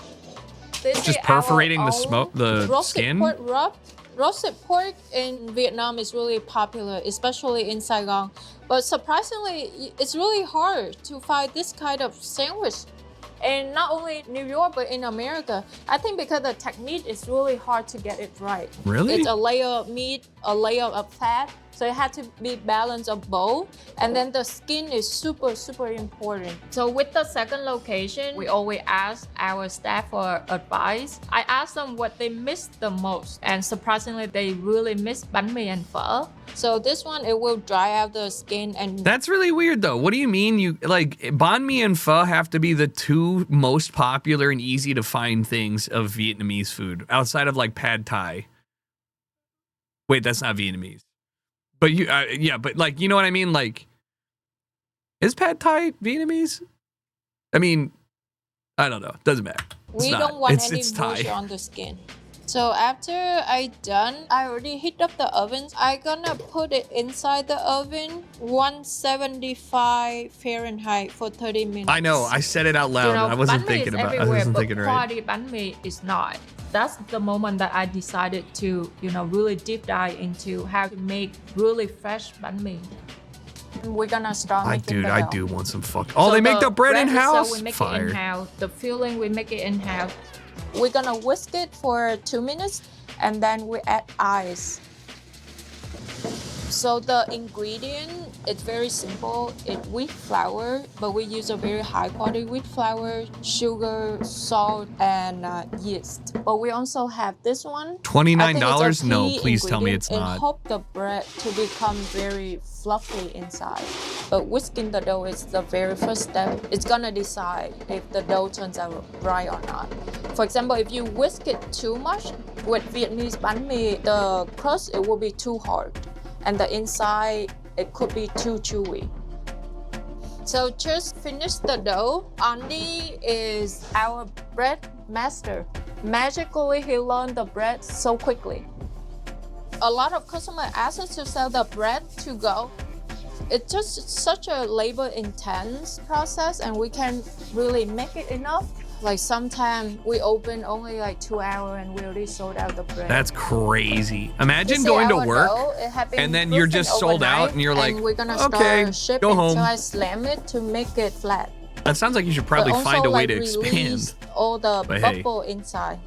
This Just is perforating our the smoke, the roasted skin? pork rub. Roasted pork in Vietnam is really popular, especially in Saigon. But surprisingly, it's really hard to find this kind of sandwich. And not only in New York, but in America. I think because the technique is really hard to get it right. Really? It's a layer of meat, a layer of fat. So it had to be balanced of both. And then the skin is super, super important. So with the second location, we always ask our staff for advice. I asked them what they missed the most. And surprisingly, they really miss bánh mì and pho. So this one, it will dry out the skin and... That's really weird though. What do you mean you like banh mi and pho have to be the 2 most popular and easy to find things of Vietnamese food outside of like pad thai? Wait, that's not Vietnamese. But you yeah, but like you know what I mean? Like is pad thai Vietnamese? I mean, I don't know. Doesn't matter. We don't want any moisture on the skin. So after I done, I already heat up the ovens. I gonna put it inside the oven, 175 Fahrenheit for 30 minutes. I know. I said it out loud. You know, I wasn't bánh mì thinking is about. I everywhere, wasn't but thinking right. quality bánh mì is not. That's the moment that I decided to, really deep dive into how to make really fresh bánh mì. And we're gonna start making the dough. I do want some fuck. Oh, So they make the bread in house. So we make Fire. it in house. The filling we make it in house. We're gonna whisk it for 2 minutes, and then we add ice. So the ingredient, it's very simple. It's wheat flour, but we use a very high quality wheat flour, sugar, salt, and yeast. But we also have this one. $29? No, please tell me it's not. And hope the bread to become very fluffy inside. But whisking the dough is the very first step. It's gonna decide if the dough turns out dry or not. For example, if you whisk it too much, with Vietnamese bánh mì, the crust, it will be too hard. And the inside, it could be too chewy. So just finish the dough. Andy is our bread master. Magically, he learned the bread so quickly. A lot of customers ask us to sell the bread to go. It's just such a labor-intense process, and we can't really make it enough. Like sometimes we open only like 2 hours and we already sold out the bread. That's crazy. Imagine going to work and then you're just sold out and you're like, and we're gonna okay, start go shipping. home. So I slam it to make it flat. That sounds like you should probably But find a also, way like, to expand. release all the But hey. bubble inside.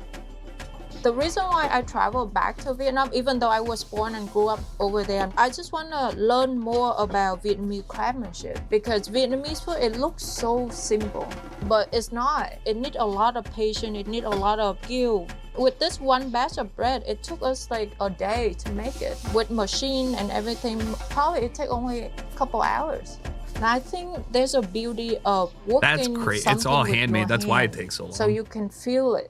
The reason why I traveled back to Vietnam, even though I was born and grew up over there, I just want to learn more about Vietnamese craftsmanship, because Vietnamese food, it looks so simple, but it's not. It needs a lot of patience, it needs a lot of skill. With this one batch of bread, it took us like a day to make it. With machine and everything, probably it take only a couple hours. And I think there's a beauty of working. That's great. It's all with handmade. your That's why it hand, takes so long. So you can feel it.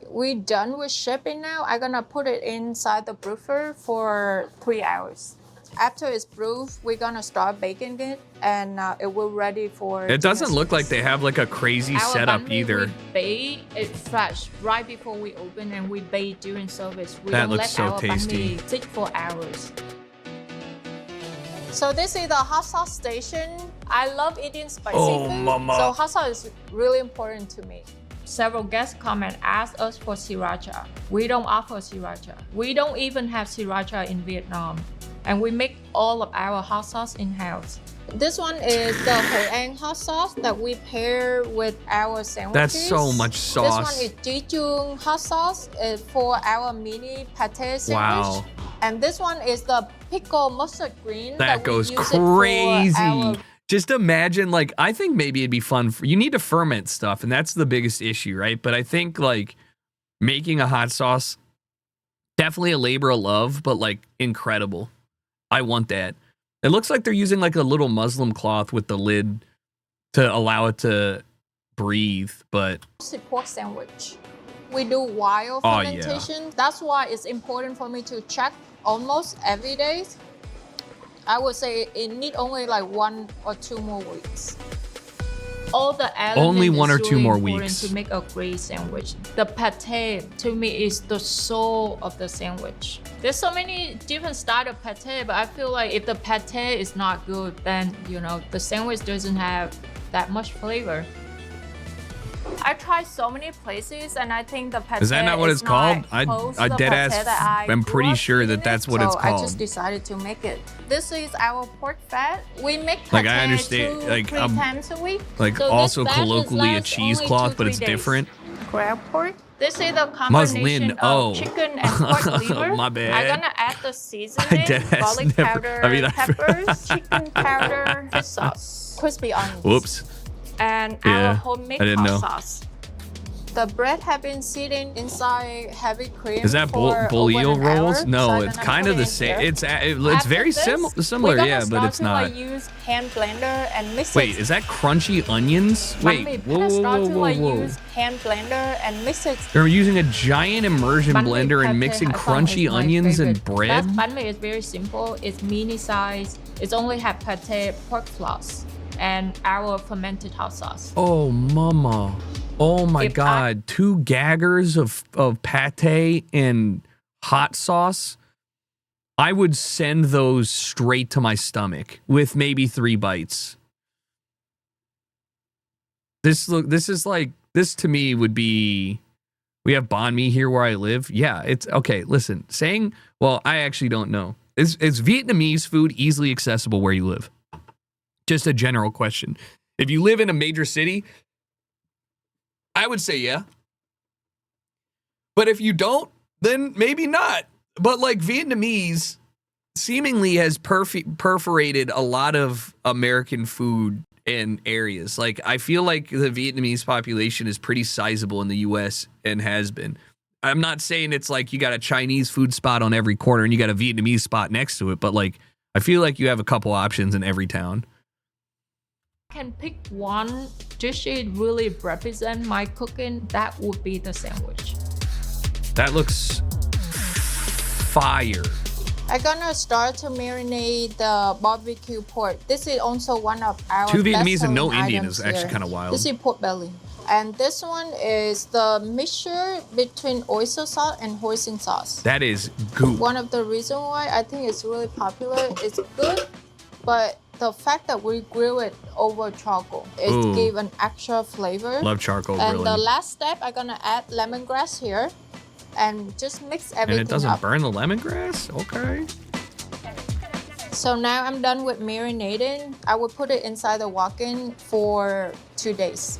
We're done with shipping now. I'm gonna put it inside the broofer for 3 hours. After it's brewed, we're gonna start baking it, and it will ready for. It doesn't look like they have like a crazy setup banh mi, either. We bake it fresh right before we open, and we bake during service. We That don't looks let so our banh tasty. mi sit for hours. So this is the hot sauce station. I love eating spicy Oh, food, mama. so hot sauce is really important to me. Several guests come and ask us for sriracha. We don't offer sriracha. We don't even have sriracha in Vietnam. And we make all of our hot sauce in-house. This one is the Hội An hot sauce that we pair with our sandwiches. That's so much sauce. This one is Jawns hot sauce for our mini pate sandwich. Wow. And this one is the pickle mustard green. That we goes use it for crazy. our Just imagine, like, I think maybe it'd be fun. You need to ferment stuff, and that's the biggest issue, right? But I think, like, making a hot sauce, definitely a labor of love, but, like, incredible. I want that. It looks like they're using, like, a little muslin cloth with the lid to allow it to breathe, but Pork sandwich. We do wild Oh, yeah. fermentation. That's why it's important for me to check almost every day. I would say it need only like 1 or 2 more weeks. All the elements Only 1 or is 2 really more important weeks. to make a great sandwich. The pate to me is the soul of the sandwich. There's so many different styles of pate, but I feel like if the pate is not good, then you know the sandwich doesn't have that much flavor. I tried so many places, and I think the pate is that not what it's called? close to I the dead pate ass. that I I'm grew pretty up sure that eating that's it, what it's so called. I just decided to make it. This is our pork fat. We make pate Like, I understand, 2, like, 3 times a week. Like So also this batch colloquially a lasts cheesecloth, only 2-3 but it's days. different. Crab pork. This is the combination Muslin. of Oh, chicken and pork liver. My bad. I'm gonna add the seasoning, deadass garlic never- powder, I mean, I- peppers, chicken powder, fish sauce, crispy onions. Whoops. And Yeah, our homemade I didn't hot know. sauce. The bread have been sitting inside heavy cream. Is that for bouillon over an rolls? hour, No, so I'm it's gonna kind put of it the in same. here. It's After very this, similar, we're gonna yeah, but start it's to, not. Like, use hand blender and mix Wait, it. is that crunchy onions? Wait, We're whoa, gonna whoa, start whoa, to whoa, like whoa. use hand blender and mix it. They're using a giant immersion Banh mi blender and pate, mixing I found, crunchy is my onions and favorite. bread. That banh mi is very simple. It's mini size. It's only have pate, pork floss, and our fermented hot sauce. Oh, mama. Oh my God. 2 gaggers of pate and hot sauce. I would send those straight to my stomach with maybe 3 bites. This to me would be, we have banh mi here where I live. Yeah, it's okay. Listen, well, I actually don't know. Is Vietnamese food easily accessible where you live? Just a general question. If you live in a major city, I would say yeah. But if you don't, then maybe not. But like Vietnamese seemingly has perforated a lot of American food and areas. Like I feel like the Vietnamese population is pretty sizable in the US and has been. I'm not saying it's like you got a Chinese food spot on every corner and you got a Vietnamese spot next to it, but like I feel like you have a couple options in every town. Can pick one dish it really represent my cooking, that would be the sandwich. That looks fire. I'm gonna start to marinate the barbecue pork. This is also one of our 2 Vietnamese and no best-selling Indian items is actually here. kind of wild. This is pork belly. And this one is the mixture between oyster sauce and hoisin sauce. That is goop. One of the reasons why I think it's really popular, it's good, but the fact that we grill it over charcoal, it gives an extra flavor. Love charcoal And grilling. the last step, I'm gonna add lemongrass here and just mix everything And it doesn't up. burn the lemongrass? Okay. So now I'm done with marinating. I will put it inside the walk-in for 2 days.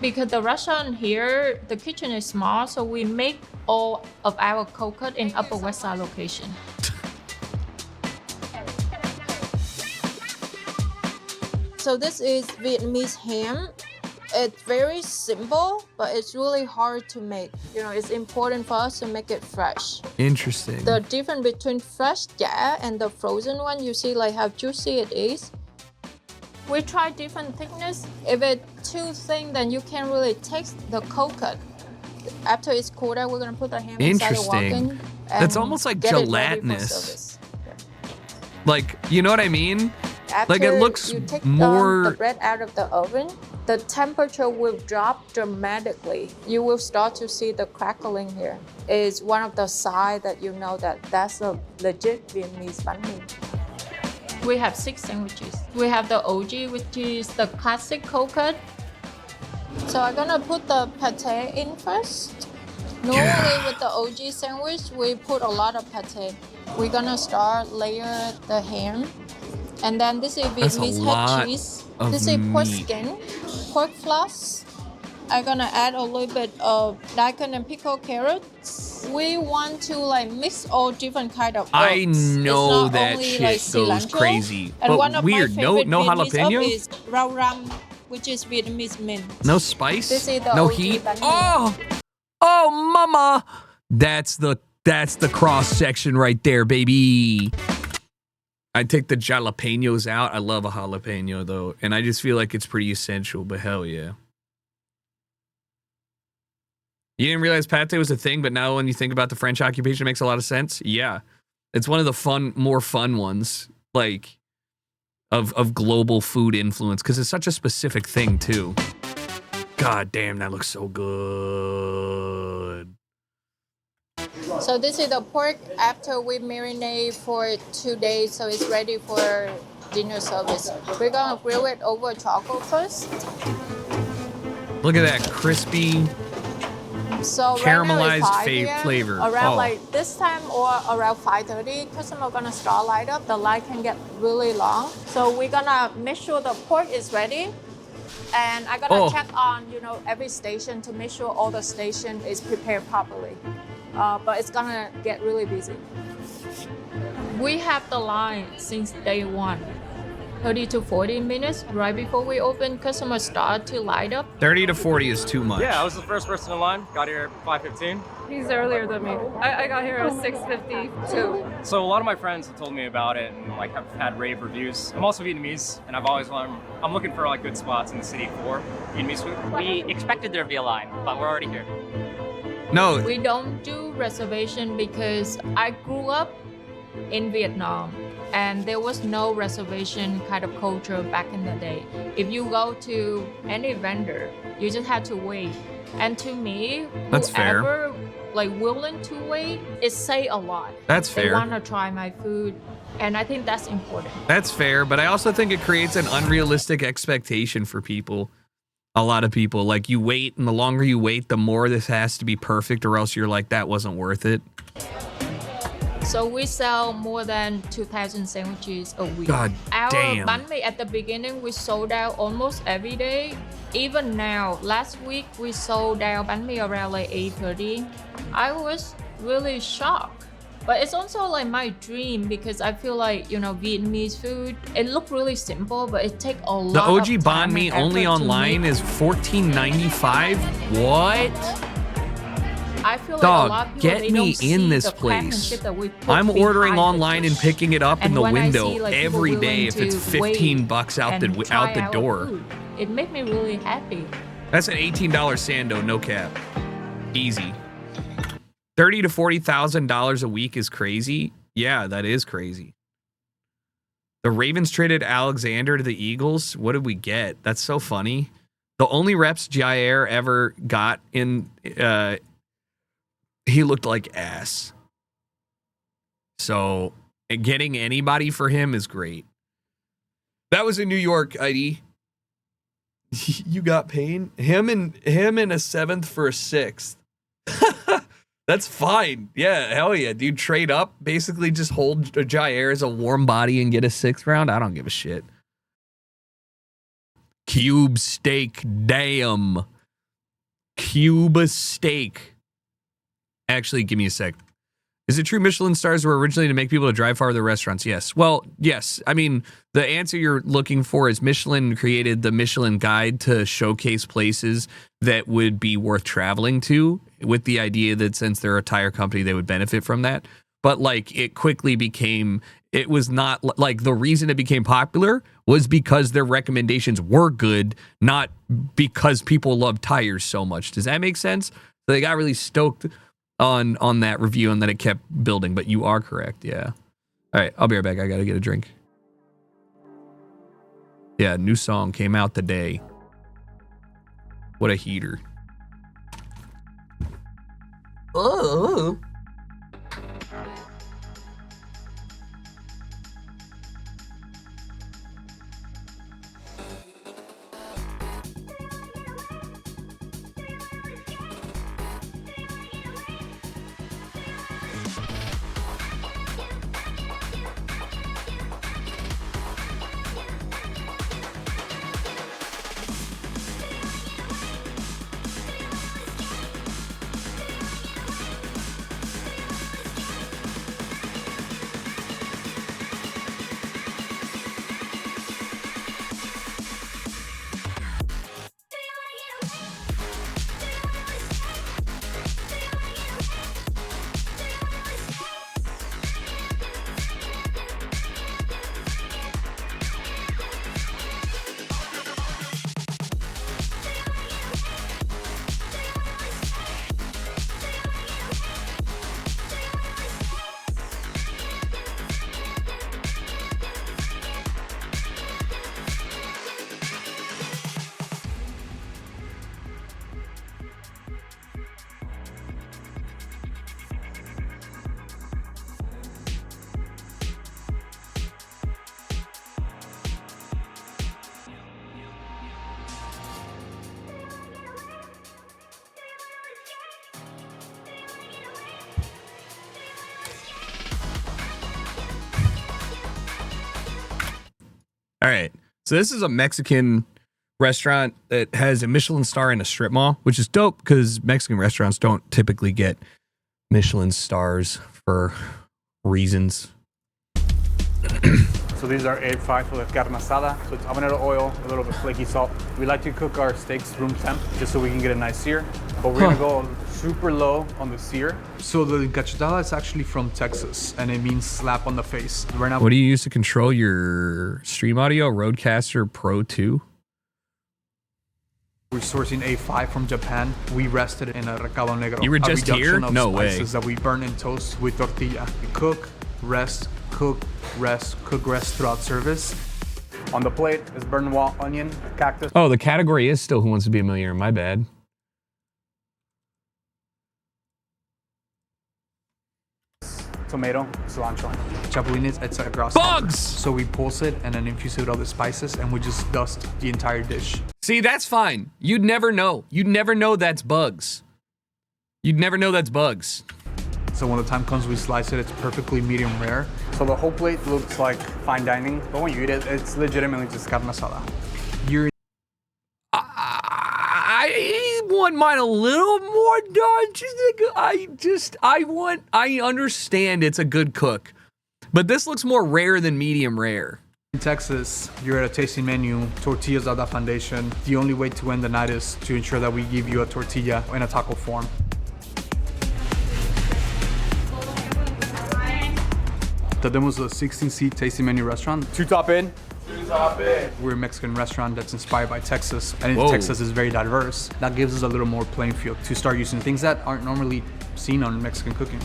Because the restaurant here, the kitchen is small, so we make all of our cold cut in Upper West Side location. So this is Vietnamese ham. It's very simple, but it's really hard to make. You know, it's important for us to make it fresh. Interesting. The difference between fresh chả and the frozen one, you see like how juicy it is. We try different thickness. If it's too thin, then you can't really taste the cold cut. After it's cooled out, we're gonna put the ham inside the walk-in. Interesting. That's almost like get it ready for gelatinous. service. Like, you know what I mean? After Like it looks you take more. the bread out of the oven, the temperature will drop dramatically. You will start to see the crackling here. It's one of the signs that you know that that's a legit Vietnamese bánh mì. We have 6 sandwiches. We have the OG, which is the classic cold cut. So I'm gonna put the pate in first. Normally with the OG sandwich, we put a lot of pate. We're gonna start layer the ham. And then this is Vietnamese head cheese. This is pork meat. skin, pork floss. I'm gonna add a little bit of daikon and pickled carrots. We want to like mix all different kind of herbs. I know it's not that only, shit like, goes cilantro. crazy. And But one of weird. my No favorite Vietnamese jalapeno? herb is rau ram, which is Vietnamese mint. No spice? This is the No OG heat? bánh mì. Oh, mama. That's the cross section right there, baby. I'd take the jalapenos out. I love a jalapeno though, and I just feel like it's pretty essential. But hell yeah. You didn't realize pate was a thing, but now when you think about the French occupation, it makes a lot of sense. Yeah, it's one of the more fun ones, like of global food influence, because it's such a specific thing too. God damn, that looks so good. So this is the pork after we marinate for 2 days, so it's ready for dinner service. We're gonna grill it over charcoal first. Look at that crispy, so caramelized right now flavor. Around like this time or around 5:30, customer gonna start light up. The light can get really long. So we're gonna make sure the pork is ready. And I gotta check on, every station to make sure all the station is prepared properly. But it's gonna get really busy. We have the line since day one. 30 to 40 minutes right before we open, customers start to light up. 30 to 40 is too much. Yeah, I was the first person in line. Got here at 5:15. He's earlier than me. I got here at 6:52. So a lot of my friends have told me about it and like have had rave reviews. I'm also Vietnamese, and I'm looking for like good spots in the city for Vietnamese food. We expected there to be a line, but we're already here. No. We don't do reservation because I grew up in Vietnam and there was no reservation kind of culture back in the day. If you go to any vendor, you just have to wait. And to me, That's fair. whoever like willing to wait, it say a lot. That's fair. They want to try my food, and I think that's important. That's fair, but I also think it creates an unrealistic expectation for people. A lot of people, like, you wait, and the longer you wait, the more this has to be perfect, or else you're like, that wasn't worth it. So we sell more than 2,000 sandwiches a week. God Our damn. banh mi at the beginning, we sold out almost every day. Even now, last week we sold out banh mi around like 8:30. I was really shocked. But it's also like my dream because I feel like, Vietnamese food, it look really simple, but it take a lot The OG of time banh mi and only effort to online make. is $14.95. What? I feel Dog, like a lot of people, get they me don't see in this the place. craftsmanship that we put I'm ordering behind the online dish. and picking it up in And the when I window see, like, people every day willing if it's to wait $15 out and try the our door. food, it made me really happy. That's an $18 sando, no cap. Easy. $30,000 to $40,000 a week is crazy. Yeah, that is crazy. The Ravens traded Alexander to the Eagles. What did we get? That's so funny. The only reps Jair ever got in, he looked like ass. So getting anybody for him is great. That was in New York, ID. You got pain? Him in a seventh for a sixth. That's fine. Yeah, hell yeah, dude. Trade up. Basically just hold Jair as a warm body and get a sixth round. I don't give a shit. Cube steak. Damn. Cube steak. Actually, give me a sec. Is it true Michelin stars were originally to make people to drive farther to restaurants? Yes. Well, yes. I mean, the answer you're looking for is Michelin created the Michelin Guide to showcase places that would be worth traveling to, with the idea that since they're a tire company, they would benefit from that. But like, it quickly became, it was not like, the reason it became popular was because their recommendations were good, not because people love tires so much. Does that make sense? So they got really stoked on that review and then it kept building. But you are correct. Yeah. All right, I'll be right back. I gotta get a drink. Yeah, new song came out today. What a heater. Oh. All right. So this is a Mexican restaurant that has a Michelin star in a strip mall, which is dope because Mexican restaurants don't typically get Michelin stars for reasons. So these are A5 for the carne asada. So it's habanero oil, a little bit flaky salt. We like to cook our steaks room temp just so we can get a nice sear. But we're gonna go super low on the sear. So the cachetada is actually from Texas and it means slap on the face. Right now, What do you use to control your stream audio? Rodecaster Pro 2? we're sourcing A5 from Japan. We rested in a recado negro. You were just here? Of No way. spices that we burn in toast with tortilla. We cook, rest, cook, rest throughout service. On the plate is burnt raw onion, cactus. Oh, the category is still Who Wants to Be a Millionaire. My bad. Tomato, cilantro. Chapulines, it's a grass. Bugs! So we pulse it and then infuse it with all the spices and we just dust the entire dish. See, that's fine. You'd never know. You'd never know that's bugs. You'd never know that's bugs. So when the time comes, we slice it. It's perfectly medium rare. So the whole plate looks like fine dining, but when you eat it, it's legitimately just carne asada. You're I want mine a little more done. I understand it's a good cook, but this looks more rare than medium rare. in Texas, you're at a tasting menu, tortillas are the foundation. The only way to end the night is to ensure that we give you a tortilla in a taco form. Tenemos a 16-seat tasting menu restaurant. Two top in. We're a Mexican restaurant that's inspired by Texas, and Texas is very diverse. That gives us a little more playing field to start using things that aren't normally seen on Mexican cooking.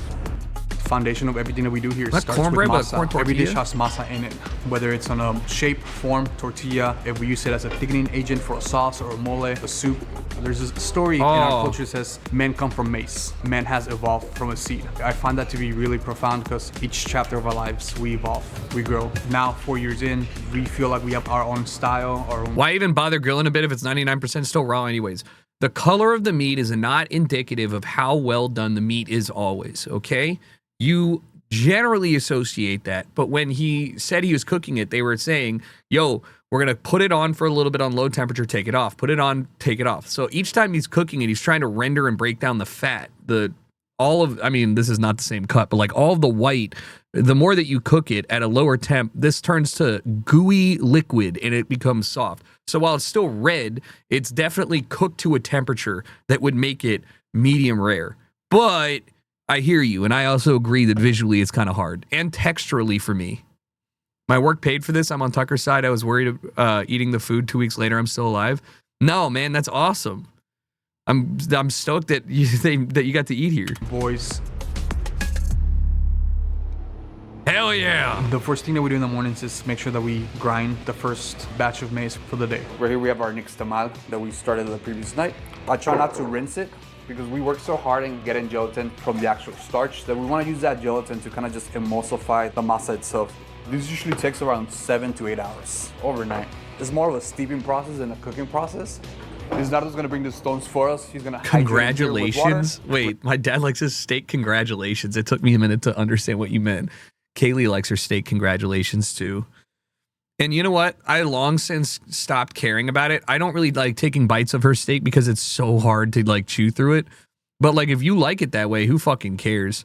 The foundation of everything that we do here starts with masa. Every dish has masa in it, whether it's on a shape, form, tortilla, if we use it as a thickening agent for a sauce or a mole, a soup. There's a story in our culture that says men come from maize. Man has evolved from a seed. I find that to be really profound because each chapter of our lives, we evolve, we grow. Now, 4 years in, we feel like we have our own style, our own... Why even bother grilling a bit if it's 99% still raw anyways? The color of the meat is not indicative of how well done the meat is always, okay? You generally associate that, but when he said he was cooking it, they were saying, yo, we're going to put it on for a little bit on low temperature, take it off, put it on, take it off. So each time he's cooking it, he's trying to render and break down the fat. I mean, this is not the same cut, but like all of the white, the more that you cook it at a lower temp, this turns to gooey liquid and it becomes soft. So while it's still red, it's definitely cooked to a temperature that would make it medium rare. But I hear you, and I also agree that visually it's kind of hard, and texturally for me. My work paid for this. I'm on Tucker's side. I was worried eating the food 2 weeks later. I'm still alive. No, man, that's awesome. I'm stoked that you got to eat here. Boys. Hell yeah. The first thing that we do in the mornings is make sure that we grind the first batch of maize for the day. Right here we have our nixtamal that we started the previous night. I try not to rinse it because we work so hard in getting gelatin from the actual starch that we want to use that gelatin to kind of just emulsify the masa itself. This usually takes around 7 to 8 hours overnight. It's more of a steeping process than a cooking process. Lizardo's gonna bring the stones for us. He's gonna Congratulations. Wait, my dad likes his steak. Congratulations. It took me a minute to understand what you meant. Kaylee likes her steak. Congratulations too. And you know what? I long since stopped caring about it. I don't really like taking bites of her steak because it's so hard to like chew through it. But like if you like it that way, who fucking cares?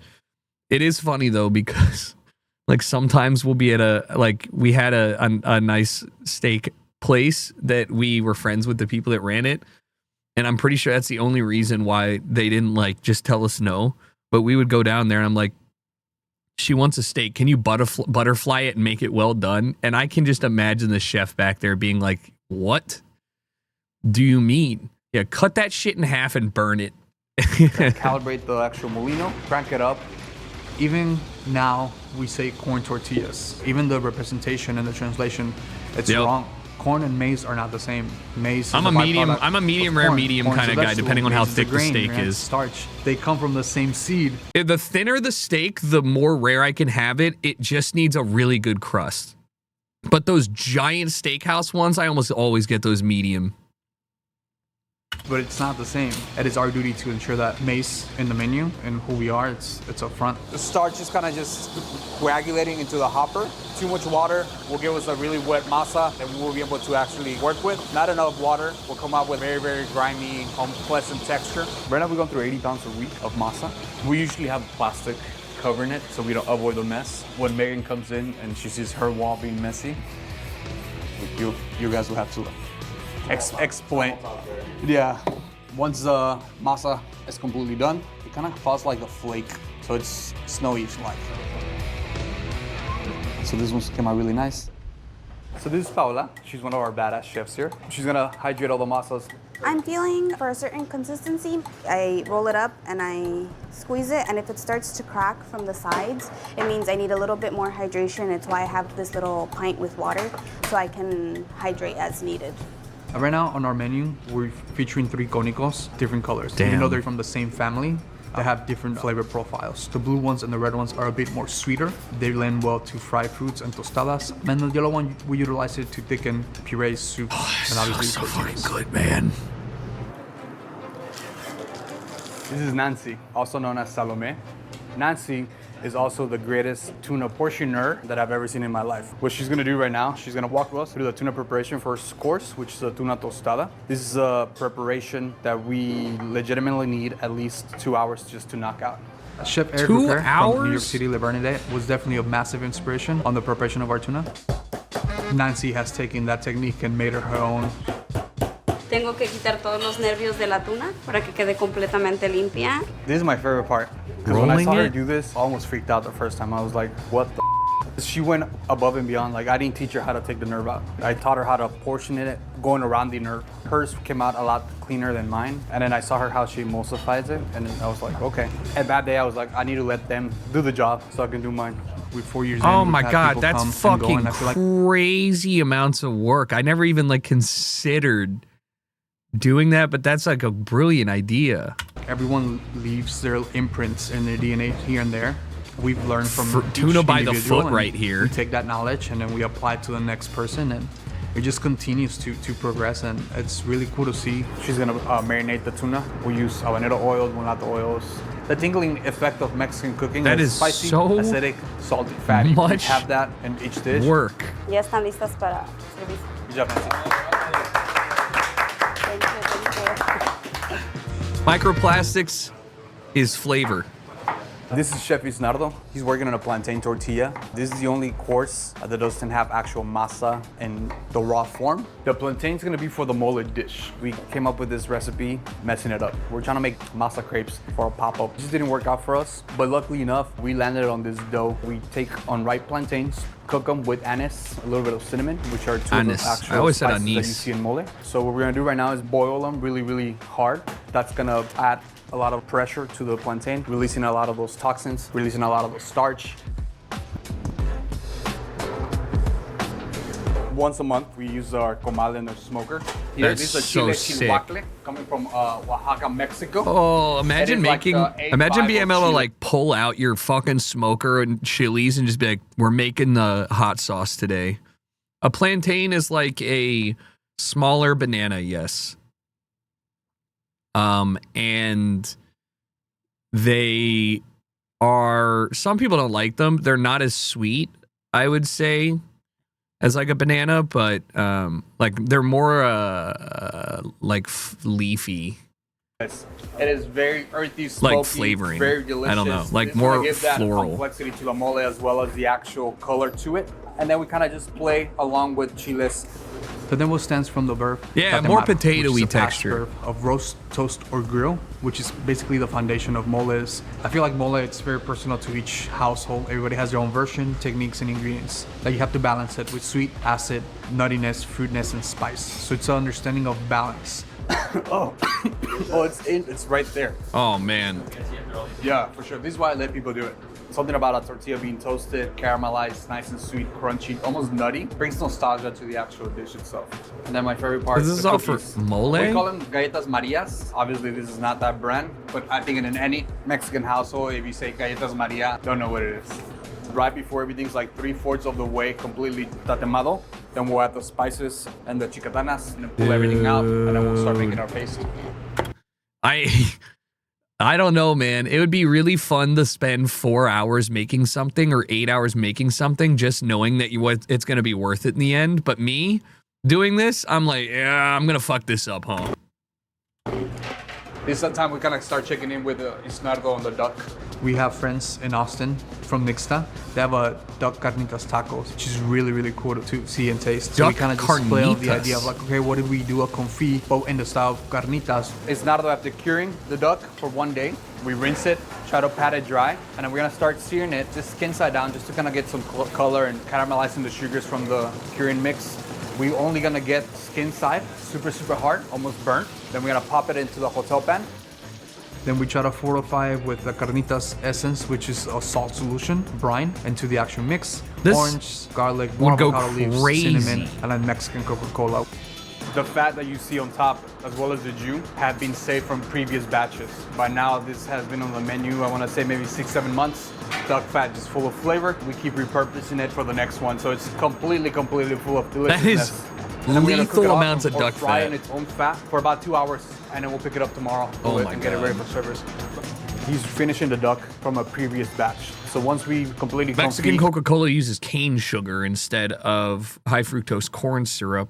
It is funny though because like sometimes we'll be at we had a nice steak place that we were friends with the people that ran it. And I'm pretty sure that's the only reason why they didn't like just tell us no. But we would go down there and I'm like, she wants a steak. Can you butterfly it and make it well done? And I can just imagine the chef back there being like, what do you mean? Yeah, cut that shit in half and burn it. Calibrate the actual molino, crank it up. Even now, we say corn tortillas. Even the representation and the translation, it's wrong. Corn and maize are not the same. Maize. I'm a medium rare, medium kind of guy, depending on how thick the steak is. Starch. They come from the same seed. The thinner the steak, the more rare I can have it. It just needs a really good crust. But those giant steakhouse ones, I almost always get those medium. but it's not the same. It is our duty to ensure that maize in the menu and who we are, it's up front. The starch is kind of just coagulating into the hopper. Too much water will give us a really wet masa that we will be able to actually work with. Not enough water will come out with very, very grimy, unpleasant texture. Right now we're going through 80 pounds a week of masa. We usually have plastic covering it so we don't avoid the mess. When Megan comes in and she sees her wall being messy, you guys will have to explain. Yeah, once the masa is completely done, it kind of falls like a flake, so it's snowy-like. So this one's came out really nice. So this is Paola. She's one of our badass chefs here. She's gonna hydrate all the masas. I'm feeling for a certain consistency. I roll it up and I squeeze it, and if it starts to crack from the sides, it means I need a little bit more hydration. It's why I have this little pint with water, so I can hydrate as needed. Right now on our menu, we're featuring 3 cónicos, different colors. Damn. Even though they're from the same family, they have different flavor profiles. The blue ones and the red ones are a bit more sweeter. They lend well to fried foods and tostadas. And the yellow one, we utilize it to thicken purees, soups, and obviously so fucking good, man. This is Nancy, also known as Salome. Nancy is also the greatest tuna portioner that I've ever seen in my life. What she's gonna do right now, she's gonna walk us through the tuna preparation first course, which is a tuna tostada. This is a preparation that we legitimately need at least 2 hours just to knock out. Chef Eric 2 Rupert hours? from New York City, Le Bernadette was definitely a massive inspiration on the preparation of our tuna. Nancy has taken that technique and made it her own. Tengo que quitar todos los nervios de la tuna para que quede completamente limpia. This is my favorite part. Because when I saw her it? do this, I almost freaked out the first time. I was like, what the f-? She went above and beyond. Like, I didn't teach her how to take the nerve out. I taught her how to portion it, going around the nerve. Hers came out a lot cleaner than mine. And then I saw her how she emulsifies it. And I was like, okay. And that day I was like, I need to let them do the job so I can do mine. We're 4 years in. Oh we've my had God, people that's come and go, fucking and I feel like crazy amounts of work. I never even like considered doing that, but that's like a brilliant idea. everyone leaves their imprints and their DNA here and there. We've learned from tuna each by the individual, foot and right here. We take that knowledge and then we apply it to the next person, and it just continues to progress, and it's really cool to see. She's gonna marinate the tuna. We use habanero oils, mulatto oils. The tingling effect of Mexican cooking That is is spicy, so acidic, salty, fatty. We much have that in each dish. work. Ya están listas para servir. Good job, Nancy. Thank you. Microplastics is flavor. This is Chef Isnardo. He's working on a plantain tortilla. This is the only course that doesn't have actual masa in the raw form. The plantain's gonna be for the mole dish. We came up with this recipe, messing it up. We're trying to make masa crepes for a pop-up. It just didn't work out for us, but luckily enough, we landed on this dough. We take unripe plantains, cook them with anise, a little bit of cinnamon, which are two Anise. of the actual I always said spices that you anise. see in mole. So what we're gonna do right now is boil them really, really hard. That's gonna add a lot of pressure to the plantain, releasing a lot of those toxins, releasing a lot of the starch. Once a month, we use our comal in the smoker. Here, That's this is a so chile sick. chilhuacle coming from Oaxaca, Mexico. Oh, imagine It is like making, the imagine A5 being of able to chili. like pull out your fucking smoker and chilies and just be like, we're making the hot sauce today. A plantain is like a smaller banana, yes. And they are, some people don't like them. They're not as sweet, I would say, as like a banana, but like they're more like leafy. Yes. It is very earthy, smoky, Like flavoring. very delicious. I don't know, like It's gonna more give that floral. complexity to the mole as well as the actual color to it. And then we kind of just play along with chiles. Tademo stands from the verb. Yeah, more tatemar, which is potatoey a past texture. verb of roast, toast, or grill, which is basically the foundation of moles. I feel like mole, it's very personal to each household. Everybody has their own version, techniques, and ingredients. Like you have to balance it with sweet, acid, nuttiness, fruitness, and spice. So it's an understanding of balance. Oh, it's right there. Oh man. Yeah, for sure. This is why I let people do it. Something about a tortilla being toasted, caramelized, nice and sweet, crunchy, almost nutty, brings nostalgia to the actual dish itself. And then my favorite part This is is the all for cookies. mole? We call them galletas Marias. Obviously, this is not that brand, but I think in any Mexican household, if you say galletas Maria, don't know what it is. Right before everything's like 3/4 of the way completely tatemado, Then we'll add the spices and the chicatanas and then pull everything out, and then we'll start making our paste. I don't know, man. It would be really fun to spend 4 hours making something or 8 hours making something, just knowing that it's going to be worth it in the end. But me doing this, I'm like, yeah, I'm going to fuck this up, huh? This is the time we kind of start checking in with the isnardo on the duck. We have friends in Austin from Nixta. They have a duck carnitas tacos, which is really, really cool to see and taste. So we kind of just play on the idea of like, okay, what if we do a confit, but in the style of carnitas? Isnardo, after curing the duck for 1 day, we rinse it, try to pat it dry, and then we're gonna start searing it just skin side down, just to kind of get some color and caramelizing the sugars from the curing mix. We only gonna get skin side, super, super hard, almost burnt. Then we're gonna pop it into the hotel pan. Then we try to fortify with the carnitas essence, which is a salt solution, brine, into the actual mix. This orange, garlic, would go avocado leaves, crazy. cinnamon, and then Mexican Coca-Cola. The fat that you see on top, as well as the jus, have been saved from previous batches. By now, this has been on the menu, I want to say maybe 6-7 months. Duck fat, just full of flavor. We keep repurposing it for the next one, so it's completely full of deliciousness. That is lethal amounts of duck fry fat. in its own fat for about 2 hours, and then we'll pick it up tomorrow and get it ready for service. He's finishing the duck from a previous batch. So once we completely Mexican Coca-Cola uses cane sugar instead of high fructose corn syrup,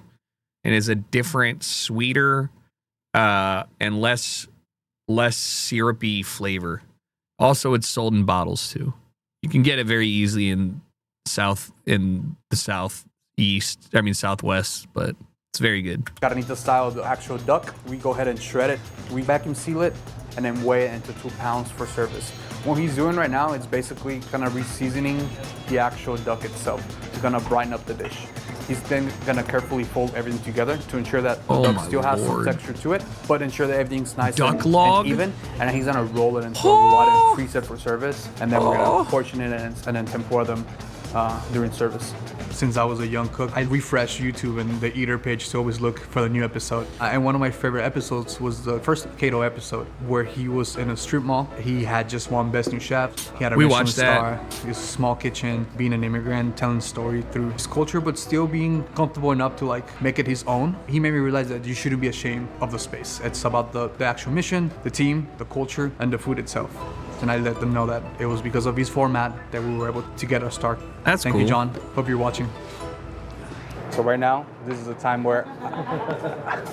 and is a different, sweeter, and less syrupy flavor. Also, it's sold in bottles too. You can get it very easily in the southwest, but it's very good. Carnita style, the actual duck, we go ahead and shred it. We vacuum seal it and then weigh it into 2 pounds for service. What he's doing right now is basically kind of re-seasoning the actual duck itself. He's gonna brighten up the dish. He's then gonna carefully fold everything together to ensure that the duck still has some texture to it, but ensure that everything's nice and even. And then he's gonna roll it into a roulade and freeze it for service. And then we're gonna portion it and then tempura them during service. Since I was a young cook, I refreshed YouTube and the Eater page to always look for the new episode. And one of my favorite episodes was the first Kato episode, where he was in a strip mall. He had just won Best New Chef. He had a Michelin star. He was a small kitchen, being an immigrant, telling story through his culture, but still being comfortable enough to like make it his own. He made me realize that you shouldn't be ashamed of the space. It's about the actual mission, the team, the culture, and the food itself. And I let them know that it was because of his format that we were able to get our start. That's Thank you, John. Hope you're watching. So right now, this is a time where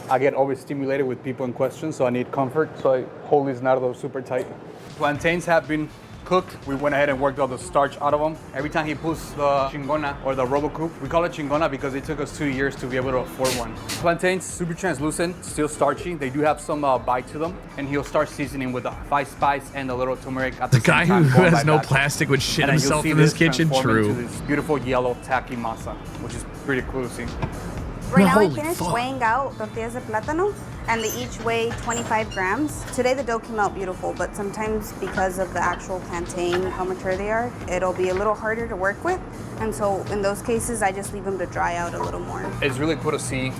I get overstimulated with people and questions, so I need comfort. So I hold these nardos super tight. Plantains have been cooked. We went ahead and worked all the starch out of them. Every time he puts the chingona or the robocoup, we call it chingona because it took us 2 years to be able to afford one. Plantains, super translucent, still starchy. They do have some bite to them. And he'll start seasoning with the 5 spice and a little turmeric at the same time. The guy who has no plastic would shit himself in his kitchen. True. Into this beautiful yellow tacky masa, which is pretty cool to see. Right now I finished weighing out tortillas de plátano, and they each weigh 25 grams. Today the dough came out beautiful, but sometimes because of the actual plantain, how mature they are, it'll be a little harder to work with. And so in those cases, I just leave them to dry out a little more. It's really cool to see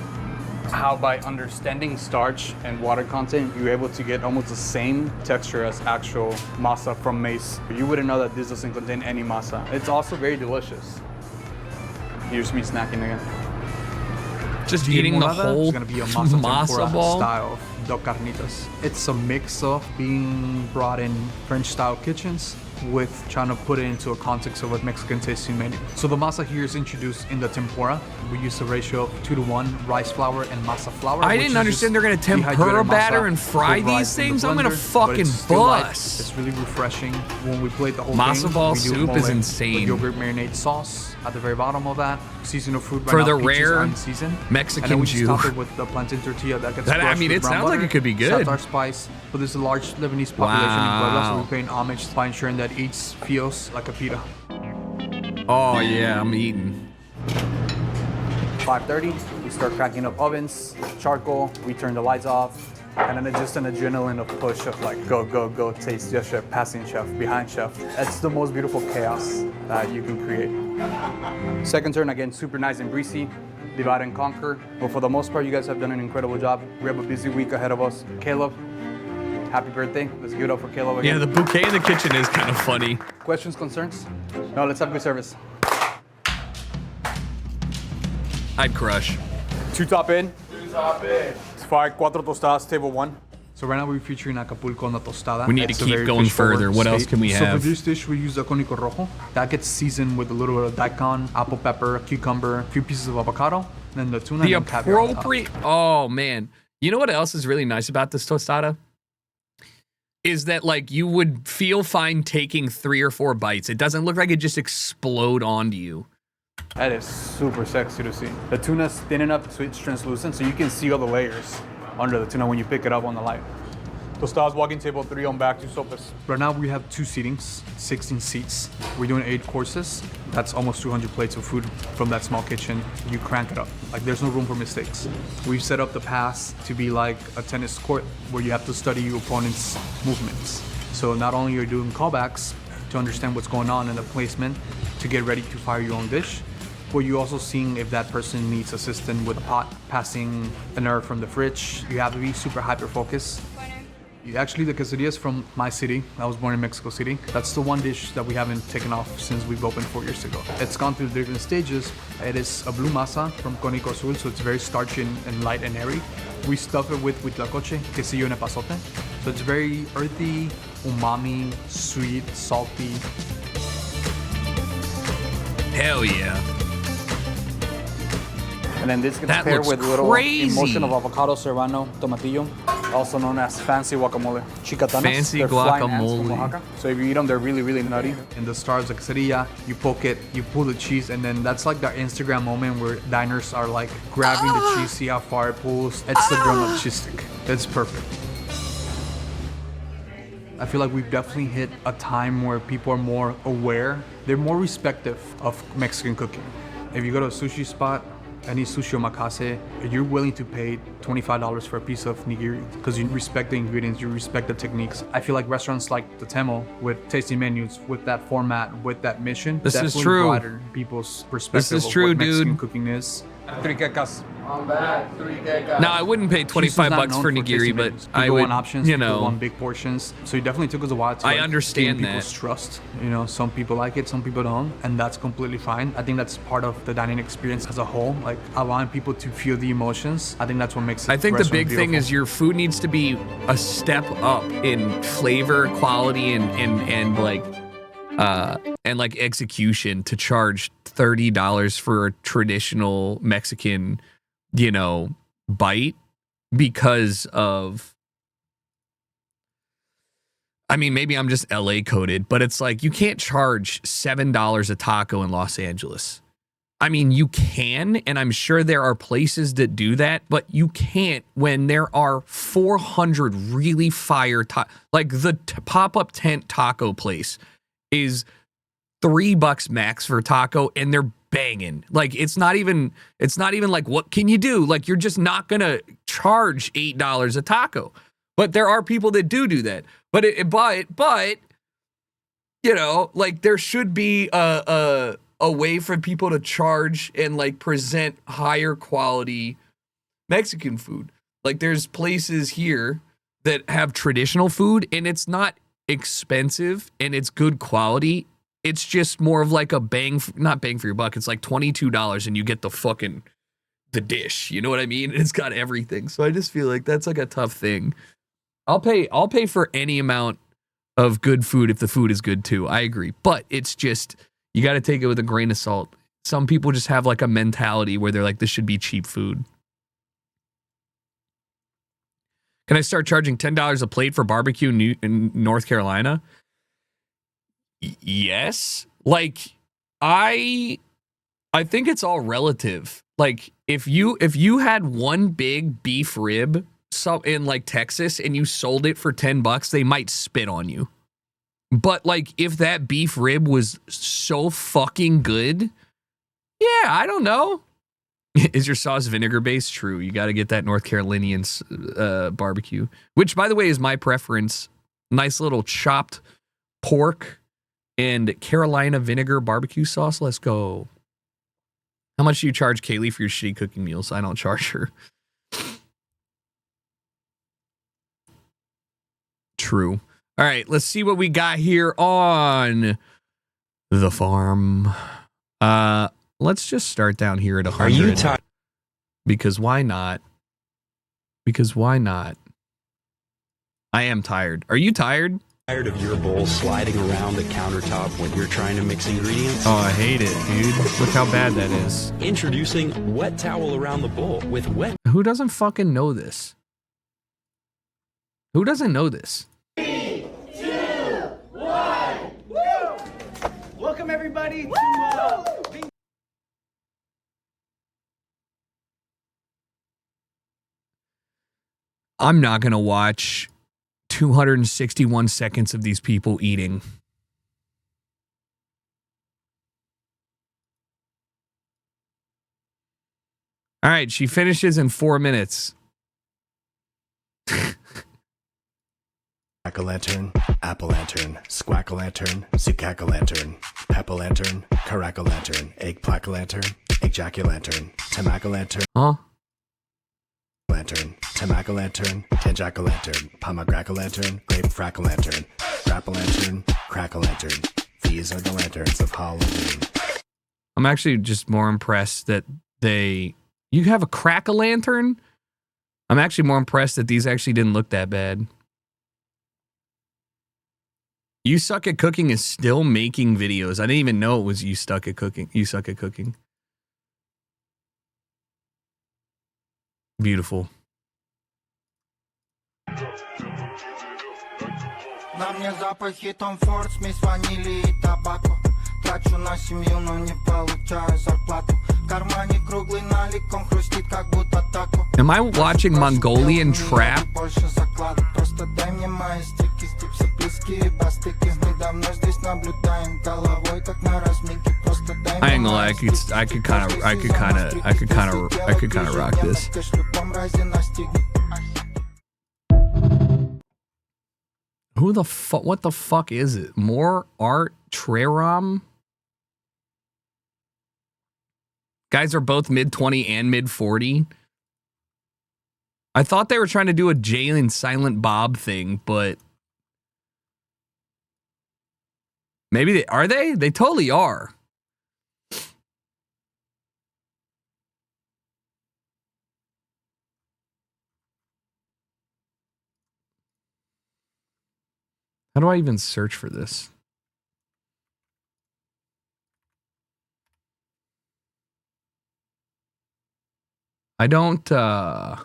how by understanding starch and water content, you're able to get almost the same texture as actual masa from maize. You wouldn't know that this doesn't contain any masa. It's also very delicious. Here's me snacking again. Just eating the whole gonna be a masa ball style of duck carnitas. It's a mix of being brought in French-style kitchens with trying to put it into a context of a Mexican tasting menu. So the masa here is introduced in the tempura. We use a ratio of 2-to-1 rice flour and masa flour. I didn't understand they're gonna tempura batter and fry these things. I'm gonna fucking bust. It's really refreshing. When we plate the whole masa thing, ball we do soup is insane. With yogurt marinade sauce at the very bottom of that. Seasonal food right for now, the peaches rare unseasoned. Mexican and then we Jew. top it with the plantain tortilla that gets I mean, it sounds like it could be good. Our spice, but there's a large Lebanese population in Puebla, so we're paying homage by ensuring that each feels like a pita. Oh yeah, I'm eating. 5:30, we start cracking up ovens, charcoal, we turn the lights off, and then it's just an adrenaline of push of like, go, go, go, taste your chef, passing chef, behind chef. It's the most beautiful chaos that you can create. Second turn, again, super nice and breezy, divide and conquer. But for the most part, you guys have done an incredible job. We have a busy week ahead of us. Caleb, happy birthday. Let's give it up for Caleb again. Yeah, the bouquet in the kitchen is kind of funny. Questions, concerns? No, let's have good service. I'd crush. 2 top in. 2 top in. It's fire. 4 tostadas, table 1. So right now we're featuring Acapulco on the tostada. We need to keep going further. What else can we have? So for this dish, we use acónico rojo. That gets seasoned with a little bit of daikon, apple pepper, cucumber, a few pieces of avocado, and then the tuna. The and caviar on top. appropriate. Oh man, you know what else is really nice about this tostada? Is that like you would feel fine taking 3 or 4 bites. It doesn't look like it just explode onto you. That is super sexy to see. The tuna's thin enough so it's translucent, so you can see all the layers under the tuna when you pick it up on the light. Tostadas, walking table 3 on back, 2 sofas. Right now we have 2 seatings, 16 seats. We're doing 8 courses. That's almost 200 plates of food from that small kitchen. You crank it up. Like there's no room for mistakes. We've set up the pass to be like a tennis court where you have to study your opponent's movements. So not only are you doing callbacks to understand what's going on in the placement to get ready to fire your own dish, but you're also seeing if that person needs assistance with a pot, passing an herb from the fridge. You have to be super hyper-focused. Actually, the quesadillas from my city. I was born in Mexico City. That's the one dish that we haven't taken off since we've opened 4 years ago. It's gone through different stages. It is a blue masa from Cónico Azul, so it's very starchy and light and airy. We stuff it with huitlacoche, quesillo en epazote. So it's very earthy, umami, sweet, salty. Hell yeah. And then this gets That paired looks with a little crazy. emulsion of avocado, serrano, tomatillo, also known as fancy guacamole. Chicatanas. Fancy They're flying ants guacamole. from Oaxaca. So if you eat them, they're really, really nutty. In the star of the quesadilla, you poke it, you pull the cheese, and then that's like the Instagram moment where diners are like grabbing the cheese, see how far it pulls. It's the grown-up cheese stick. It's perfect. I feel like we've definitely hit a time where people are more aware. They're more respective of Mexican cooking. If you go to a sushi spot, any sushi omakase, you're willing to pay $25 for a piece of nigiri because you respect the ingredients, you respect the techniques. I feel like restaurants like the Temo with tasty menus, with that format, with that mission, This is definitely true. broaden people's perspective This is true, of what Mexican dude. cooking is. 3 quecas. I'm back. 3 quecas. Now I wouldn't pay 25 bucks for nigiri, but I would. want options. You People know, want big portions. So it definitely took us a while to I like, understand gain people's that. trust. You know, some people like it, some people don't, and that's completely fine. I think that's part of the dining experience as a whole. Like allowing people to feel the emotions. I think that's what makes it. I think the restaurant big thing beautiful. is your food needs to be a step up in flavor, quality, and like execution to charge $30 for a traditional Mexican, you know, bite because of. I mean, maybe I'm just LA coded, but it's like you can't charge $7 a taco in Los Angeles. I mean, you can, and I'm sure there are places that do that, but you can't when there are 400 really fire like the pop-up tent taco place is $3 max for taco, and they're banging. Like it's not even like what can you do? Like you're just not gonna charge $8 a taco. But there are people that do that. But you know, like there should be a way for people to charge and like present higher quality Mexican food. Like there's places here that have traditional food and it's not expensive and it's good quality. It's just more of like a not bang for your buck. It's like $22 and you get the dish. You know what I mean? It's got everything. So I just feel like that's like a tough thing. I'll pay for any amount of good food if the food is good too. I agree. But it's just you got to take it with a grain of salt. Some people just have like a mentality where they're like, this should be cheap food. Can I start charging $10 a plate for barbecue in North Carolina? Yes. Like, I think it's all relative. Like, if you had one big beef rib in like Texas and you sold it for $10, they might spit on you. But like if that beef rib was so fucking good, yeah, I don't know. Is your sauce vinegar based? True. You got to get that North Carolinian barbecue, which by the way is my preference. Nice little chopped pork and Carolina vinegar barbecue sauce. Let's go. How much do you charge Kaylee for your shitty cooking meals? I don't charge her. True. All right, let's see what we got here on the farm. let's just start down here at 100. Are you tired? Because why not? Because why not? I am tired. Are you tired? Tired of your bowl sliding around the countertop when you're trying to mix ingredients? Oh, I hate it, dude. Look how bad that is. Introducing wet towel around the bowl with wet. Who doesn't fucking know this? Who doesn't know this? 3, 2, 1. Woo! Welcome everybody to I'm not gonna watch 261 seconds of these people eating. All right, she finishes in 4 minutes. Jack-o'-lantern, apple-lantern, squack-a-lantern, zucack-a-lantern, pep-a-lantern, carack-a-lantern, egg-plack-a-lantern, egg-jack-o'-lantern, tamack-a-lantern. Huh? Lantern, tamack-a-lantern, ten-jack-o'-lantern, pomegranate-a-lantern, grape-frack-a-lantern, wrap-a-lantern, crack-a-lantern. These are the lanterns of Halloween. I'm actually just more impressed that you have a crack-a-lantern? I'm actually more impressed that these actually didn't look that bad. You Suck at Cooking is still making videos. I didn't even know it was You Suck at Cooking. You Suck at Cooking. Beautiful. На мне запахи Том Форд, смесь ванили и табако. Трачу на семью, но не получаю зарплату. В кармане круглый налик, он хрустит, как будто тако. Am I watching Mongolian Trap? Больше заклад, просто дай мне мои стики, стипсы, близкие бастыки. Мы давно здесь наблюдаем, головой как на разминке. Просто дай I ain't мне gonna lie, I could kind of rock this. Who the fuck? What the fuck is it? More Art Treram? Guys are both mid-20 and mid-40. I thought they were trying to do a Jay and Silent Bob thing, but maybe they are. They totally are. How do I even search for this? I don't, I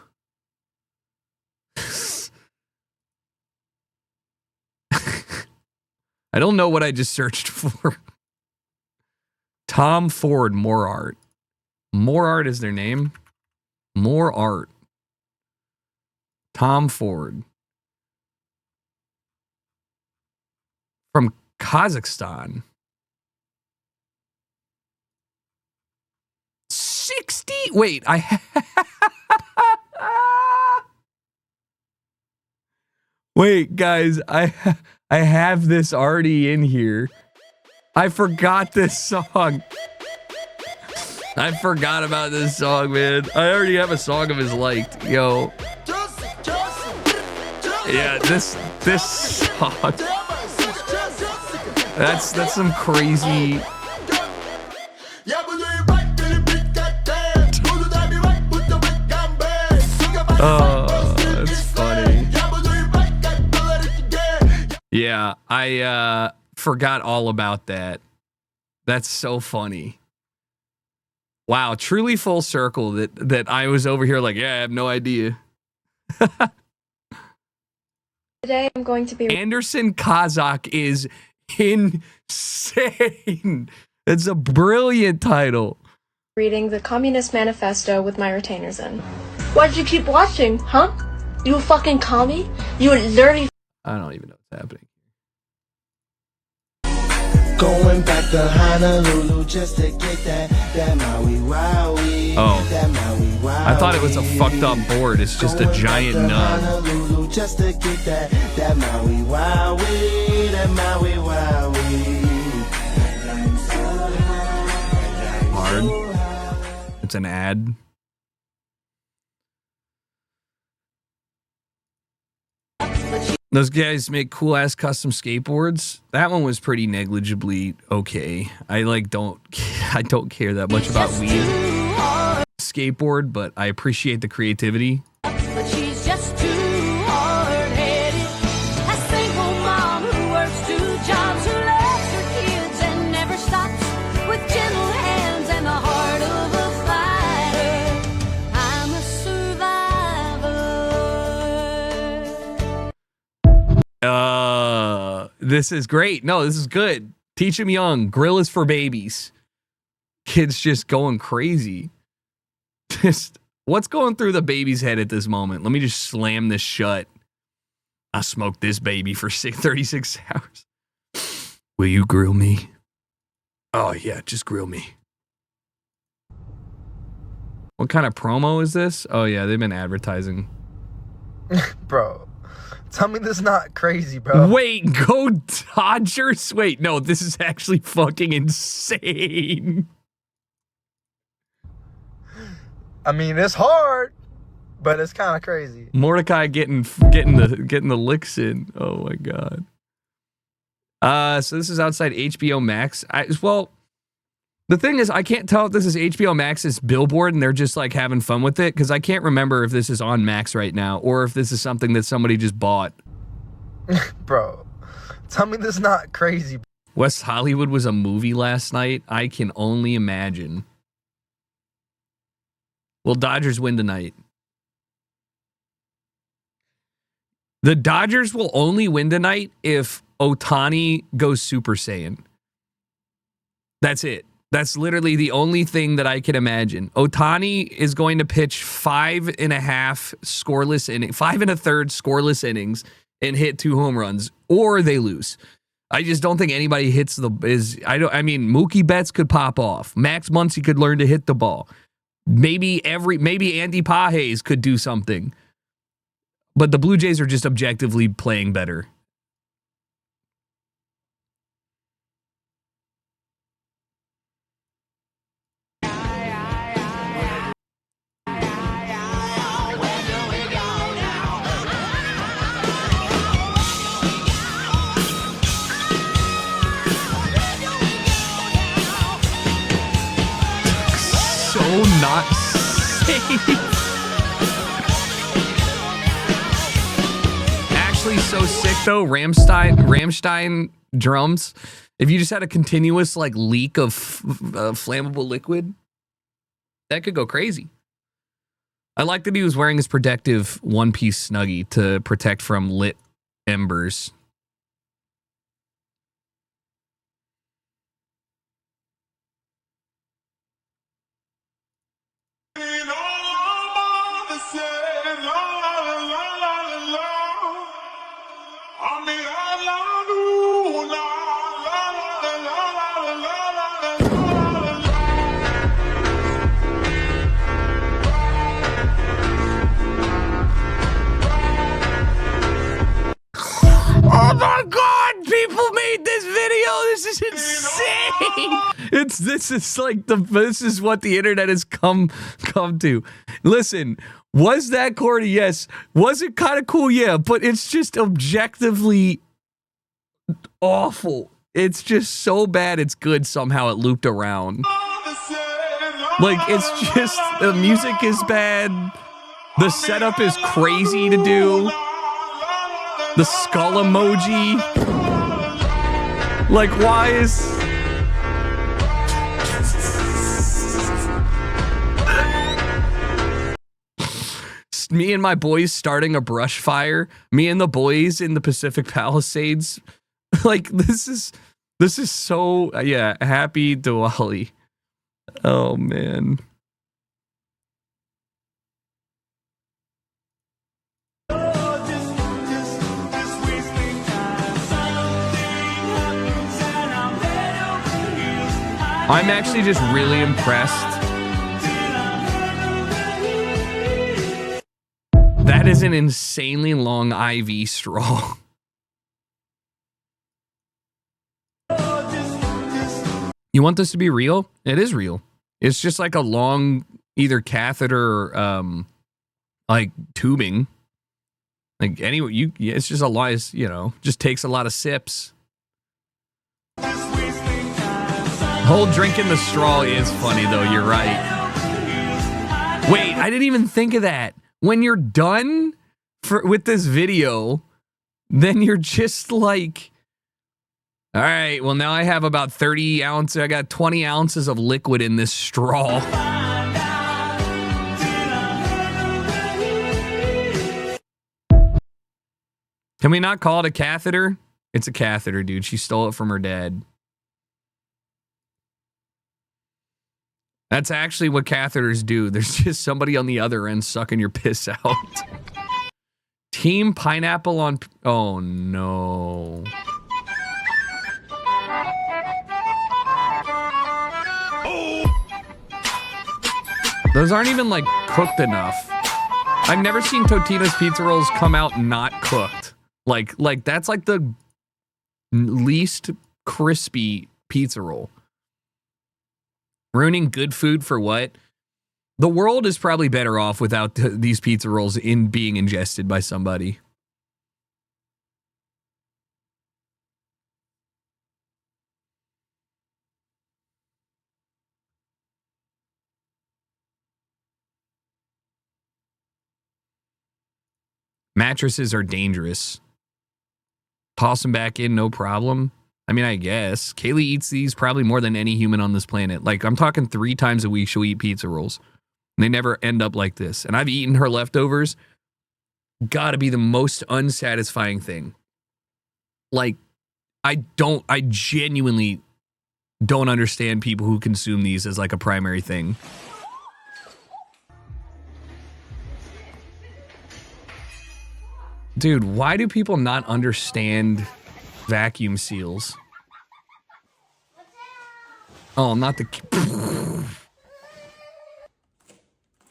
don't know what I just searched for. Tom Ford, More Art. More Art is their name. More Art. Tom Ford. From Kazakhstan. 60? Wait, wait, guys, I have this already in here. I forgot this song. I forgot about this song, man. I already have a song of his liked. Yo. Yeah, this song. That's some crazy. Oh, that's funny. Yeah, I forgot all about that. That's so funny. Wow, truly full circle that I was over here like, yeah, I have no idea. Today I'm going to be Anderson Kazakh is insane. It's a brilliant title. reading the Communist Manifesto with my retainers in. Why'd you keep watching, huh? You a fucking commie? You a dirty... I don't even know what's happening. Going back to Honolulu just to get that Maui Wowie. Oh, I thought it was a fucked up board. It's just a giant nub. Honolulu just to get that Maui Wowie, that Maui Wowie. Hard. It's an ad. Those guys make cool ass custom skateboards. That one was pretty negligibly okay. I don't care that much about Wii skateboard, but I appreciate the creativity. But she's just too hard-headed. A single mom who works 2 jobs, who loves her kids and never stops, with gentle hands and the heart of a fighter. I'm a survivor. This is great. No, this is good. Teach them young. Grill is for babies. Kids just going crazy. Just what's going through the baby's head at this moment? Let me just slam this shut. I smoked this baby for 36 hours. Will you grill me? Oh, yeah, just grill me. What kind of promo is this? Oh, yeah, they've been advertising. Bro, tell me this is not crazy, bro. Wait, go Dodgers? Wait, no, this is actually fucking insane. I mean, it's hard, but it's kind of crazy. Mordecai getting the licks in. Oh my god. So this is outside HBO Max. Well, the thing is, I can't tell if this is HBO Max's billboard and they're just like having fun with it, because I can't remember if this is on Max right now or if this is something that somebody just bought. Bro, tell me this is not crazy. West Hollywood was a movie last night. I can only imagine. Will Dodgers win tonight? The Dodgers will only win tonight if Ohtani goes Super Saiyan. That's it. That's literally the only thing that I can imagine. Ohtani is going to pitch 5 1/3 scoreless innings and hit 2 home runs, or they lose. I just don't think anybody hits Mookie Betts could pop off. Max Muncy could learn to hit the ball. Maybe Andy Pages could do something. But the Blue Jays are just objectively playing better. So not safe. Actually so sick though. Rammstein drums. If you just had a continuous like leak of flammable liquid, that could go crazy. I like that he was wearing his protective one-piece Snuggie to protect from lit embers. Oh my god, people made this video. This is insane. This is what the internet has come to. Listen, was that corny? Yes. Was it kind of cool? Yeah, but it's just objectively awful. It's just so bad it's good somehow it looped around. Like, it's just, the music is bad. The setup is crazy to do. The skull emoji. Like, why is... Me and my boys starting a brush fire. Me and the boys in the Pacific Palisades. Like, this is so... Yeah, happy Diwali. Oh, man. I'm actually just really impressed. That is an insanely long IV straw. You want this to be real? It is real. It's just like a long either catheter or like tubing. Like anyway, it's just a lot. You know, just takes a lot of sips. Whole drinking the straw is funny though. You're right. Wait, I didn't even think of that. When you're done with this video, then you're just like, all right, well now I have about 30 ounces. I got 20 ounces of liquid in this straw. Can we not call it a catheter? It's a catheter, dude. She stole it from her dad. That's actually what catheters do. There's just somebody on the other end sucking your piss out. Team Pineapple on... Oh, no. Those aren't even, like, cooked enough. I've never seen Totino's pizza rolls come out not cooked. Like that's like the least crispy pizza roll. Ruining good food for what? The world is probably better off without these pizza rolls being ingested by somebody. Mattresses are dangerous. Toss them back in, no problem. I mean, I guess. Kaylee eats these probably more than any human on this planet. Like, I'm talking 3 times a week she'll eat pizza rolls. And they never end up like this. And I've eaten her leftovers. Gotta be the most unsatisfying thing. Like, I genuinely don't understand people who consume these as like a primary thing. Dude, why do people not understand vacuum seals? Oh, not the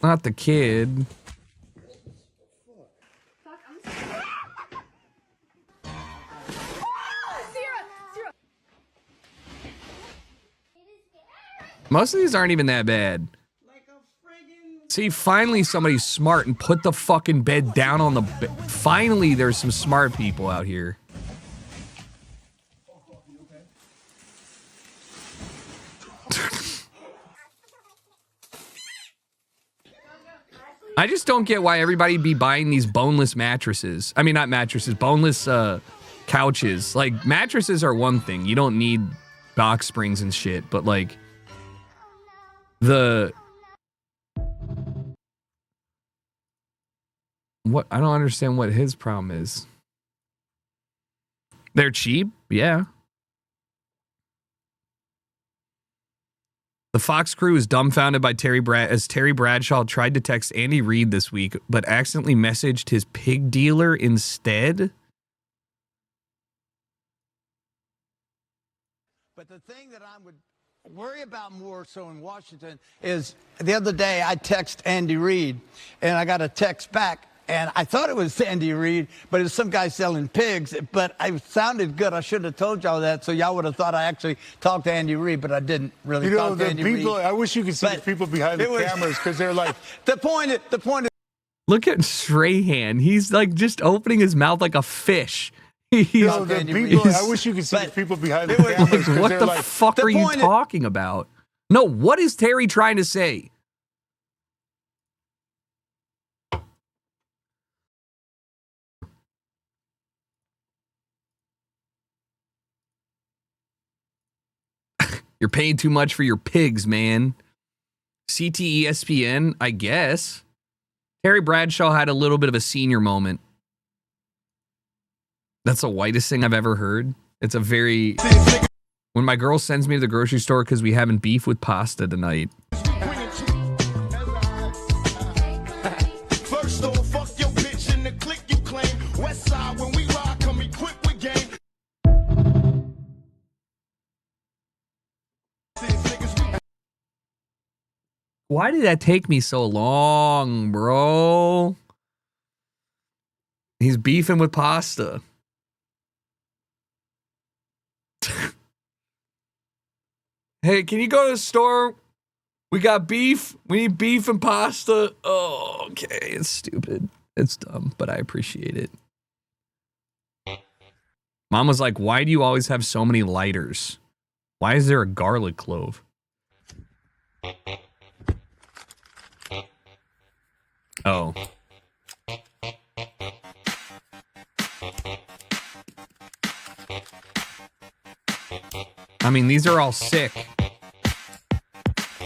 not the kid. Most of these aren't even that bad. See, finally somebody's smart and put the fucking bed down on the bed. Finally, there's some smart people out here. I just don't get why everybody be buying these boneless mattresses. I mean, not mattresses, boneless couches. Like, mattresses are one thing. You don't need box springs and shit, but like what? I don't understand what his problem is. They're cheap, yeah. The Fox crew is dumbfounded by Terry Bradshaw tried to text Andy Reid this week, but accidentally messaged his pig dealer instead. But the thing that I would worry about more so in Washington is the other day I text Andy Reid and I got a text back and I thought it was Andy Reid, but it's some guy selling pigs, but it sounded good. I should have told y'all that so y'all would have thought I actually talked to Andy Reid, but I didn't really talk to Andy Reid. I wish you could see the people behind the cameras because they're like... The point is... Look at Strahan. He's like just opening his mouth like a fish. I wish you could see the people behind the cameras. Like, what the fuck are you talking about? No, what is Terry trying to say? You're paying too much for your pigs, man. CTESPN, I guess. Terry Bradshaw had a little bit of a senior moment. That's the whitest thing I've ever heard. It's a very... When my girl sends me to the grocery store because we having beef with pasta tonight. First off, fuck your bitch and the click you claim. West side, when we ride, come equipped with game. Why did that take me so long, bro? He's beefing with pasta. Hey, can you go to the store? We got beef. We need beef and pasta. Oh, okay. It's stupid. It's dumb, but I appreciate it. Mom was like, why do you always have so many lighters? Why is there a garlic clove? Oh. I mean, these are all sick.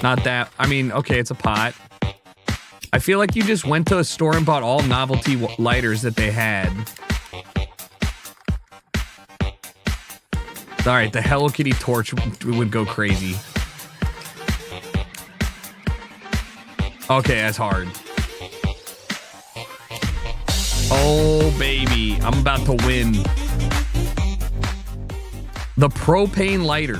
Not that. I mean, okay, it's a pot. I feel like you just went to a store and bought all novelty lighters that they had. All right, the Hello Kitty torch would go crazy. Okay, that's hard. Oh, baby. I'm about to win. The propane lighter.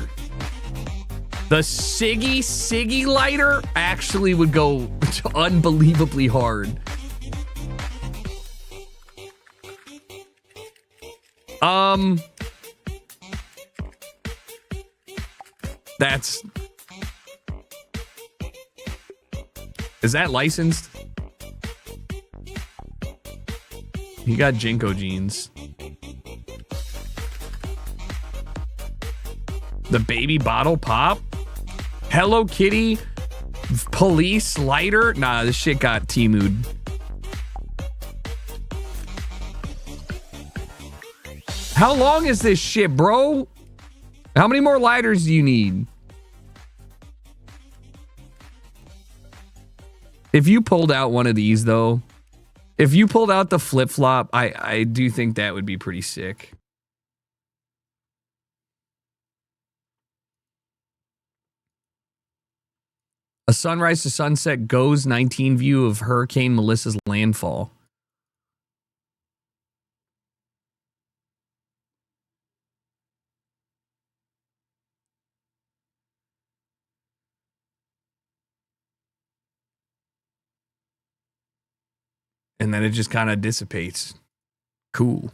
The Siggy lighter actually would go unbelievably hard. That's... Is that licensed? He got Jinko jeans. The baby bottle pop? Hello Kitty police lighter? Nah, this shit got Timu'd. How long is this shit, bro? How many more lighters do you need? If you pulled out one of these, though, if you pulled out the flip-flop, I do think that would be pretty sick. A sunrise to sunset goes 19 view of Hurricane Melissa's landfall. And then it just kind of dissipates. Cool.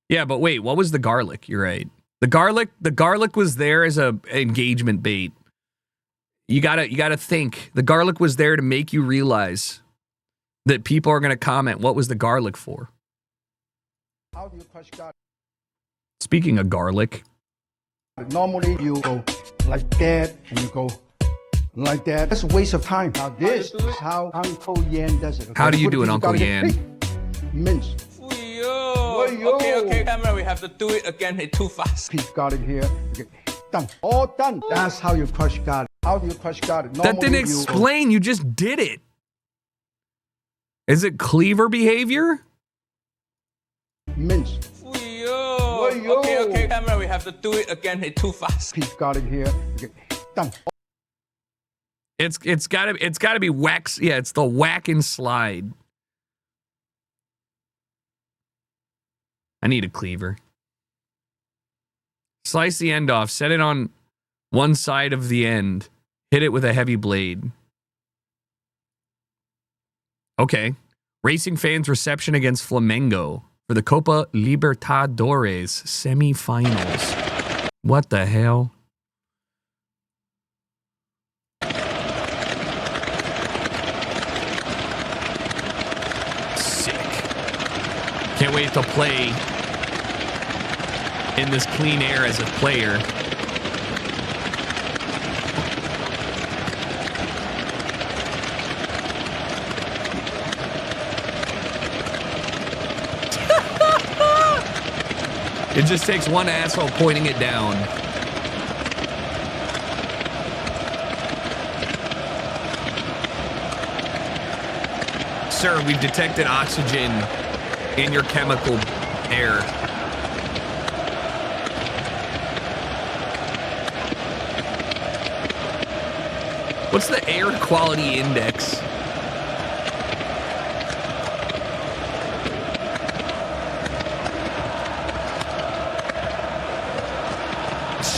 Yeah, but wait, what was the garlic? You're right. The garlic was there as a engagement bait. You gotta think. The garlic was there to make you realize that people are gonna comment, what was the garlic for? How do you crush garlic? Speaking of garlic. Normally you go like that and you go like that. That's a waste of time. Now this is how Uncle Yan does it. Okay? How do you do it, Uncle Yan? Mince. Okay, camera, we have to do it again. It's too fast. Piece garlic here. Okay. Done. All done. That's how you crush garlic. How do you crush garlic? That didn't explain. You just did it. Is it cleaver behavior? Mince. Okay, camera, we have to do it again. It's too fast. Piece garlic here. Okay. Done. It's gotta be wax. Yeah, it's the whack and slide. I need a cleaver. Slice the end off. Set it on one side of the end. Hit it with a heavy blade. Okay. Racing fans' reception against Flamengo for the Copa Libertadores semifinals. What the hell? Sick. Can't wait to play in this clean air as a player. It just takes one asshole pointing it down. Sir, we've detected oxygen in your chemical air. What's the air quality index?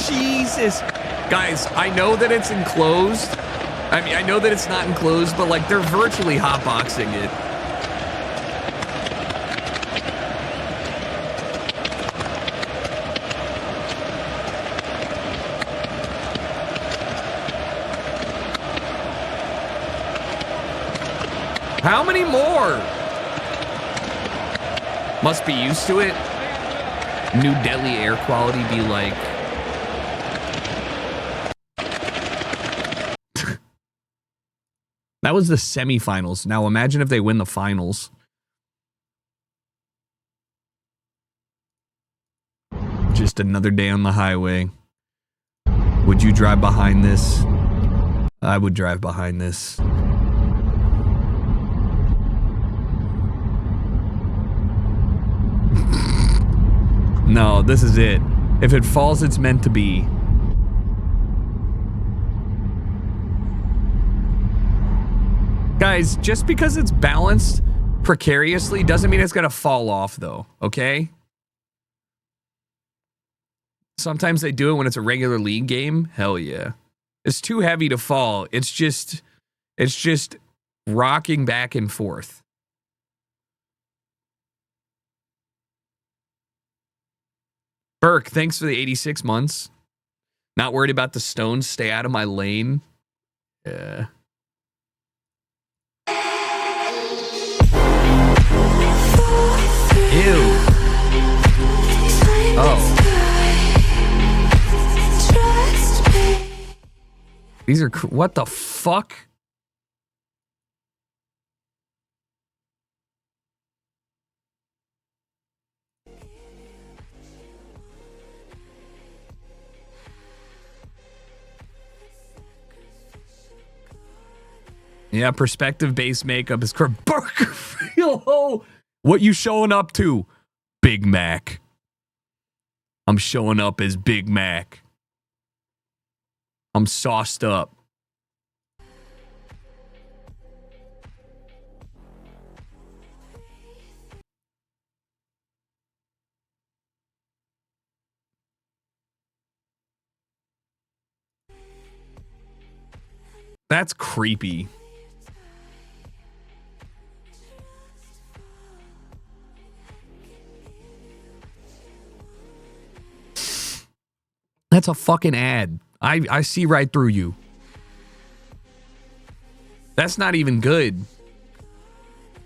Jesus. Guys, I know that it's enclosed. I mean, I know that it's not enclosed, but like they're virtually hotboxing it. How many more? Must be used to it. New Delhi air quality be like. That was the semifinals. Now imagine if they win the finals. Just another day on the highway. Would you drive behind this? I would drive behind this. No, this is it. If it falls, it's meant to be. Guys, just because it's balanced precariously doesn't mean it's going to fall off, though, okay? Sometimes they do it when it's a regular league game. Hell yeah. It's too heavy to fall. It's just rocking back and forth. Burke, thanks for the 86 months. Not worried about the stones. Stay out of my lane. Yeah. Ew. Oh. These are what the fuck? Yeah, perspective-based makeup is correct. Burger. What you showing up to? Big Mac. I'm showing up as Big Mac. I'm sauced up. That's creepy. That's a fucking ad. I see right through you. That's not even good.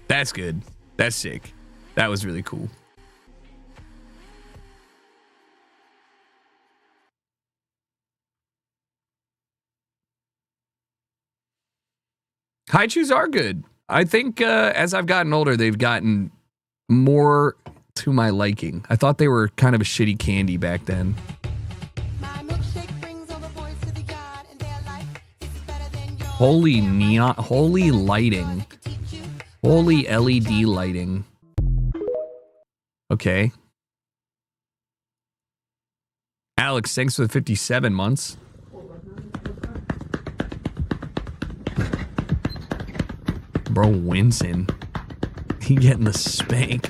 That's good. That's sick. That was really cool. Haichus are good. I think as I've gotten older, they've gotten more to my liking. I thought they were kind of a shitty candy back then. Holy neon, holy lighting. Holy LED lighting. Okay. Alex, thanks for the 57 months. Bro, wincing. He getting the spank.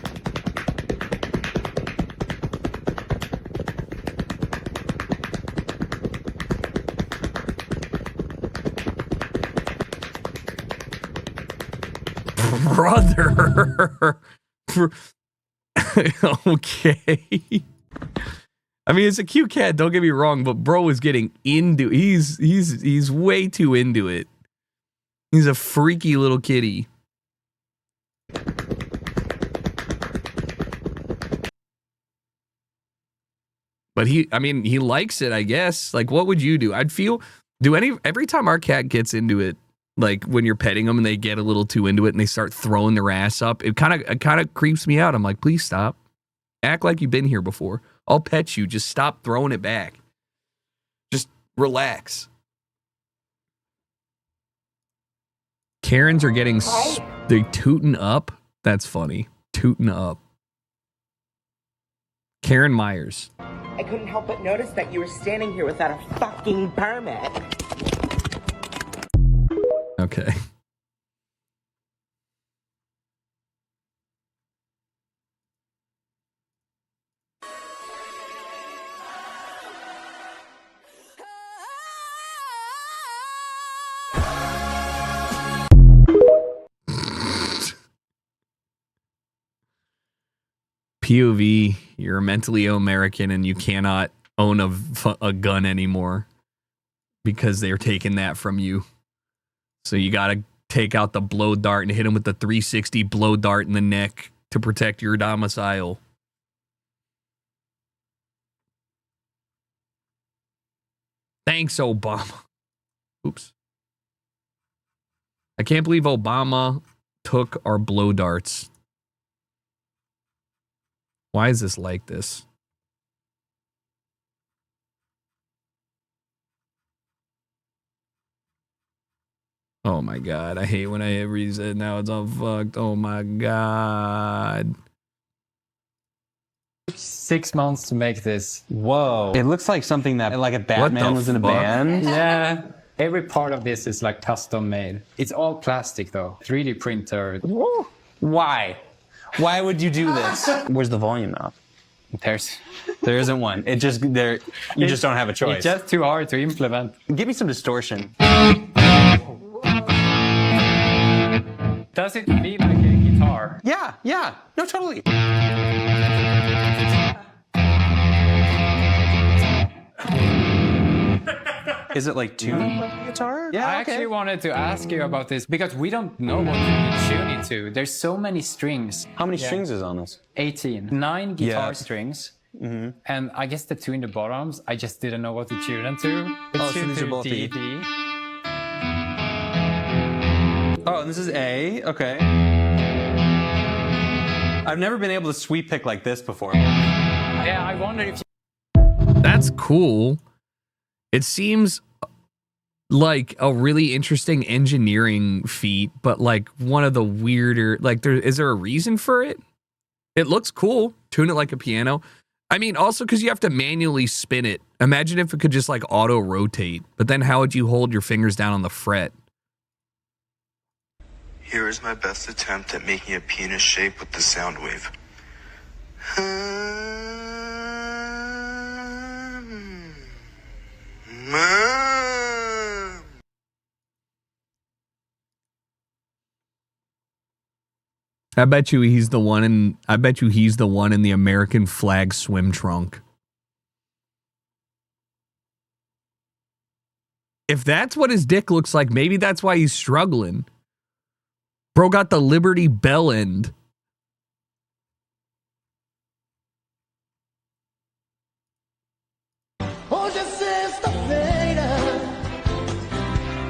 Brother. Okay. I mean, it's a cute cat, don't get me wrong, but bro is getting into he's way too into it. He's a freaky little kitty. But he likes it, I guess. Like, what would you do? Every time our cat gets into it, like when you're petting them and they get a little too into it and they start throwing their ass up, it kind of creeps me out. I'm like, please stop. Act like you've been here before. I'll pet you. Just stop throwing it back. Just relax. Karens are getting they tooting up. That's funny. Tooting up. Karen Myers. I couldn't help but notice that you were standing here without a fucking permit. Okay. POV, you're a mentally ill American and you cannot own a gun anymore because they're taking that from you. So you got to take out the blow dart and hit him with the 360 blow dart in the neck to protect your domicile. Thanks, Obama. Oops. I can't believe Obama took our blow darts. Why is this like this? Oh my god, I hate when I hit reset. Now it's all fucked. Oh my god. 6 months to make this. Whoa. It looks like something that, like, a Batman was in a band. Yeah. Every part of this is like custom made. It's all plastic though. 3D printer. Why? Why would you do this? Where's the volume knob? There isn't one. It just there. You just don't have a choice. It's just too hard to implement. Give me some distortion. Does it feel like a guitar? Yeah, yeah. No, totally. Is it like tuned like a guitar? Yeah, I actually wanted to ask you about this because we don't know what to tune it to. There's so many strings. How many strings is on this? 18. 9 guitar strings. And I guess the two in the bottoms, I just didn't know what to tune them to. Oh, so these are both D, E. D. Oh, and this is A. Okay. I've never been able to sweep pick like this before. Yeah, I wonder if That's cool. It seems like a really interesting engineering feat, but like one of the weirder, like is there a reason for it? It looks cool. Tune it like a piano. I mean, also because you have to manually spin it. Imagine if it could just like auto rotate, but then how would you hold your fingers down on the fret? Here is my best attempt at making a penis shape with the sound wave. I bet you he's the one in the American flag swim trunk. If that's what his dick looks like, maybe that's why he's struggling. Bro got the Liberty Bell end. Hoje é sexta-feira,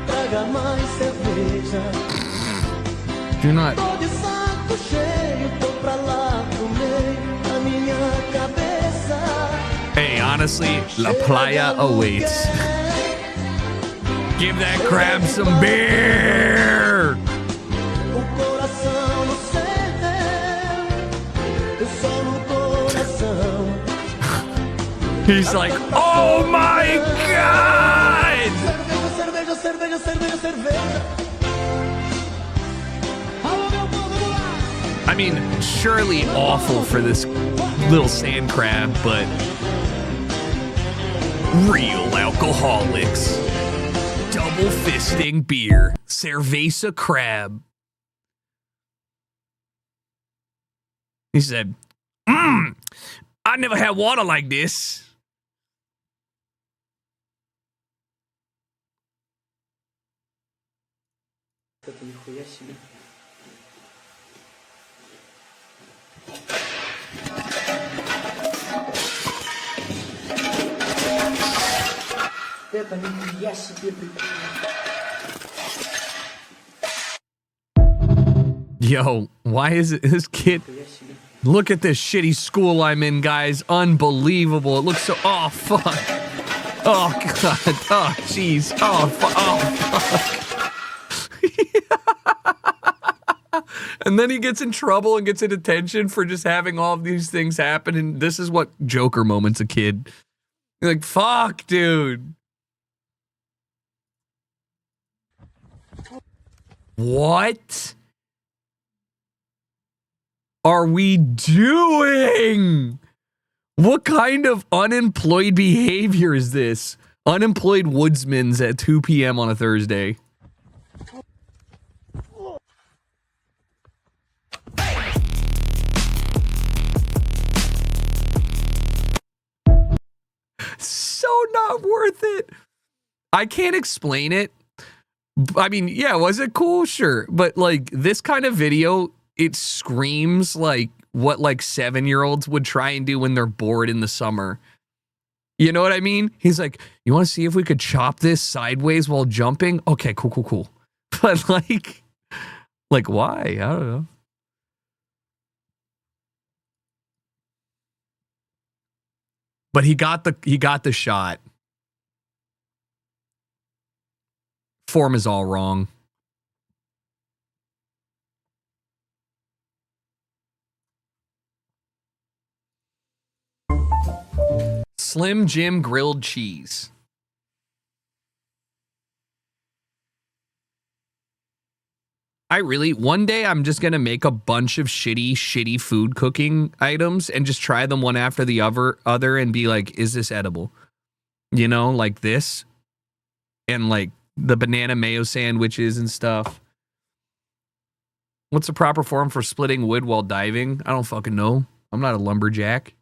traga mais cerveja. Do not. Tô de saco cheio, tô pra lá comer a minha cabeça. Hey, honestly, La Playa awaits. Give that crab some beer. O coração no céu, eu só no coração. He's like, oh my god! Cerveja, cerveja, cerveja, cerveja. Alô, meu povo do lar. I mean, surely awful for this little sand crab, but real alcoholics. Double fisting beer. Cerveza crab. He said, I never had water like this. Yo, why is it this kid? Look at this shitty school I'm in, guys. Unbelievable. It looks so. Oh, fuck. Oh, God. Oh, jeez. Oh, fuck. And then he gets in trouble and gets in detention for just having all of these things happen. And this is what Joker moments a kid. You're like, fuck, dude. What are we doing? What kind of unemployed behavior is this? Unemployed woodsmans at 2 p.m. on a Thursday. So not worth it. I can't explain it. I mean, yeah, was it cool? Sure. But like this kind of video it screams like what like 7-year-olds would try and do when they're bored in the summer. You know what I mean? He's like, you want to see if we could chop this sideways while jumping? Okay, cool. But like why? I don't know. But he got the shot. Form is all wrong. Slim Jim grilled cheese. One day I'm just going to make a bunch of shitty food cooking items and just try them one after the other and be like, is this edible? You know, like this. And like the banana mayo sandwiches and stuff. What's the proper form for splitting wood while diving? I don't fucking know. I'm not a lumberjack.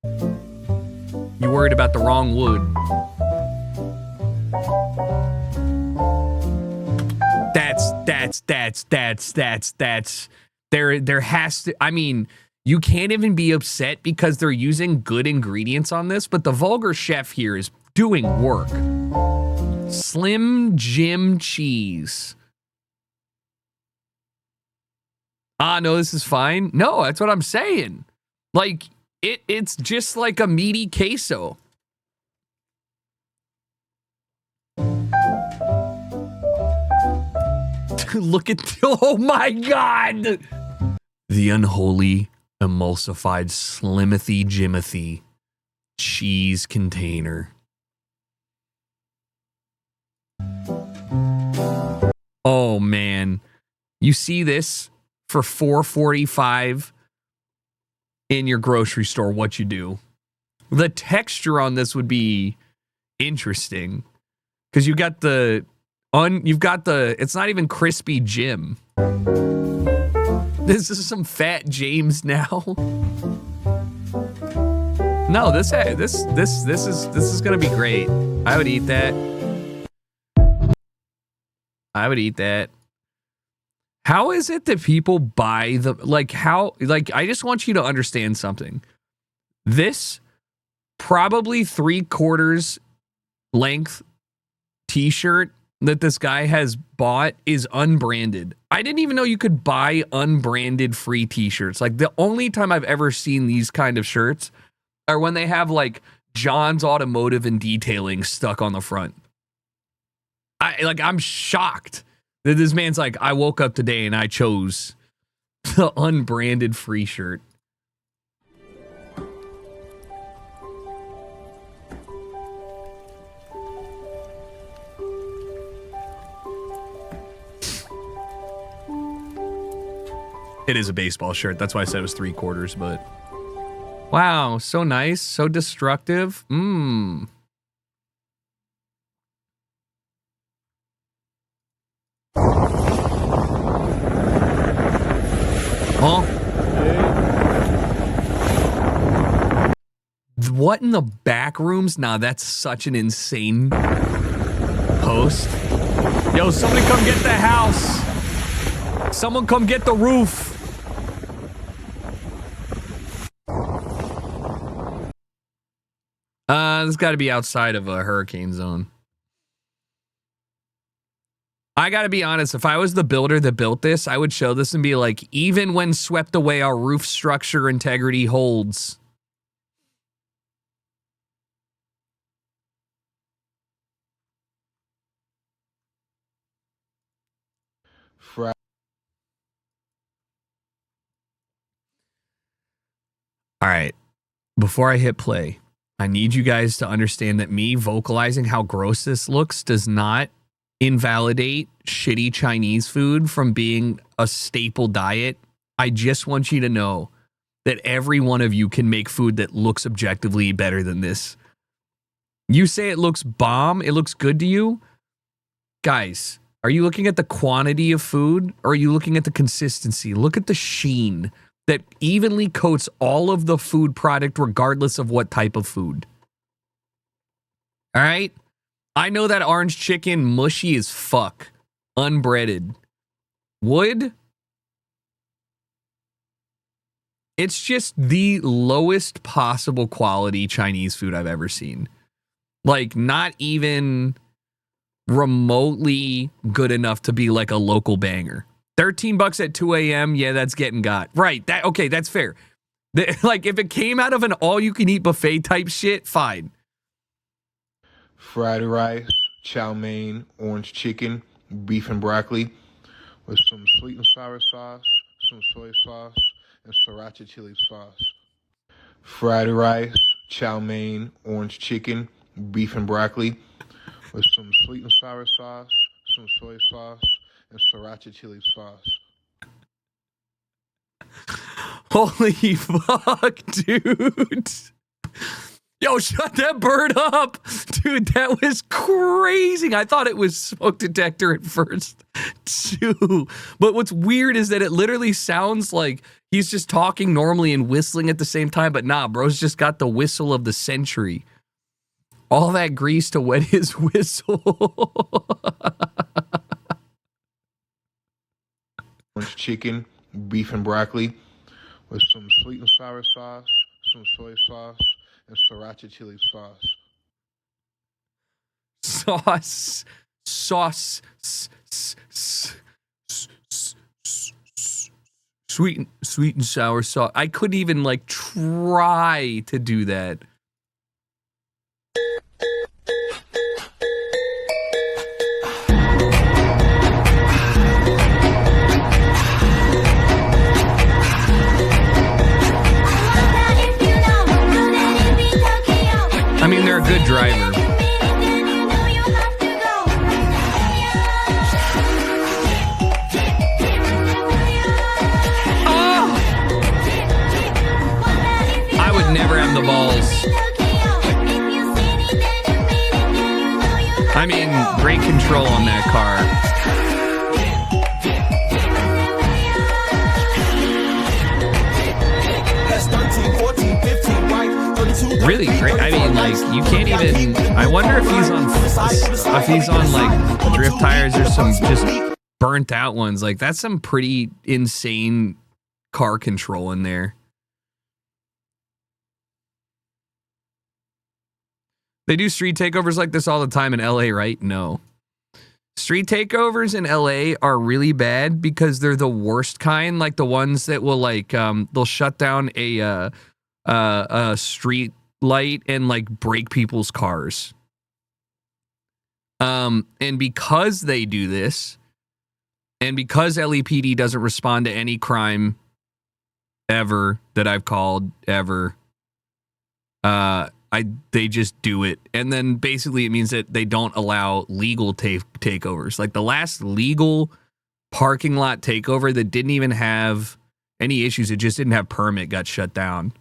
You worried about the wrong wood. That's there has to, I mean, you can't even be upset because they're using good ingredients on this, but the vulgar chef here is doing work. Slim Jim cheese. No, this is fine. No, that's what I'm saying. Like, it's just like a meaty queso. Look at, oh my God. The unholy emulsified Slimothy Jimothy cheese container. Oh man. You see this for $4.45 in your grocery store, what you do. The texture on this would be interesting. Because you've got the it's not even crispy Jim. This is some fat James now. No, this is gonna be great. I would eat that. How is it that people buy the I just want you to understand something. This probably 3/4 length t-shirt that this guy has bought is unbranded. I didn't even know you could buy unbranded free t-shirts. Like, the only time I've ever seen these kind of shirts are when they have like Jawns Automotive and Detailing stuck on the front. I'm shocked that this man's like, I woke up today and I chose the unbranded free shirt. It is a baseball shirt. That's why I said it was 3/4, but wow, so nice, so destructive. Huh? What in the back rooms? Nah, that's such an insane post. Yo, somebody come get the house. Someone come get the roof. This got to be outside of a hurricane zone. I got to be honest, if I was the builder that built this, I would show this and be like, even when swept away, our roof structure integrity holds. All right, before I hit play, I need you guys to understand that me vocalizing how gross this looks does not invalidate shitty Chinese food from being a staple diet. I just want you to know that every one of you can make food that looks objectively better than this. You say it looks bomb, it looks good to you? Guys, are you looking at the quantity of food or are you looking at the consistency? Look at the sheen that evenly coats all of the food product regardless of what type of food. All right? I know that orange chicken mushy as fuck. Unbreaded. Wood? It's just the lowest possible quality Chinese food I've ever seen. Like, not even remotely good enough to be like a local banger. $13 at 2 a.m. Yeah, that's getting got. Right. Okay, that's fair. Like, if it came out of an all-you-can-eat buffet type shit, fine. Fried rice, chow mein, orange chicken, beef and broccoli with some sweet and sour sauce, some soy sauce, and sriracha chili sauce. Fried rice, chow mein, orange chicken, beef and broccoli with some sweet and sour sauce, some soy sauce, and sriracha chili sauce. Holy fuck, dude. Yo, shut that bird up. Dude, that was crazy. I thought it was smoke detector at first, too. But what's weird is that it literally sounds like he's just talking normally and whistling at the same time. But nah, bro's just got the whistle of the century. All that grease to wet his whistle. Orange chicken, beef and broccoli with some sweet and sour sauce, some soy sauce, and sriracha chili sauce. Sweet and sour sauce. I couldn't even like try to do that. I mean, they're a good driver. Oh! I would never have the balls. I mean, great control on that car. Really great. I mean, like, you can't even. I wonder if he's on like drift tires or some just burnt out ones. Like, that's some pretty insane car control in there. They do street takeovers like this all the time in LA, right? No. Street takeovers in LA are really bad because they're the worst kind, like the ones that will like they'll shut down a street light and like break people's cars. And because they do this, and because LAPD doesn't respond to any crime ever that I've called ever, they just do it. And then basically it means that they don't allow legal takeovers. Like the last legal parking lot takeover that didn't even have any issues, it just didn't have permit, got shut down.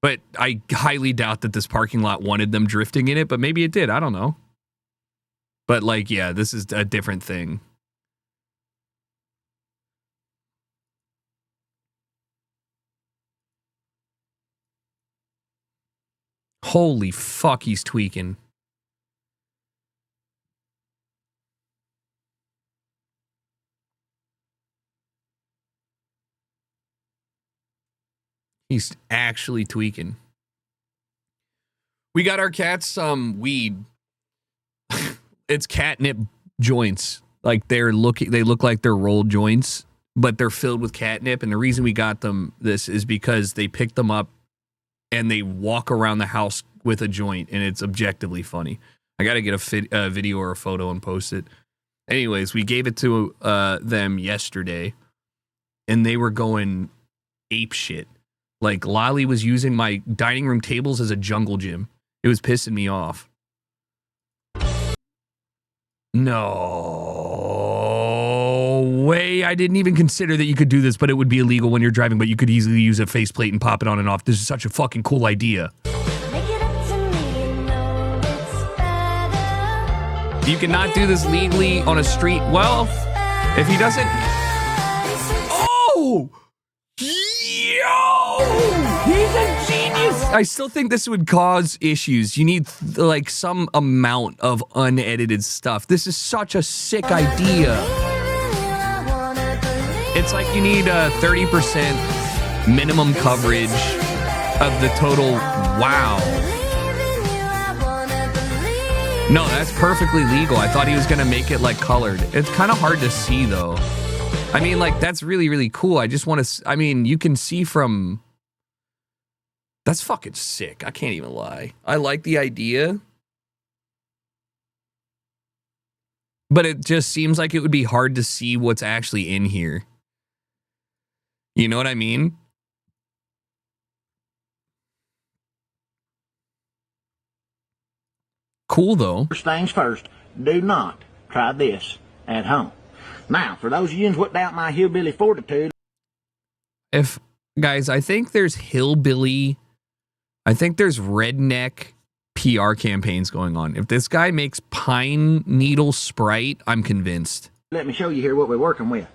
But I highly doubt that this parking lot wanted them drifting in it, but maybe it did. I don't know. But like, yeah, this is a different thing. Holy fuck, he's tweaking. He's actually tweaking. We got our cats some weed. It's catnip joints. Like they look like they're rolled joints, but they're filled with catnip. And the reason we got them this is because they pick them up and they walk around the house with a joint, and it's objectively funny. I got to get a video or a photo and post it. Anyways, we gave it to them yesterday, and they were going ape shit. Like, Lolly was using my dining room tables as a jungle gym. It was pissing me off. No way. I didn't even consider that you could do this, but it would be illegal when you're driving, but you could easily use a faceplate and pop it on and off. This is such a fucking cool idea. You cannot do this legally on a street. Well, if he doesn't... Oh! Yo! He's a genius! I still think this would cause issues. You need, like, some amount of unedited stuff. This is such a sick idea. it's like you need 30% minimum coverage of the total. Wow. No, that's perfectly legal. I thought he was gonna make it like colored. It's kind of hard to see though. I mean, like, that's really, really cool. I just want to, I mean, you can see from, that's fucking sick. I can't even lie. I like the idea. But it just seems like it would be hard to see what's actually in here. You know what I mean? Cool, though. First things first, do not try this at home. Now, for those of you who doubt my hillbilly fortitude. If, guys, I think there's hillbilly, I think there's redneck PR campaigns going on. If this guy makes pine needle Sprite, I'm convinced. Let me show you here what we're working with.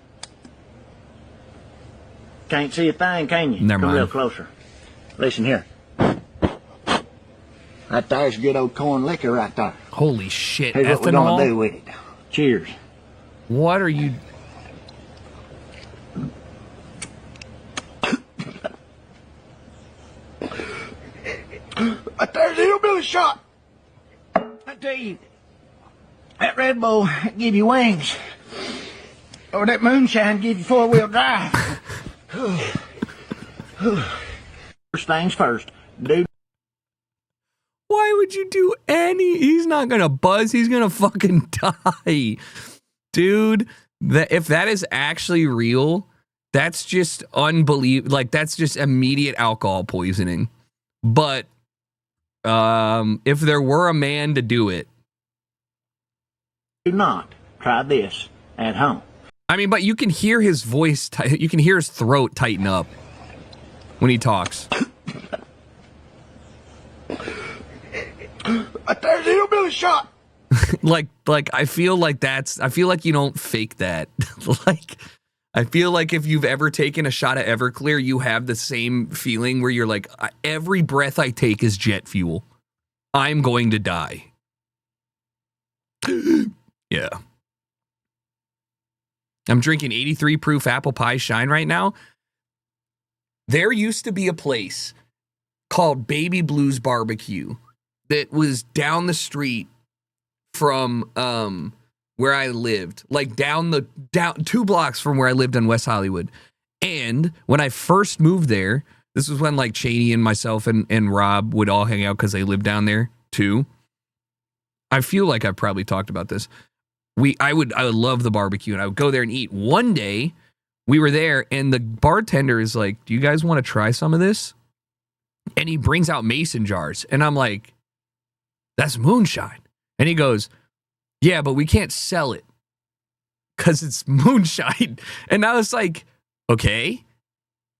Can't see a thing, can you? Never Come mind. a little closer. Listen here. Right there's good old corn liquor right there. Holy shit, Here's what we're ethanol? gonna do with it. Cheers. What are you... Right there's the hillbilly shot. I tell you, that Red Bull give you wings. Or that moonshine give you four-wheel drive. First things first, dude. Why would you do any? He's not gonna buzz. He's gonna fucking die. Dude, if that is actually real, that's just unbelievable. Like, that's just immediate alcohol poisoning. But if there were a man to do it, do not try this at home. I mean, but you can hear his voice. You can hear his throat tighten up when he talks. There's a hillbilly shot. like I feel like you don't fake that. Like, I feel like if you've ever taken a shot of Everclear, you have the same feeling where you're like, every breath I take is jet fuel. I'm going to die. Yeah. I'm drinking 83 proof apple pie shine right now. There used to be a place called Baby Blues Barbecue that was down the street from where I lived, like down 2 blocks from where I lived in West Hollywood. And when I first moved there, this was when like Cheney and myself and Rob would all hang out because they lived down there too. I feel like I've probably talked about this. I would love the barbecue and I would go there and eat. One day we were there and the bartender is like, "Do you guys want to try some of this?" And he brings out mason jars and I'm like, "That's moonshine." And he goes, "Yeah, but we can't sell it because it's moonshine." And I was like, "Okay."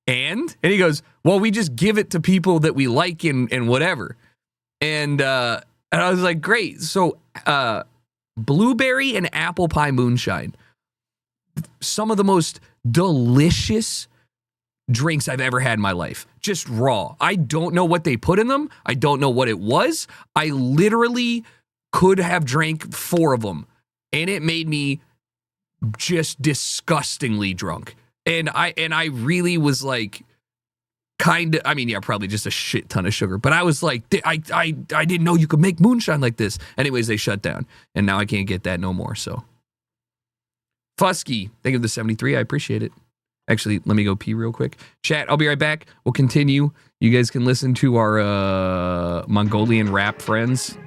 And he goes, "Well, we just give it to people that we like and whatever." And I was like, "Great." So blueberry and apple pie moonshine, some of the most delicious drinks I've ever had in my life. Just raw. I don't know what they put in them. I don't know what it was. I literally could have drank 4 of them and it made me just disgustingly drunk. And I really was like, kind of, I mean, yeah, probably just a shit ton of sugar, but I was like, I didn't know you could make moonshine like this. Anyways, they shut down and now I can't get that no more. So Fusky, thank you for the 73. I appreciate it. Actually, let me go pee real quick. Chat, I'll be right back. We'll continue. You guys can listen to our Mongolian rap friends.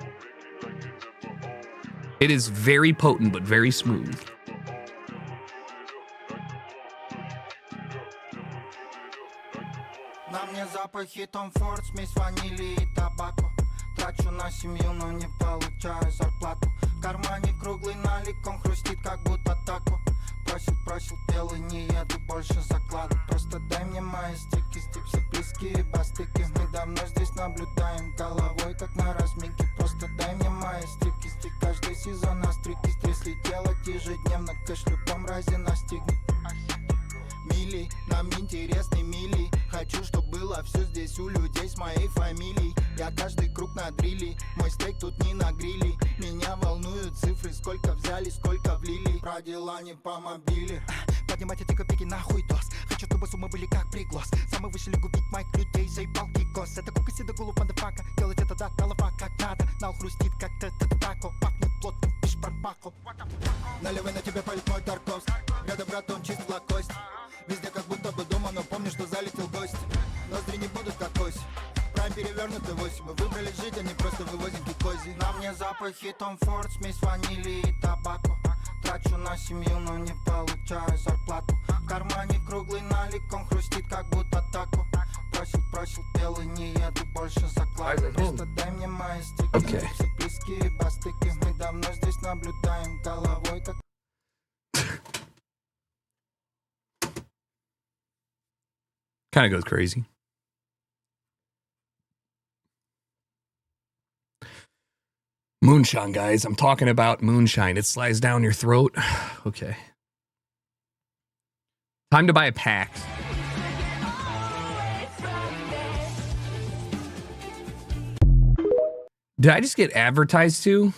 It is very potent, but very smooth. На мне запахи Том Форд, смесь ванили и табако. Трачу на семью, но не получаю зарплату. В кармане круглый налик, он хрустит, как будто тако. Просил, пел и не еду больше заклад. Просто дай мне мои стики, стипсы, близкие бастыки. Мы давно здесь наблюдаем головой, как на разминке. Просто дай мне мои стики, стик. Каждый сезон на стрики, если делать ежедневно, кэш в любом разе настигнет. Мили, нам интересны мили. Хочу, чтоб было все здесь у людей с моей фамилией. Я каждый круг на дриле, мой стейк тут не на гриле. Меня волнуют цифры, сколько взяли, сколько влили. Про дела не по мобиле. Поднимайте тик копейки нахуй дос. Хочу, чтобы суммы были как приглас. Самый высший губить моих людей, заебал гикос. Это кука седа голову мазафака. Делать это да, голова как надо. Нау хрустит как тако. Пахнет плотным пиш-парпако. Наливай на тебя палит мой Тарковс. Рядом брат, он чист лакость. Везде как будто бы дома, но помню, что залетел гость. Ноздри не будут как ось. Прайм перевернутый 8. Мы выбрали жить, а не просто вывозим кикози. На мне запахи Том Форд, смесь ванили и табако. Трачу на семью, но не получаю зарплату. В кармане круглый налик, он хрустит как будто тако. Просил, белый, не еду больше заклады. Просто дай мне мои стики. Все близкие бастыки. Мы давно здесь наблюдаем головой как... Kind of goes crazy. Moonshine, guys. I'm talking about moonshine. It slides down your throat. Okay. Time to buy a pack. Did I just get advertised to?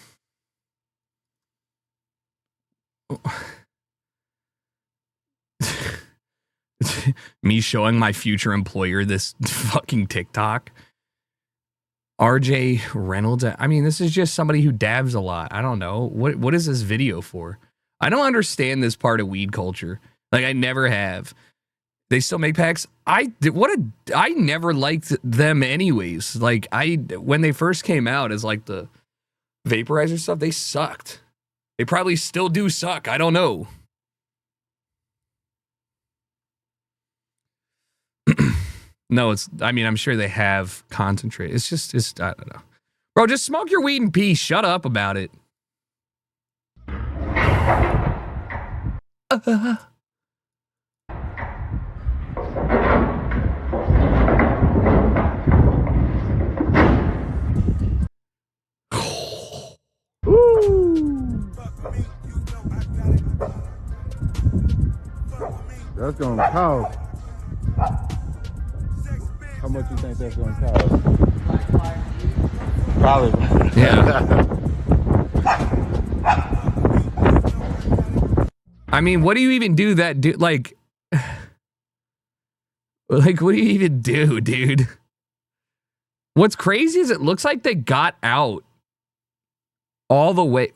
Me showing my future employer this fucking TikTok. RJ Reynolds. I mean, this is just somebody who dabs a lot. I don't know. What is this video for? I don't understand this part of weed culture. Like, I never have. They still make packs. I never liked them anyways. Like, when they first came out as like the vaporizer stuff, they sucked. They probably still do suck. I don't know. No, I'm sure they have concentrate. It's I don't know. Bro, just smoke your weed in peace. Shut up about it. That's gonna cost. How much you think that's gonna cost? Probably. Yeah. I mean, what do you even do that do like what do you even do, dude? What's crazy is it looks like they got out all the way.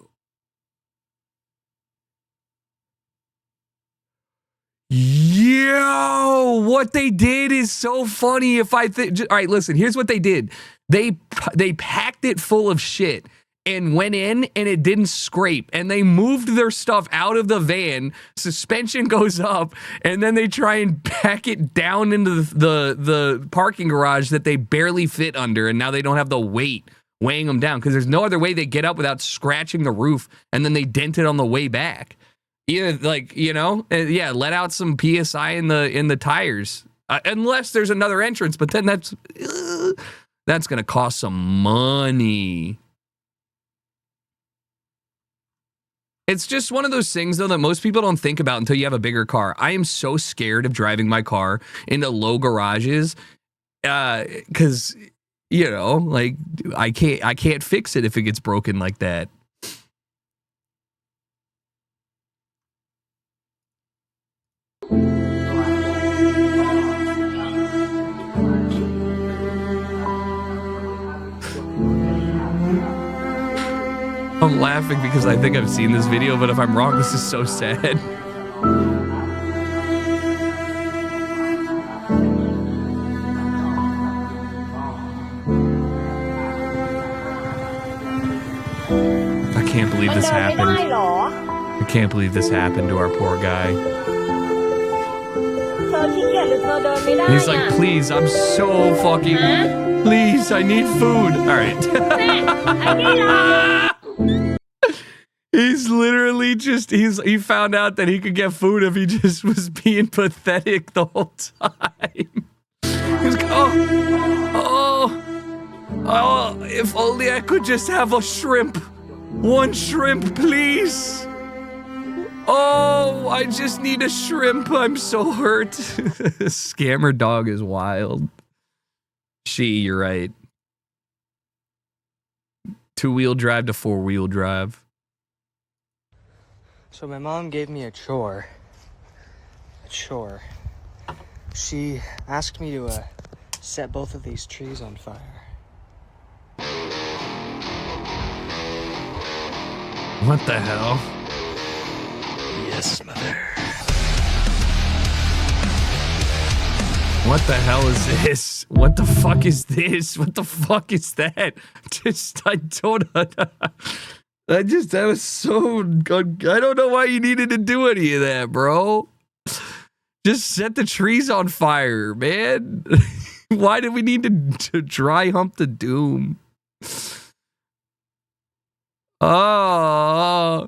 Yo, what they did is so funny. If I think, all right, listen, here's what they did. They packed it full of shit and went in and it didn't scrape, and they moved their stuff out of the van. Suspension goes up, and then they try and pack it down into the parking garage that they barely fit under, and now they don't have the weight weighing them down because there's no other way they get up without scratching the roof, and then they dent it on the way back. Yeah, like, you know, yeah, let out some PSI in the tires, unless there's another entrance. But then that's gonna cost some money. It's just one of those things, though, that most people don't think about until you have a bigger car. I am so scared of driving my car into low garages, because you know, like I can't fix it if it gets broken like that. I'm laughing because I think I've seen this video, but if I'm wrong, this is so sad. I can't believe this happened. I can't believe this happened to our poor guy. He's like, please, I'm so fucking... Please, I need food. All right. He's literally just, he found out that he could get food if he just was being pathetic the whole time. He's like, oh, if only I could just have a shrimp. One shrimp, please. Oh, I just need a shrimp. I'm so hurt. Scammer dog is wild. You're right. 2-wheel drive to 4-wheel drive. So my mom gave me a chore. chore. She asked me to set both of these trees on fire. What the hell? Yes, mother. What the hell is this? What the fuck is this? What the fuck is that? I don't that was so, I don't know why you needed to do any of that, bro. Just set the trees on fire, man. Why did we need to dry hump the doom? Oh,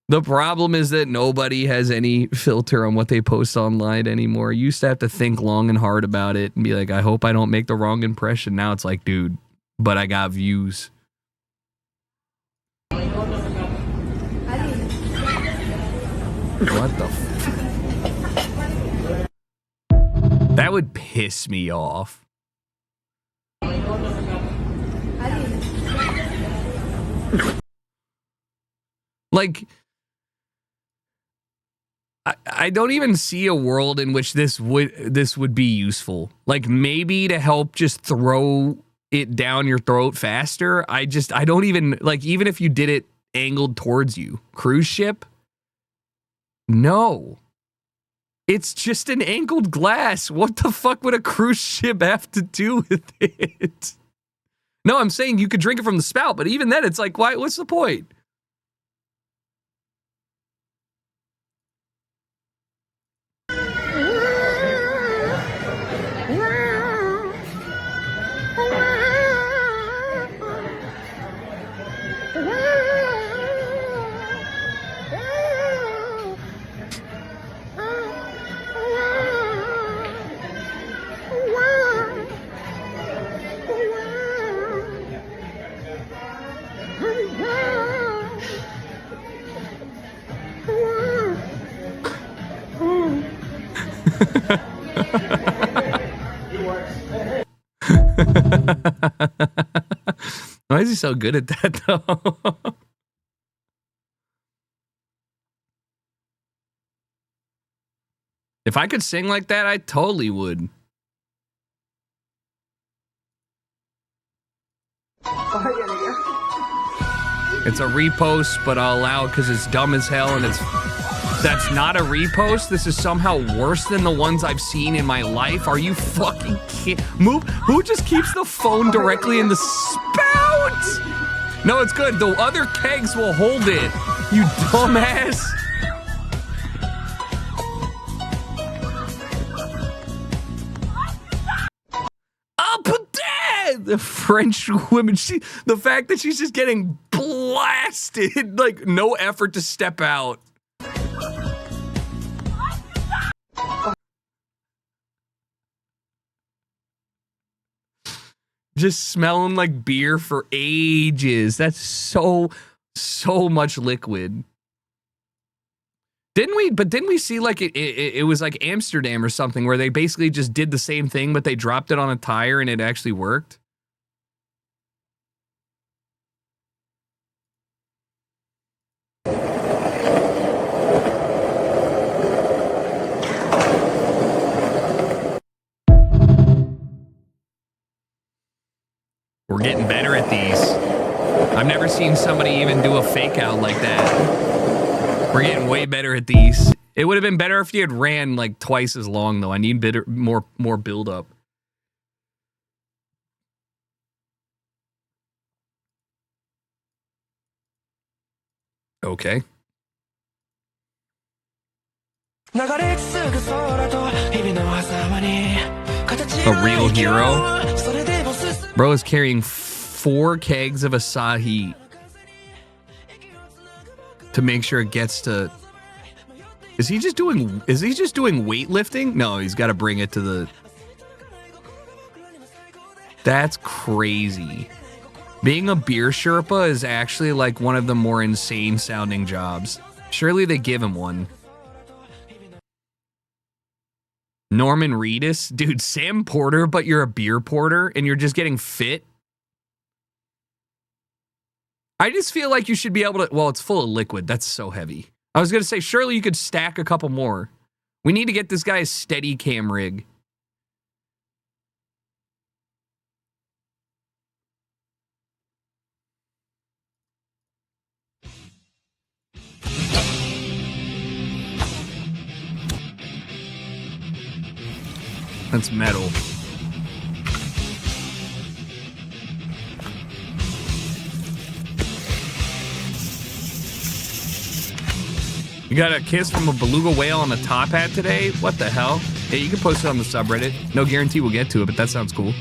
the problem is that nobody has any filter on what they post online anymore. You used to have to think long and hard about it and be like, I hope I don't make the wrong impression. Now it's like, dude, but I got views. What the that would piss me off. Like, I don't even see a world in which this would be useful. Like, maybe to help just throw it down your throat faster. I don't even, like, even if you did it angled towards you. Cruise ship? No. It's just an angled glass. What the fuck would a cruise ship have to do with it? No, I'm saying you could drink it from the spout, but even then it's like, why? What's the point? Why is he so good at that, though? If I could sing like that, I totally would. It's a repost, but I'll allow it because it's dumb as hell, and that's not a repost. This is somehow worse than the ones I've seen in my life. Are you fucking kidding? Move. Who just keeps the phone directly in the spout? No, it's good. The other kegs will hold it. You dumbass. Oh, but that the French women. The fact that she's just getting blasted, like no effort to step out. Just smelling like beer for ages. That's so much liquid. Didn't we see like it was like Amsterdam or something where they basically just did the same thing, but they dropped it on a tire and it actually worked? We're getting better at these. I've never seen somebody even do a fake out like that. We're getting way better at these. It would have been better if you had ran like twice as long, though. I need more build up. Okay. A real hero? Bro is carrying 4 kegs of Asahi to make sure it gets to... Is he just doing weightlifting? No, he's got to bring it to the... That's crazy. Being a beer Sherpa is actually like one of the more insane sounding jobs. Surely they give him one. Norman Reedus? Dude, Sam Porter, but you're a beer porter and you're just getting fit? I just feel like you should be able to... Well, it's full of liquid. That's so heavy. I was going to say, surely you could stack a couple more. We need to get this guy a steady cam rig. That's metal. You got a kiss from a beluga whale on a top hat today? What the hell? Hey, you can post it on the subreddit. No guarantee we'll get to it, but that sounds cool.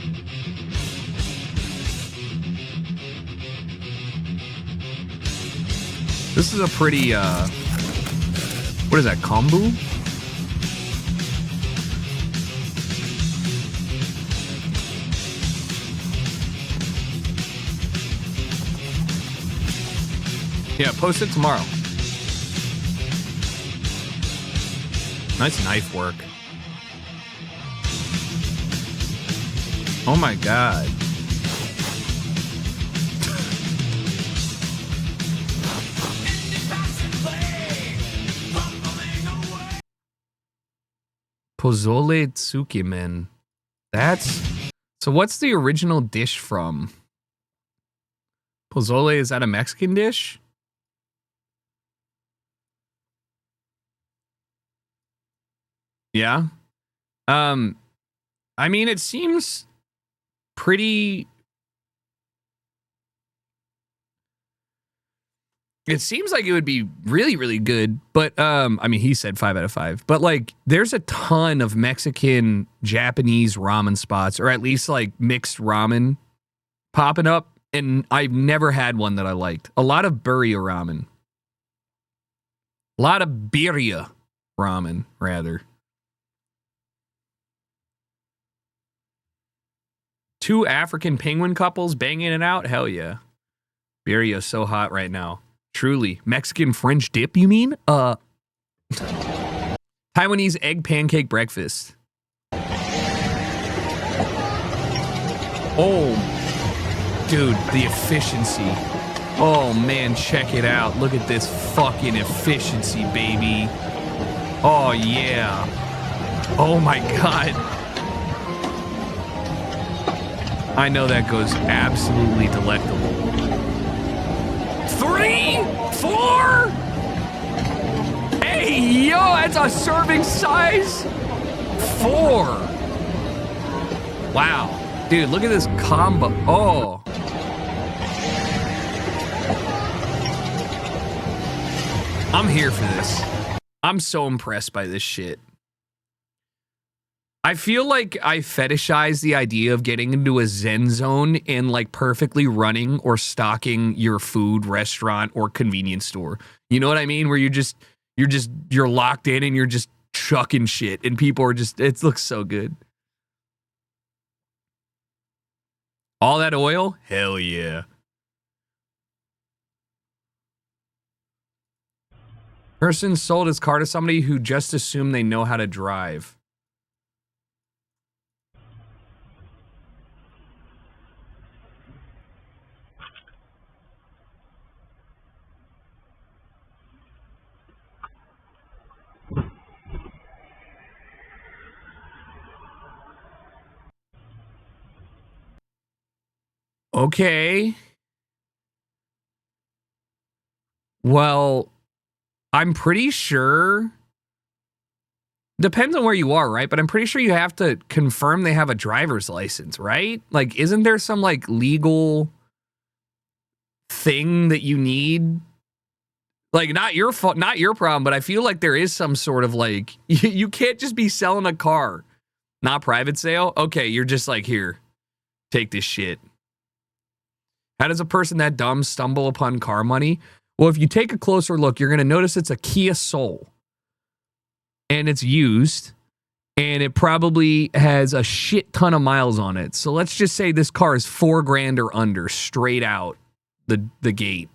This is a pretty, what is that, kombu? Yeah, post it tomorrow. Nice knife work. Oh my god. Pozole tsukimen. That's... So what's the original dish from? Pozole, is that a Mexican dish? Yeah. I mean, it seems pretty... It seems like it would be really, really good, but, I mean, he said 5 out of 5, but, like, there's a ton of Mexican, Japanese ramen spots, or at least, like, mixed ramen popping up, and I've never had one that I liked. A lot of birria ramen. A lot of birria ramen, rather. 2 African penguin couples banging it out? Hell yeah. Birria is so hot right now. Truly. Mexican French dip, you mean? Taiwanese egg pancake breakfast. Oh, dude, the efficiency. Oh, man, check it out. Look at this fucking efficiency, baby. Oh, yeah. Oh, my God. I know that goes absolutely delectable. 3, 4. Hey, yo, that's a serving size. 4. Wow. Dude, look at this combo. Oh. I'm here for this. I'm so impressed by this shit. I feel like I fetishize the idea of getting into a zen zone and like perfectly running or stocking your food restaurant or convenience store. You know what I mean? Where you're locked in and you're just chucking shit and people are just, it looks so good. All that oil? Hell yeah. Person sold his car to somebody who just assumed they know how to drive. Okay. Well, I'm pretty sure. Depends on where you are, right? But I'm pretty sure you have to confirm they have a driver's license, right? Like, isn't there some like legal thing that you need? Like, not your fault, not your problem, but I feel like there is some sort of like, you can't just be selling a car. Not private sale? Okay, you're just like, here, take this shit. How does a person that dumb stumble upon car money? Well, if you take a closer look, you're going to notice it's a Kia Soul. And it's used. And it probably has a shit ton of miles on it. So let's just say this car is $4,000 or under, straight out the gate.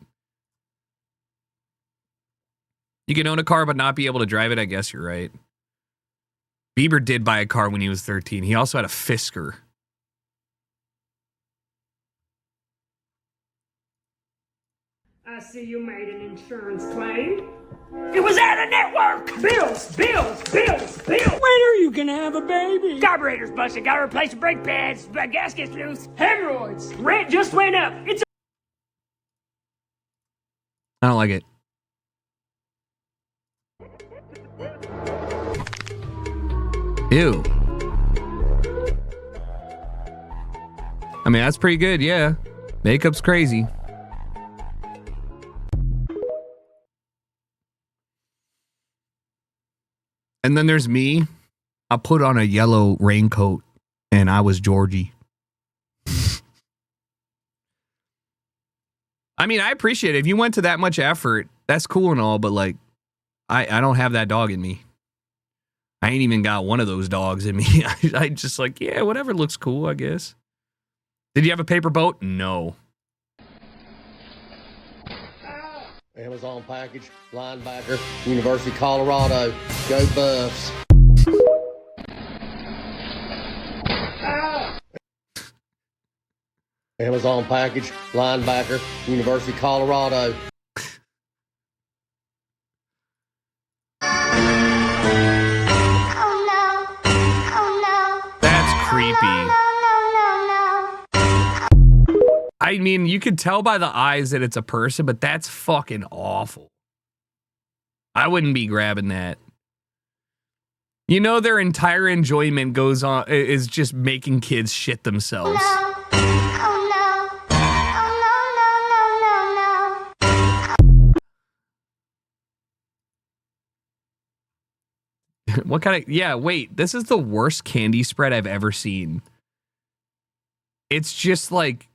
You can own a car but not be able to drive it. I guess you're right. Bieber did buy a car when he was 13. He also had a Fisker. I see you made an insurance claim. It was out of network! Bills! When are you gonna have a baby? Carburetor's busted, gotta replace the brake pads, the gasket's loose. Hemorrhoids! Rent just went up. It's I don't like it. Ew. I mean, that's pretty good, yeah. Makeup's crazy. And then there's me. I put on a yellow raincoat and I was Georgie. I mean, I appreciate it. If you went to that much effort, that's cool and all, but like, I don't have that dog in me. I ain't even got one of those dogs in me. I just like, yeah, whatever looks cool, I guess. Did you have a paper boat? No. Amazon package, linebacker, University of Colorado. Go Buffs. Amazon package, linebacker, University of Colorado. That's creepy. I mean, you could tell by the eyes that it's a person, but that's fucking awful. I wouldn't be grabbing that. You know, their entire enjoyment goes on is just making kids shit themselves. What kind of, yeah, wait, this is the worst candy spread I've ever seen. It's just like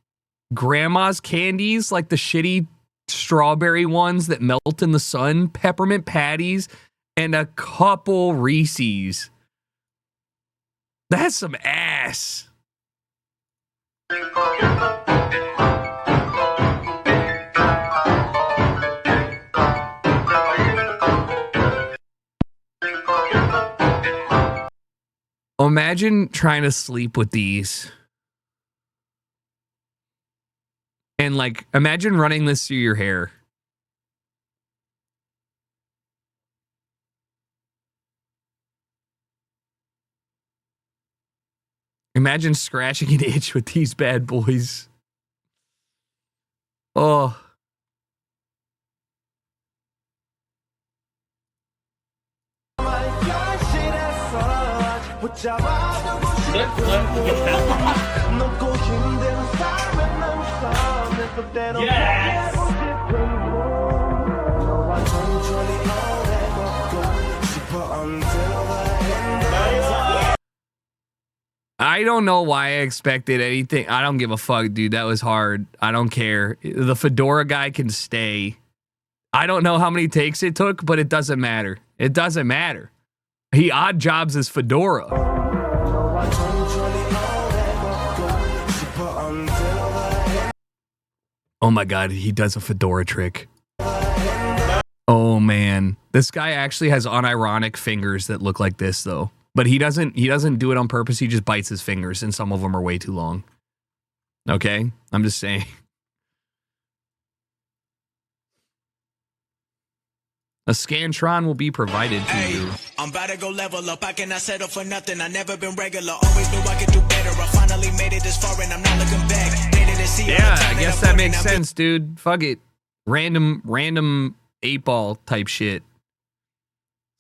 grandma's candies, like the shitty strawberry ones that melt in the sun, peppermint patties, and a couple Reese's. That's some ass. Imagine trying to sleep with these. And like, imagine running this through your hair. Imagine scratching an itch with these bad boys. Oh. Yes! I don't know why I expected anything. I don't give a fuck, dude. That was hard. I don't care. The fedora guy can stay. I don't know how many takes it took, but it doesn't matter. It doesn't matter. He odd jobs as fedora. Oh my god, he does a fedora trick. Oh man, this guy actually has unironic fingers that look like this though. But he doesn't do it on purpose. He just bites his fingers, and some of them are way too long. Okay? I'm just saying. A Scantron will be provided to you. I'm about to go level up. I cannot settle for nothing. I never been regular. Always knew I could do better. I finally made it this far and I'm not looking back. Yeah, I guess that makes sense, dude. Fuck it. Random 8-ball type shit.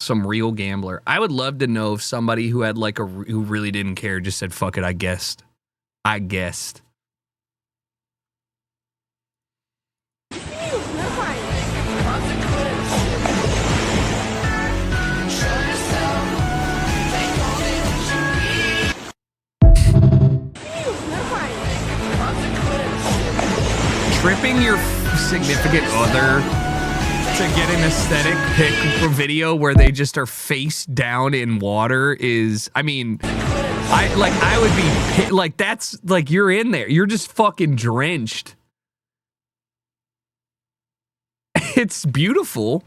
Some real gambler. I would love to know if somebody who had like who really didn't care just said, fuck it, I guessed. Tripping your significant other to get an aesthetic pic for video where they just are face down in water is, I mean, I would be like, that's like, you're in there, you're just fucking drenched. It's beautiful.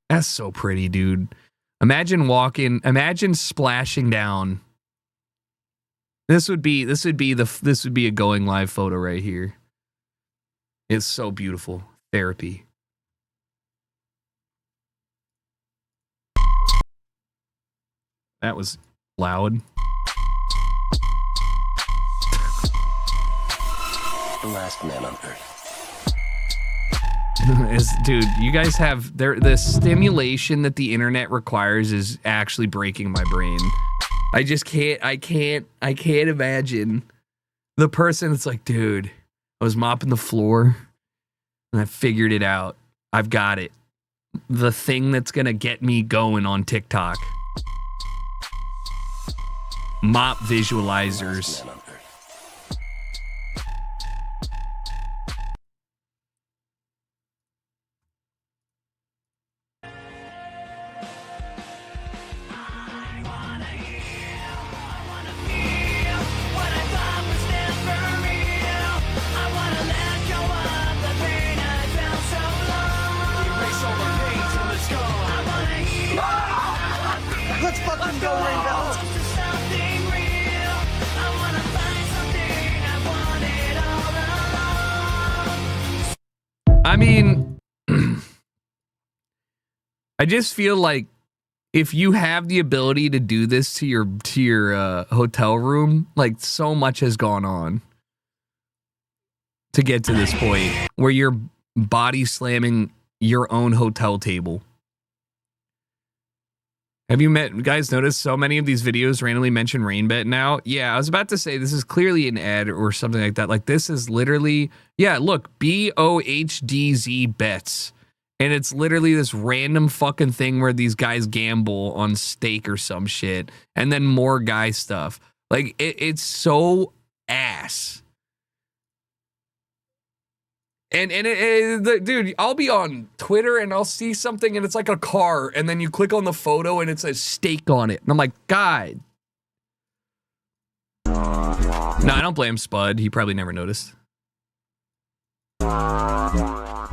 That's so pretty, dude. Imagine splashing down This would be a going live photo right here. It's so beautiful. Therapy. That was loud. The last man on Earth. Dude, you guys have the stimulation that the internet requires is actually breaking my brain. I just can't imagine the person that's like, dude, I was mopping the floor and I figured it out. I've got it. The thing that's gonna get me going on TikTok. Mop visualizers. Let's fucking go, Rainbow. I mean, I just feel like if you have the ability to do this to your hotel room, like so much has gone on to get to this point where you're body slamming your own hotel table. Have you guys noticed so many of these videos randomly mention RainBet now? Yeah, I was about to say this is clearly an ad or something like that. Like this is literally, yeah, look, BOHDZ bets. And it's literally this random fucking thing where these guys gamble on stake or some shit. And then more guy stuff. Like it's so ass. And dude, I'll be on Twitter and I'll see something and it's like a car, and then you click on the photo and it says stake on it, and I'm like, God. No, I don't blame Spud. He probably never noticed. I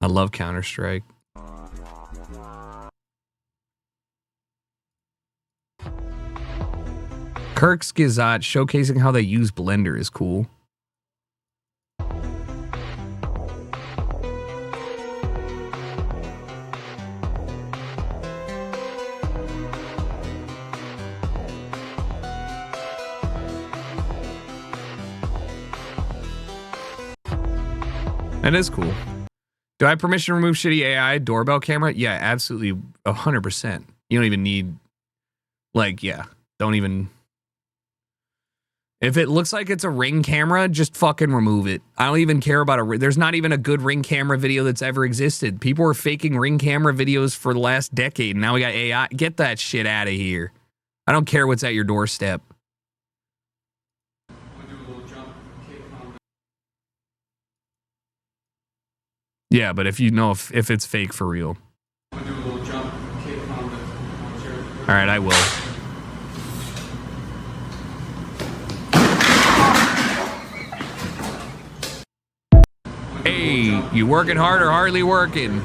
love Counter-Strike. Kirk's Gazette showcasing how they use Blender is cool. That is cool. Do I have permission to remove shitty AI doorbell camera? Yeah, absolutely, 100%. You don't even need, like, yeah, don't even. If it looks like it's a Ring camera, just fucking remove it. I don't even care about a. There's not even a good Ring camera video that's ever existed. People were faking Ring camera videos for the last decade. And now we got AI. Get that shit out of here. I don't care what's at your doorstep. Yeah, but if you know if it's fake for real. All right, I will. Hey, you working hard or hardly working?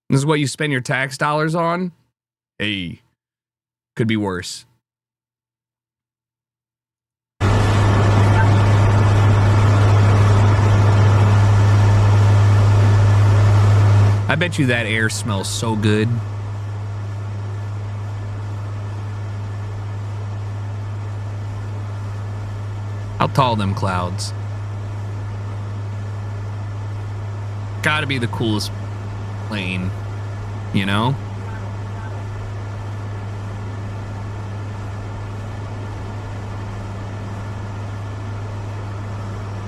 This is what you spend your tax dollars on? Hey, could be worse. I bet you that air smells so good. How tall them clouds? Gotta be the coolest plane, you know?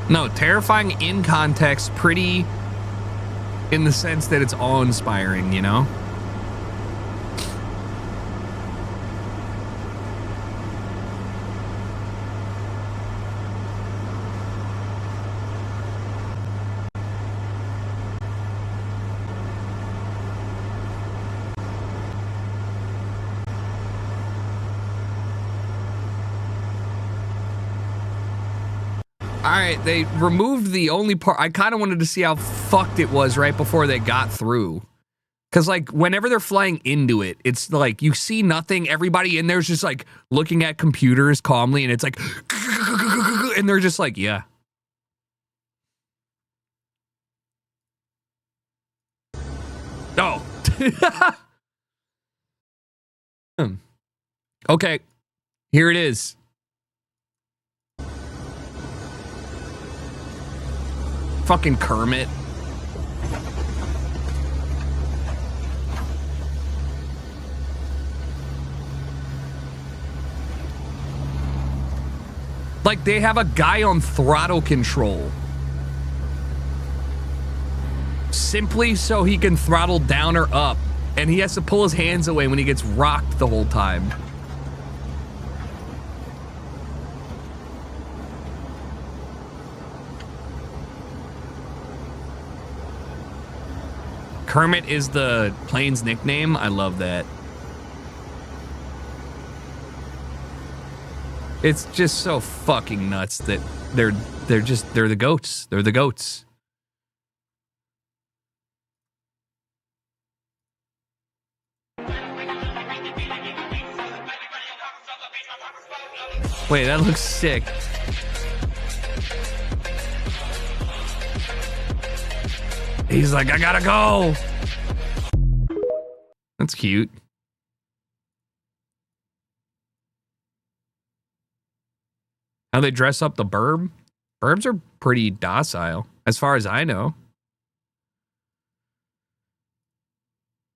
No, terrifying in context, pretty in the sense that it's awe-inspiring, you know? All right, they removed the only part. I kind of wanted to see how fucked it was right before they got through. Because, like, whenever they're flying into it, it's like you see nothing. Everybody in there's just, like, looking at computers calmly, and it's like, and they're just like, yeah. Oh. Okay. Here it is. Fucking Kermit. Like, they have a guy on throttle control. Simply so he can throttle down or up. And he has to pull his hands away when he gets rocked the whole time. Kermit is the plane's nickname. I love that. It's just so fucking nuts that they're the goats. They're the goats. Wait, that looks sick. He's like, I gotta go. That's cute. How they dress up the burb? Burbs are pretty docile, as far as I know.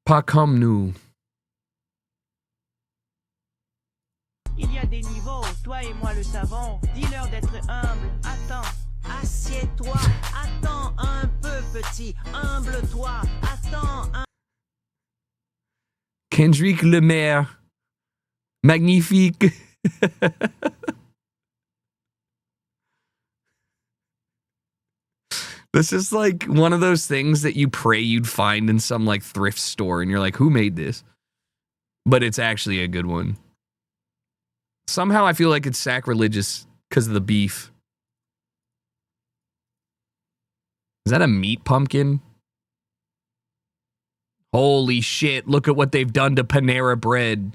Pas comme nous. Il y a des niveaux, toi et moi le savons. Dis-leur d'être humble. Attends, assieds-toi. Attends un peu, petit. Humble-toi. Attends un... Kendrick Lamar. Magnifique. This is like one of those things that you pray you'd find in some like thrift store and you're like, who made this? But it's actually a good one. Somehow I feel like it's sacrilegious because of the beef. Is that a meat pumpkin? Holy shit, look at what they've done to Panera Bread.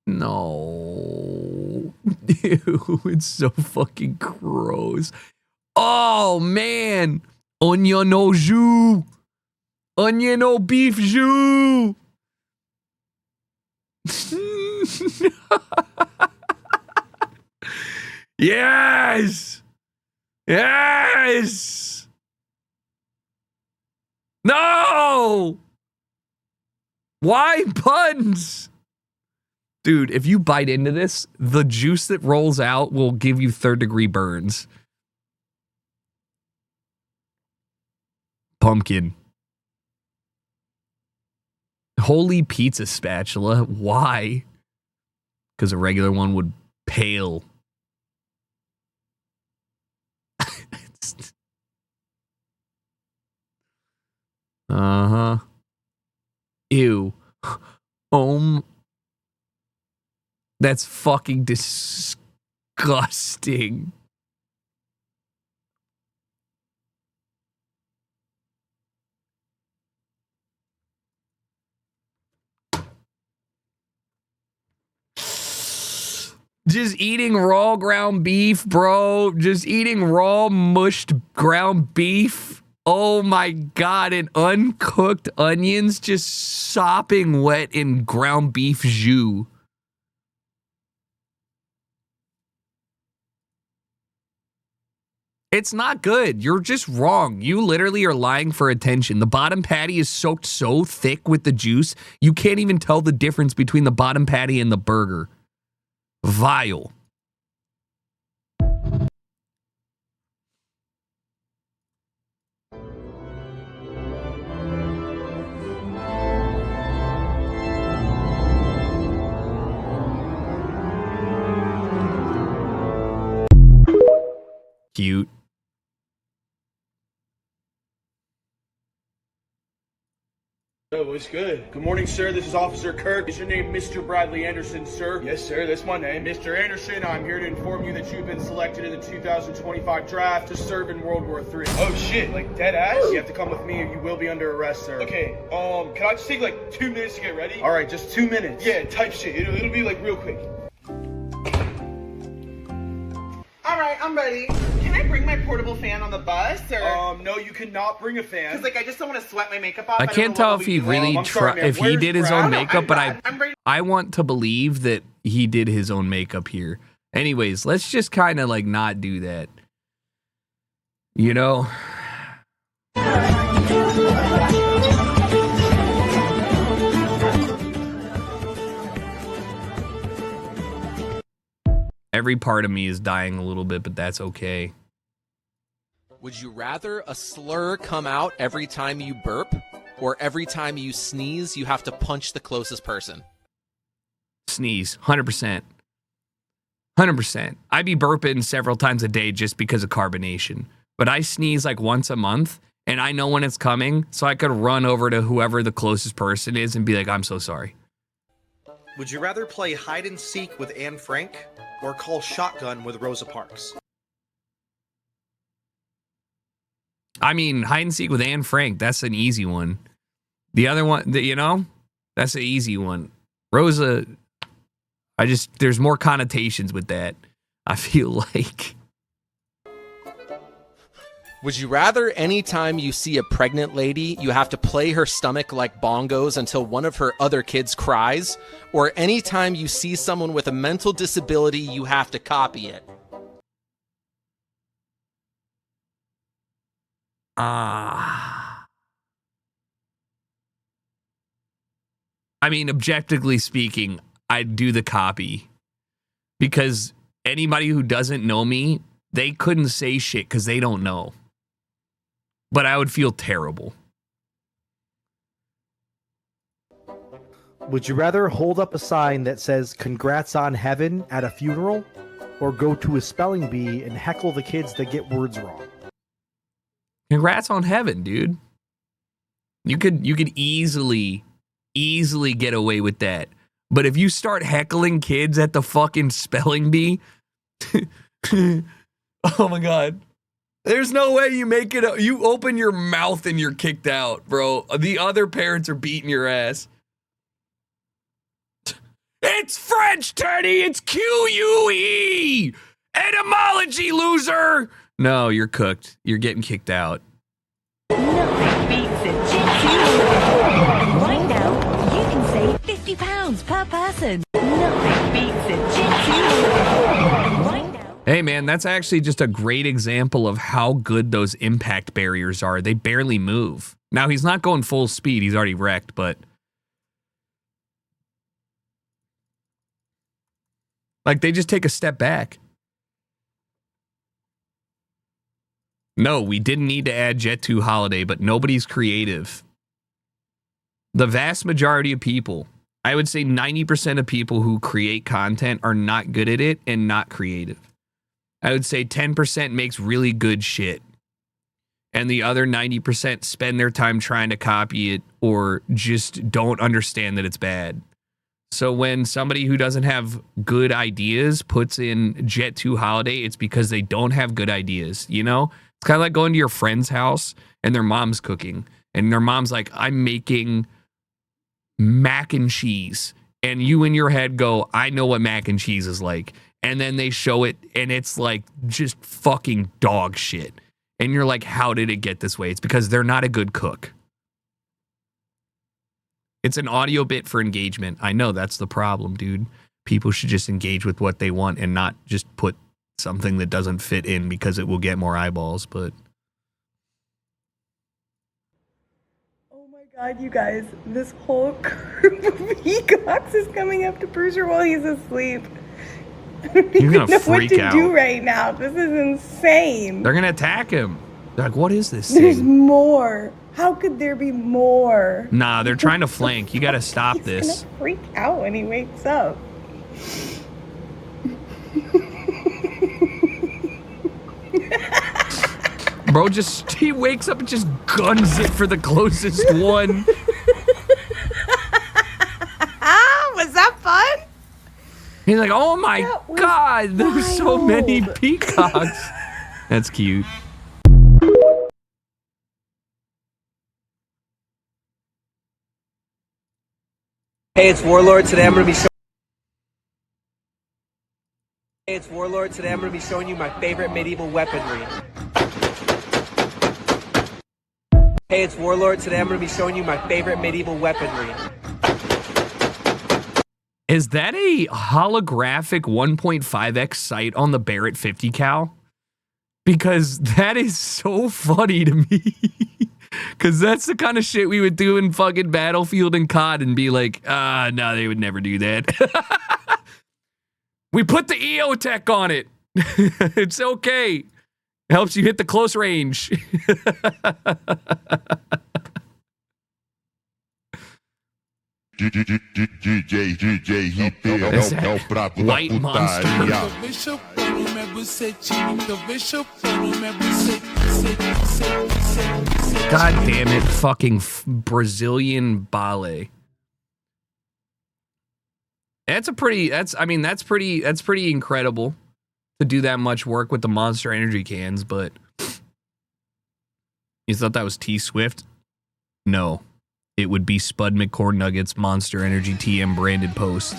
No. Ew, it's so fucking gross. Oh, man. Onion au jus. Onion au beef jus. Yes. Yes. No. Why buns? Dude, if you bite into this, the juice that rolls out will give you third-degree burns. Pumpkin. Holy pizza spatula. Why? Because a regular one would pale. Uh-huh. Ew. That's fucking disgusting. Just eating raw ground beef, bro. Just eating raw mushed ground beef. Oh my God, and uncooked onions just sopping wet in ground beef jus. It's not good. You're just wrong. You literally are lying for attention. The bottom patty is soaked so thick with the juice, you can't even tell the difference between the bottom patty and the burger. Vile. Cute. Yo, what's good? Good morning, sir. This is Officer Kirk. Is your name Mr. Bradley Anderson, sir? Yes, sir. That's my name. Mr. Anderson, I'm here to inform you that you've been selected in the 2025 draft to serve in World War III. Oh, shit. Like, dead ass? You have to come with me or you will be under arrest, sir. Okay, can I just take, like, 2 minutes to get ready? All right, just 2 minutes. Yeah, type shit. It'll be, like, real quick. All right, I'm ready. Can I bring my portable fan on the bus, or? No, you cannot bring a fan. Cause like I just don't want to sweat my makeup off. I can't tell if he really if he did his own makeup, but I want to believe that he did his own makeup here. Anyways, let's just kind of like not do that. You know? Every part of me is dying a little bit, but that's okay. Would you rather a slur come out every time you burp, or every time you sneeze, you have to punch the closest person? Sneeze, 100%. 100%. I'd be burping several times a day just because of carbonation. But I sneeze like once a month, and I know when it's coming, so I could run over to whoever the closest person is and be like, I'm so sorry. Would you rather play hide and seek with Anne Frank or call shotgun with Rosa Parks? I mean, hide and seek with Anne Frank, that's an easy one. The other one, you know, that's an easy one. Rosa, there's more connotations with that, I feel like. Would you rather anytime you see a pregnant lady, you have to play her stomach like bongos until one of her other kids cries, or anytime you see someone with a mental disability, you have to copy it? I mean, objectively speaking, I'd do the copy. Because anybody who doesn't know me, they couldn't say shit because they don't know. But I would feel terrible. Would you rather hold up a sign that says "Congrats on Heaven" at a funeral, or go to a spelling bee and heckle the kids that get words wrong? Congrats on heaven, dude. You could easily get away with that. But if you start heckling kids at the fucking spelling bee, oh my God. There's no way you make it up. You open your mouth and you're kicked out, bro. The other parents are beating your ass. It's French, Teddy. It's QUE. Etymology, loser. No, you're cooked. You're getting kicked out. Nothing beats a jitsu. Right now, you can save £50 per person. Nothing beats a jitsu. Right now. Hey, man, that's actually just a great example of how good those impact barriers are. They barely move. Now, he's not going full speed. He's already wrecked, but... like, they just take a step back. No, we didn't need to add Jet 2 Holiday, but nobody's creative. The vast majority of people, I would say 90% of people who create content are not good at it and not creative. I would say 10% makes really good shit. And the other 90% spend their time trying to copy it or just don't understand that it's bad. So when somebody who doesn't have good ideas puts in Jet 2 Holiday, it's because they don't have good ideas, you know? It's kind of like going to your friend's house and their mom's cooking. And their mom's like, I'm making mac and cheese. And you in your head go, I know what mac and cheese is like. And then they show it and it's like just fucking dog shit. And you're like, how did it get this way? It's because they're not a good cook. It's an audio bit for engagement. I know that's the problem, dude. People should just engage with what they want and not just put something that doesn't fit in because it will get more eyeballs, but... Oh my God, you guys. This whole group of peacocks is coming up to Bruiser while he's asleep. I don't You're even gonna know freak what to out. do right now. This is insane. They're gonna attack him. They're like, what is this There's thing? more. How could there be more? Nah, they're trying to flank. You gotta stop He's this. gonna freak out when he wakes up. Bro, he wakes up and just guns it for the closest one. He's like, oh my god, there's so many peacocks. That's cute. Hey, it's Warlord. Today I'm going to be showing you my favorite medieval weaponry. Hey, it's Warlord. Today I'm going to be showing you my favorite medieval weaponry. Is that a holographic 1.5x sight on the Barrett 50 cal? Because that is so funny to me. Because that's the kind of shit we would do in fucking Battlefield and COD and be like, no, they would never do that. We put the EO tech on it. It's okay. Helps you hit the close range. White monster. God damn it, fucking Brazilian ballet. That's pretty incredible to do that much work with the Monster Energy cans, but you thought that was T-Swift? No. It would be Spud McCornuggets Monster Energy TM branded post.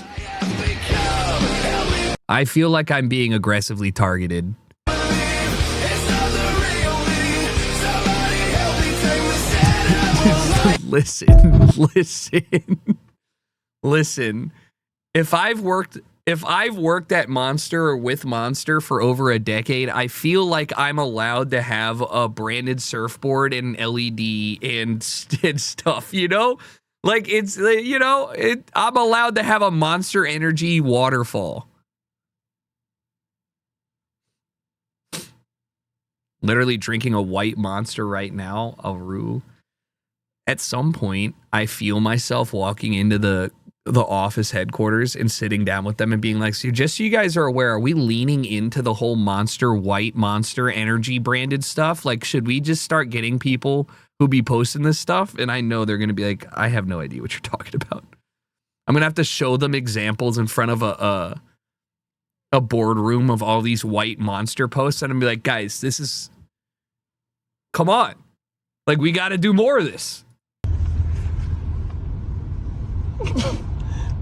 I feel like I'm being aggressively targeted. Listen. If I've worked at Monster or with Monster for over a decade, I feel like I'm allowed to have a branded surfboard and LED and stuff, you know? Like it's, you know, I'm allowed to have a Monster Energy waterfall. Literally drinking a white Monster right now, a Rue. At some point, I feel myself walking into the office headquarters and sitting down with them and being like, so just so you guys are aware, are we leaning into the whole white Monster Energy branded stuff? Like, should we just start getting people who be posting this stuff? And I know they're going to be like, I have no idea what you're talking about. I'm going to have to show them examples in front of a boardroom of all these white Monster posts. And I'm be like, guys, this is, come on. Like, we got to do more of this.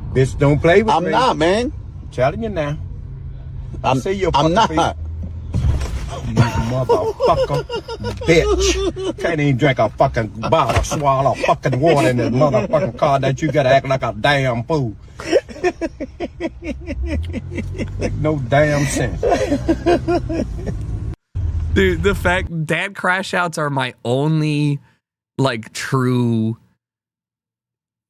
Bitch, don't play with me. I'm not, man. I'm telling you now. I'm not. You motherfucker, bitch. Can't even drink a fucking bottle, swallow fucking water in this motherfucking car that you gotta act like a damn fool. Make no damn sense. Dude, the fact dad crash outs are my only like true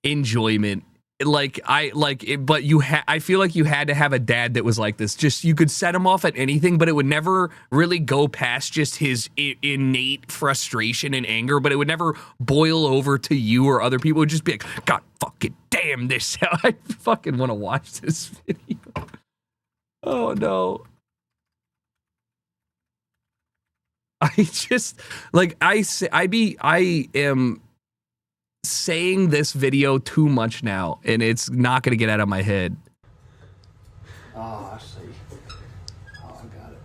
enjoyment. Like but I feel like you had to have a dad that was like this. Just you could set him off at anything, but it would never really go past just his innate frustration and anger. But it would never boil over to you or other people. It would just be like, God fucking damn this! I fucking want to watch this video. Oh no! I just like I am saying this video too much now, and it's not going to get out of my head. Oh, I see. Oh, I got it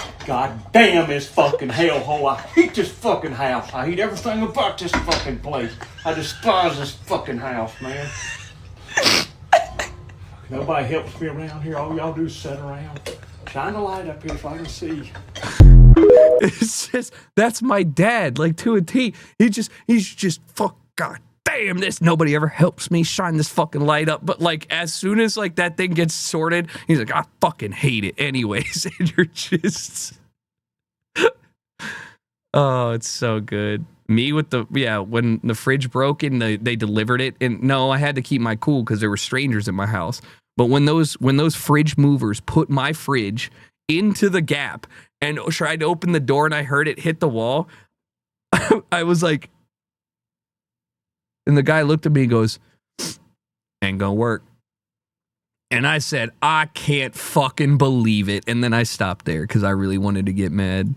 now. God damn this fucking hellhole. I hate this fucking house. I hate everything about this fucking place. I despise this fucking house, man. Nobody helps me around here. All y'all do is sit around. Shine a light up here so I can see. It's just, that's my dad, like to a T. He's just fuck, God damn this. Nobody ever helps me shine this fucking light up. But like, as soon as like that thing gets sorted, he's like, I fucking hate it anyways. And you're just, oh, it's so good. Me with the, when the fridge broke and they delivered it. And no, I had to keep my cool because there were strangers in my house. But when those fridge movers put my fridge into the gap and tried to open the door and I heard it hit the wall, I was like, and the guy looked at me and goes, ain't gonna work. And I said, I can't fucking believe it. And then I stopped there because I really wanted to get mad.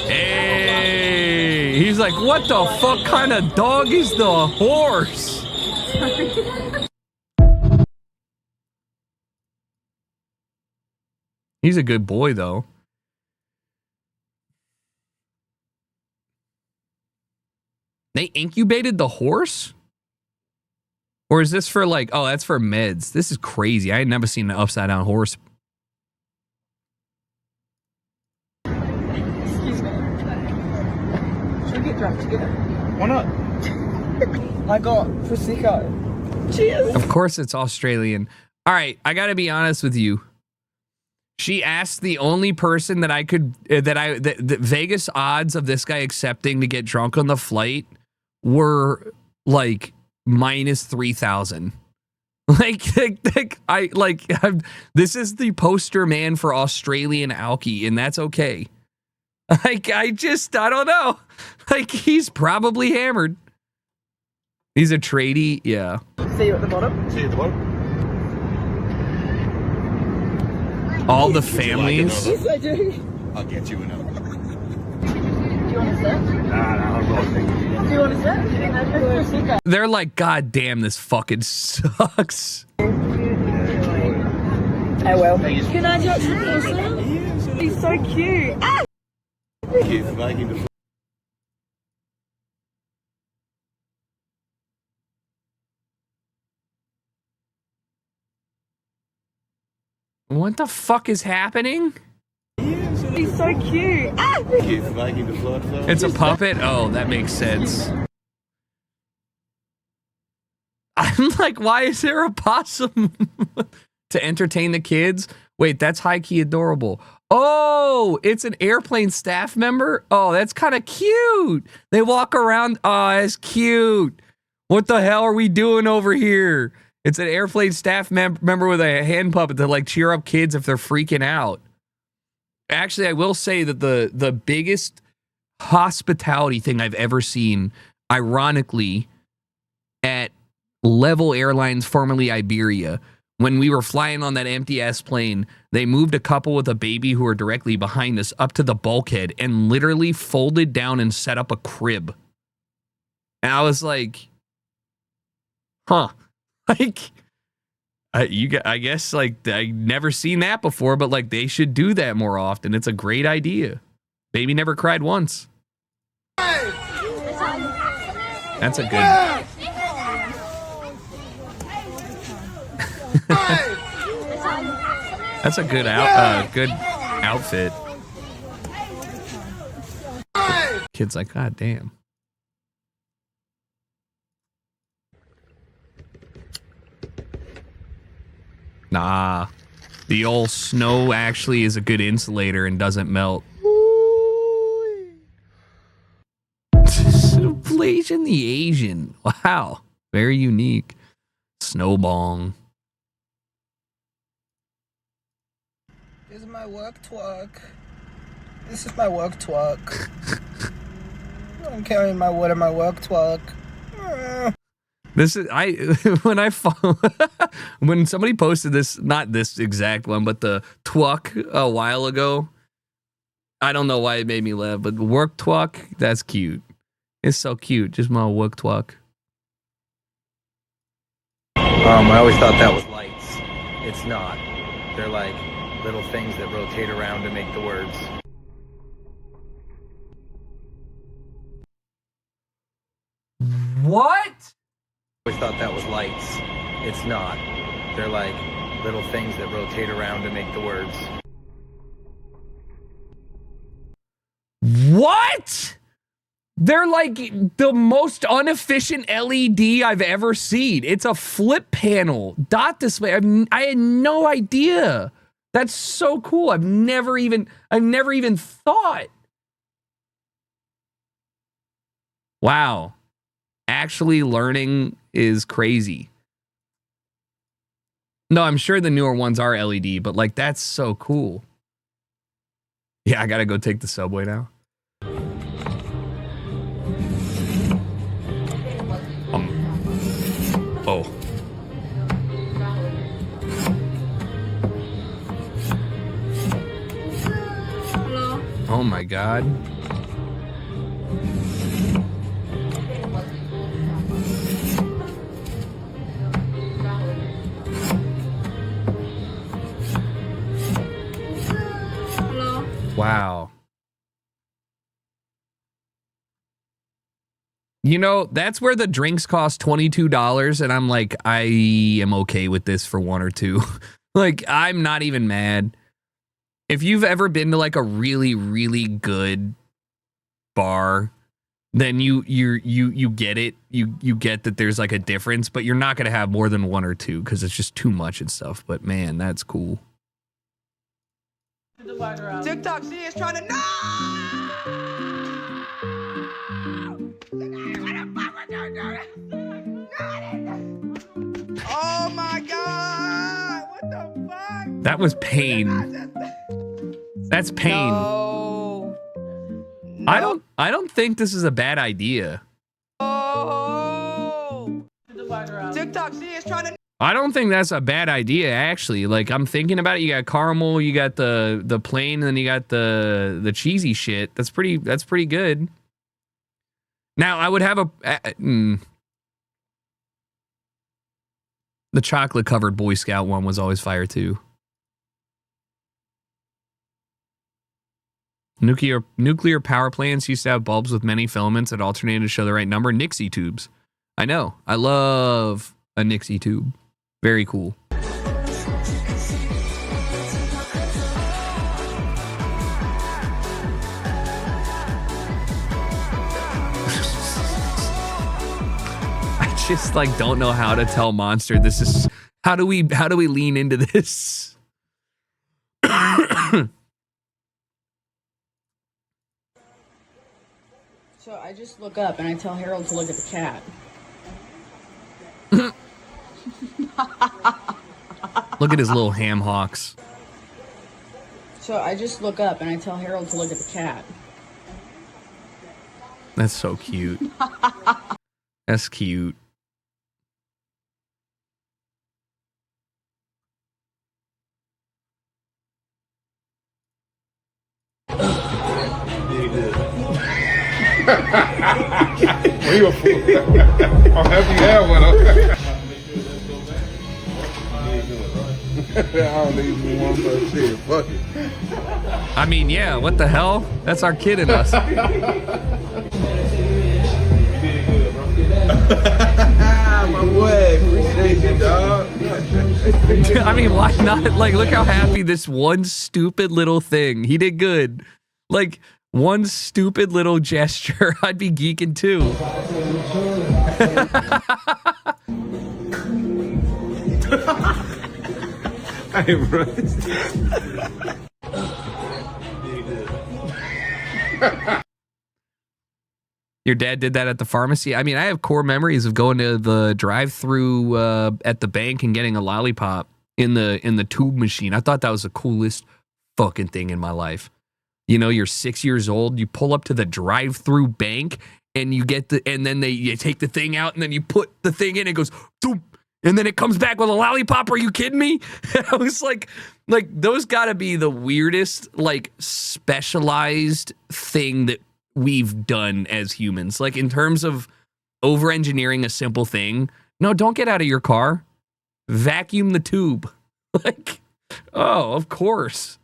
Hey! He's like, what the fuck kind of dog is the horse? He's a good boy, though. They incubated the horse? Or is this for like, oh, that's for meds. This is crazy. I had never seen an upside down horse. Excuse me. Should we get drunk together? Why not? I got Prosecco. Cheers. Of course it's Australian. All right, I got to be honest with you. She asked the only person that I could, the Vegas odds of this guy accepting to get drunk on the flight were like minus 3,000. This is the poster man for Australian alky, and that's okay. Like, I don't know. Like, he's probably hammered. He's a tradie, yeah. See you at the bottom. See you at the bottom. All the families. Yes, I do. I'll get you another. Do you want a set? Nah, I'm not. Do you want a set? Prosecco. They're like, God damn, this fucking sucks. I will. Can I touch the person? He's so cute. Ah! Keep making the What the fuck is happening? He's so cute. Ah! keep making the blood flow. It's a puppet? Oh, that makes sense. I'm like, why is there a possum? To entertain the kids? Wait, that's high-key adorable. Oh, it's an airplane staff member? Oh, that's kind of cute. They walk around. Oh, that's cute. What the hell are we doing over here? It's an airplane staff member with a hand puppet to like cheer up kids if they're freaking out. Actually, I will say that the biggest hospitality thing I've ever seen, ironically, at Level Airlines, formerly Iberia, when we were flying on that empty ass plane, they moved a couple with a baby who were directly behind us up to the bulkhead and literally folded down and set up a crib. And I was like, huh. Like, I guess, like, I never seen that before, but, like, they should do that more often. It's a great idea. Baby never cried once. That's a good... That's a good good outfit. Kid's like, God damn. Nah, the old snow actually is a good insulator and doesn't melt. Blazing the Asian. Wow, very unique. Snowbong. This is my work twerk. This is my work twerk. I'm carrying my wood and my work twerk. This is when somebody posted this, not this exact one, but the twerk a while ago. I don't know why it made me laugh, but work twerk, that's cute. It's so cute. Just my work twerk. I always thought that was lights. It's not. They're like little things that rotate around to make the words. What? I always thought that was lights. It's not. They're like little things that rotate around to make the words. What? They're like the most inefficient LED I've ever seen. It's a flip panel, dot display. I had no idea. That's so cool. I've never even thought. Wow. Actually learning is crazy. No, I'm sure the newer ones are LED, but like that's so cool. Yeah, I gotta go take the subway now. Oh. Hello? Oh my God. You know, that's where the drinks cost $22, and I'm like, I am okay with this for one or two. Like, I'm not even mad. If you've ever been to like a really, really good bar, then you get it. You get that there's like a difference, but you're not gonna have more than one or two because it's just too much and stuff. But man, that's cool. TikTok, she is trying to Oh my god! What the fuck? That was pain. That's pain. No. I don't think this is a bad idea. Oh. TikTok, she is trying to I don't think that's a bad idea, actually. Like, I'm thinking about it. You got caramel, you got the plain, and then you got the cheesy shit. That's pretty good. Now, I would have the chocolate covered Boy Scout one was always fire too. Nuclear power plants used to have bulbs with many filaments that alternated to show the right number. Nixie tubes. I know. I love a Nixie tube. Very cool. I just like don't know how to tell Monster this is how do we lean into this? So I just look up and I tell Harold to look at the cat. Look at his little ham hocks. So I just look up and I tell Harold to look at the cat. That's so cute. That's cute. You a fool. I'm happy you have one. I don't need one but shit. Fuck it. I mean, yeah, what the hell? That's our kid in us. My boy, appreciate you, dog. I mean, why not? Like, look how happy this one stupid little thing. He did good. Like, one stupid little gesture, I'd be geeking too. Hey, bro. Your dad did that at the pharmacy? I mean, I have core memories of going to the drive-through at the bank and getting a lollipop in the tube machine. I thought that was the coolest fucking thing in my life. You know, you're 6 years old, you pull up to the drive-through bank and you get and then you take the thing out and then you put the thing in, it goes doop, and then it comes back with a lollipop. Are you kidding me? I was like those gotta be the weirdest, like, specialized thing that we've done as humans. Like, in terms of over-engineering a simple thing. No, don't get out of your car. Vacuum the tube. Like, oh, of course.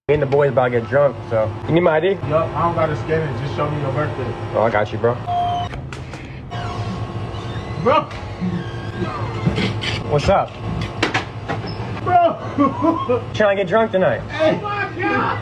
Me and the boys about to get drunk, so. You need my ID? Yup, I don't gotta scan it. Just show me your birthday. Oh, I got you, bro. Bro! What's up? Bro! Trying to get drunk tonight. Oh my god!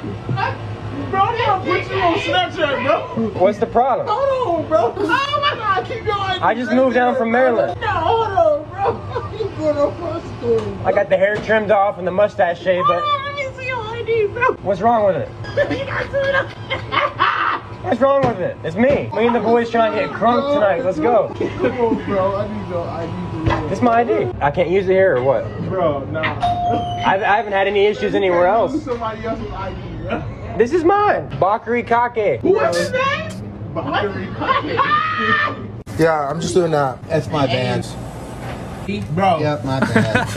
Bro, I'm gonna put you on Snapchat, bro. What's the problem? Hold on, bro. Oh my god, keep your ID. I just moved down from Maryland. No, hold on, bro. You going on my story. I got the hair trimmed off and the mustache shaved, but. Let me see your ID, bro. What's wrong with it? You got to What's wrong with it? It's me. Me and the boys trying to get crunk tonight. Let's go. Come on, bro. I need your ID. This is my ID. I can't use it here or what? Bro, nah. I haven't had any issues anywhere else. Use somebody else's ID, bro. This is mine. Bakari Kake. What's his name? Bakari Kake. Yeah, I'm just doing that. That's my band. Bro. Yep, my bad.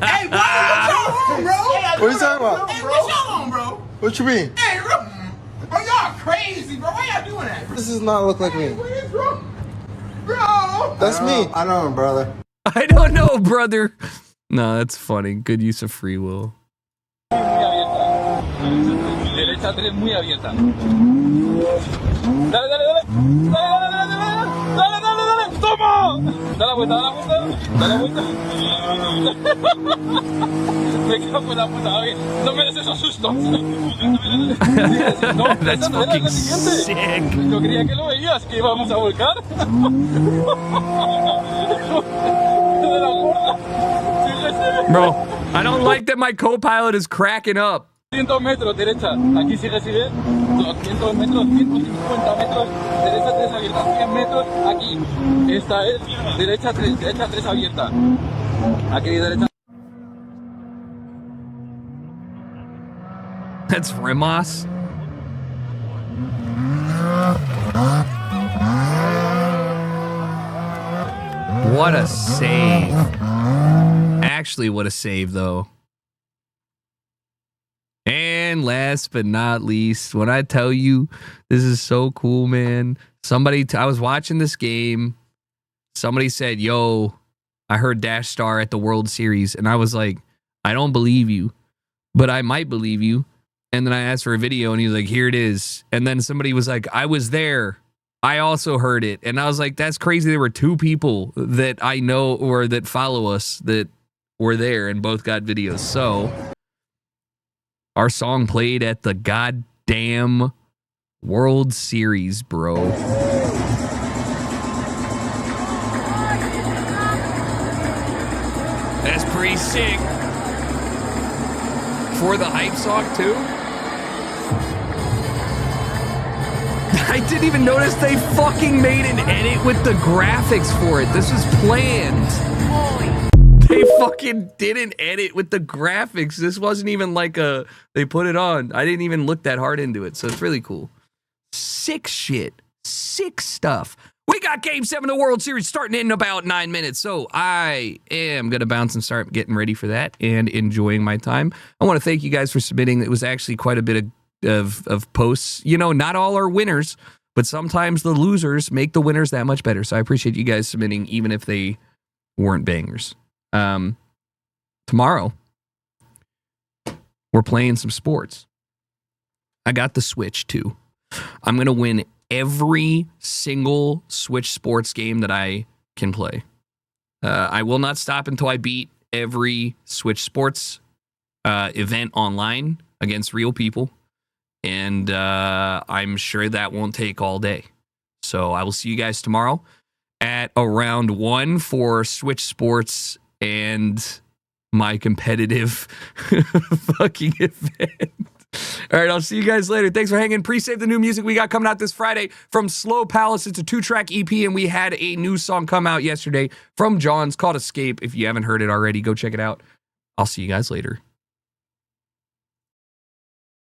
Hey, bro, what's wrong, bro? What are you talking about? Hey, what's wrong, bro? What you mean? Hey, bro, y'all crazy, bro. Why y'all doing that, bro? This does not look like me. What is wrong? Bro! That's me. I know him, brother. I don't know, brother. No, that's funny. Good use of free will. Derecha 3 muy abierta. Dale, dale, dale. Dale, dale, dale, dale. Da la vuelta, da la vuelta, da la vuelta. Me cago en la puta, David. No mereces esos sustos. No, That's esa no era fucking la siguiente. sick. Yo creía que lo veías, que íbamos a volcar. De la gorda. Bro, I don't like that my co-pilot is cracking up. 100 metros, derecha. Aquí sigue. 200 metros, 150 metros. Derecha 3 abierta. 100 metros. Aquí. Esta es derecha 3 abierta. Aquí derecha. That's Rimas. What a save. Actually, what a save, though. And last but not least, when I tell you this is so cool, man. I was watching this game. Somebody said, yo, I heard Dash Star at the World Series. And I was like, I don't believe you, but I might believe you. And then I asked for a video and he was like, here it is. And then somebody was like, I was there. I also heard it. And I was like, that's crazy. There were 2 people that I know or that follow us that were there and both got videos. So our song played at the goddamn World Series, bro. That's pretty sick. For the hype song, too? I didn't even notice they fucking made an edit with the graphics for it. This was planned. They fucking did an edit with the graphics. This wasn't even like they put it on. I didn't even look that hard into it. So it's really cool. Sick shit. Sick stuff. We got Game 7 of the World Series starting in about 9 minutes. So I am going to bounce and start getting ready for that and enjoying my time. I want to thank you guys for submitting. It was actually quite a bit of posts. You know, not all are winners, but sometimes the losers make the winners that much better. So I appreciate you guys submitting, even if they weren't bangers. Tomorrow, we're playing some sports. I got the Switch, too. I'm going to win every single Switch sports game that I can play. I will not stop until I beat every Switch sports event online against real people. And I'm sure that won't take all day. So I will see you guys tomorrow at around 1 for Switch sports and my competitive fucking event. All right, I'll see you guys later. Thanks for hanging. Pre-save the new music we got coming out this Friday from Slowpalace. It's a 2-track EP, and we had a new song come out yesterday from Jawns called Escape. If you haven't heard it already, go check it out. I'll see you guys later.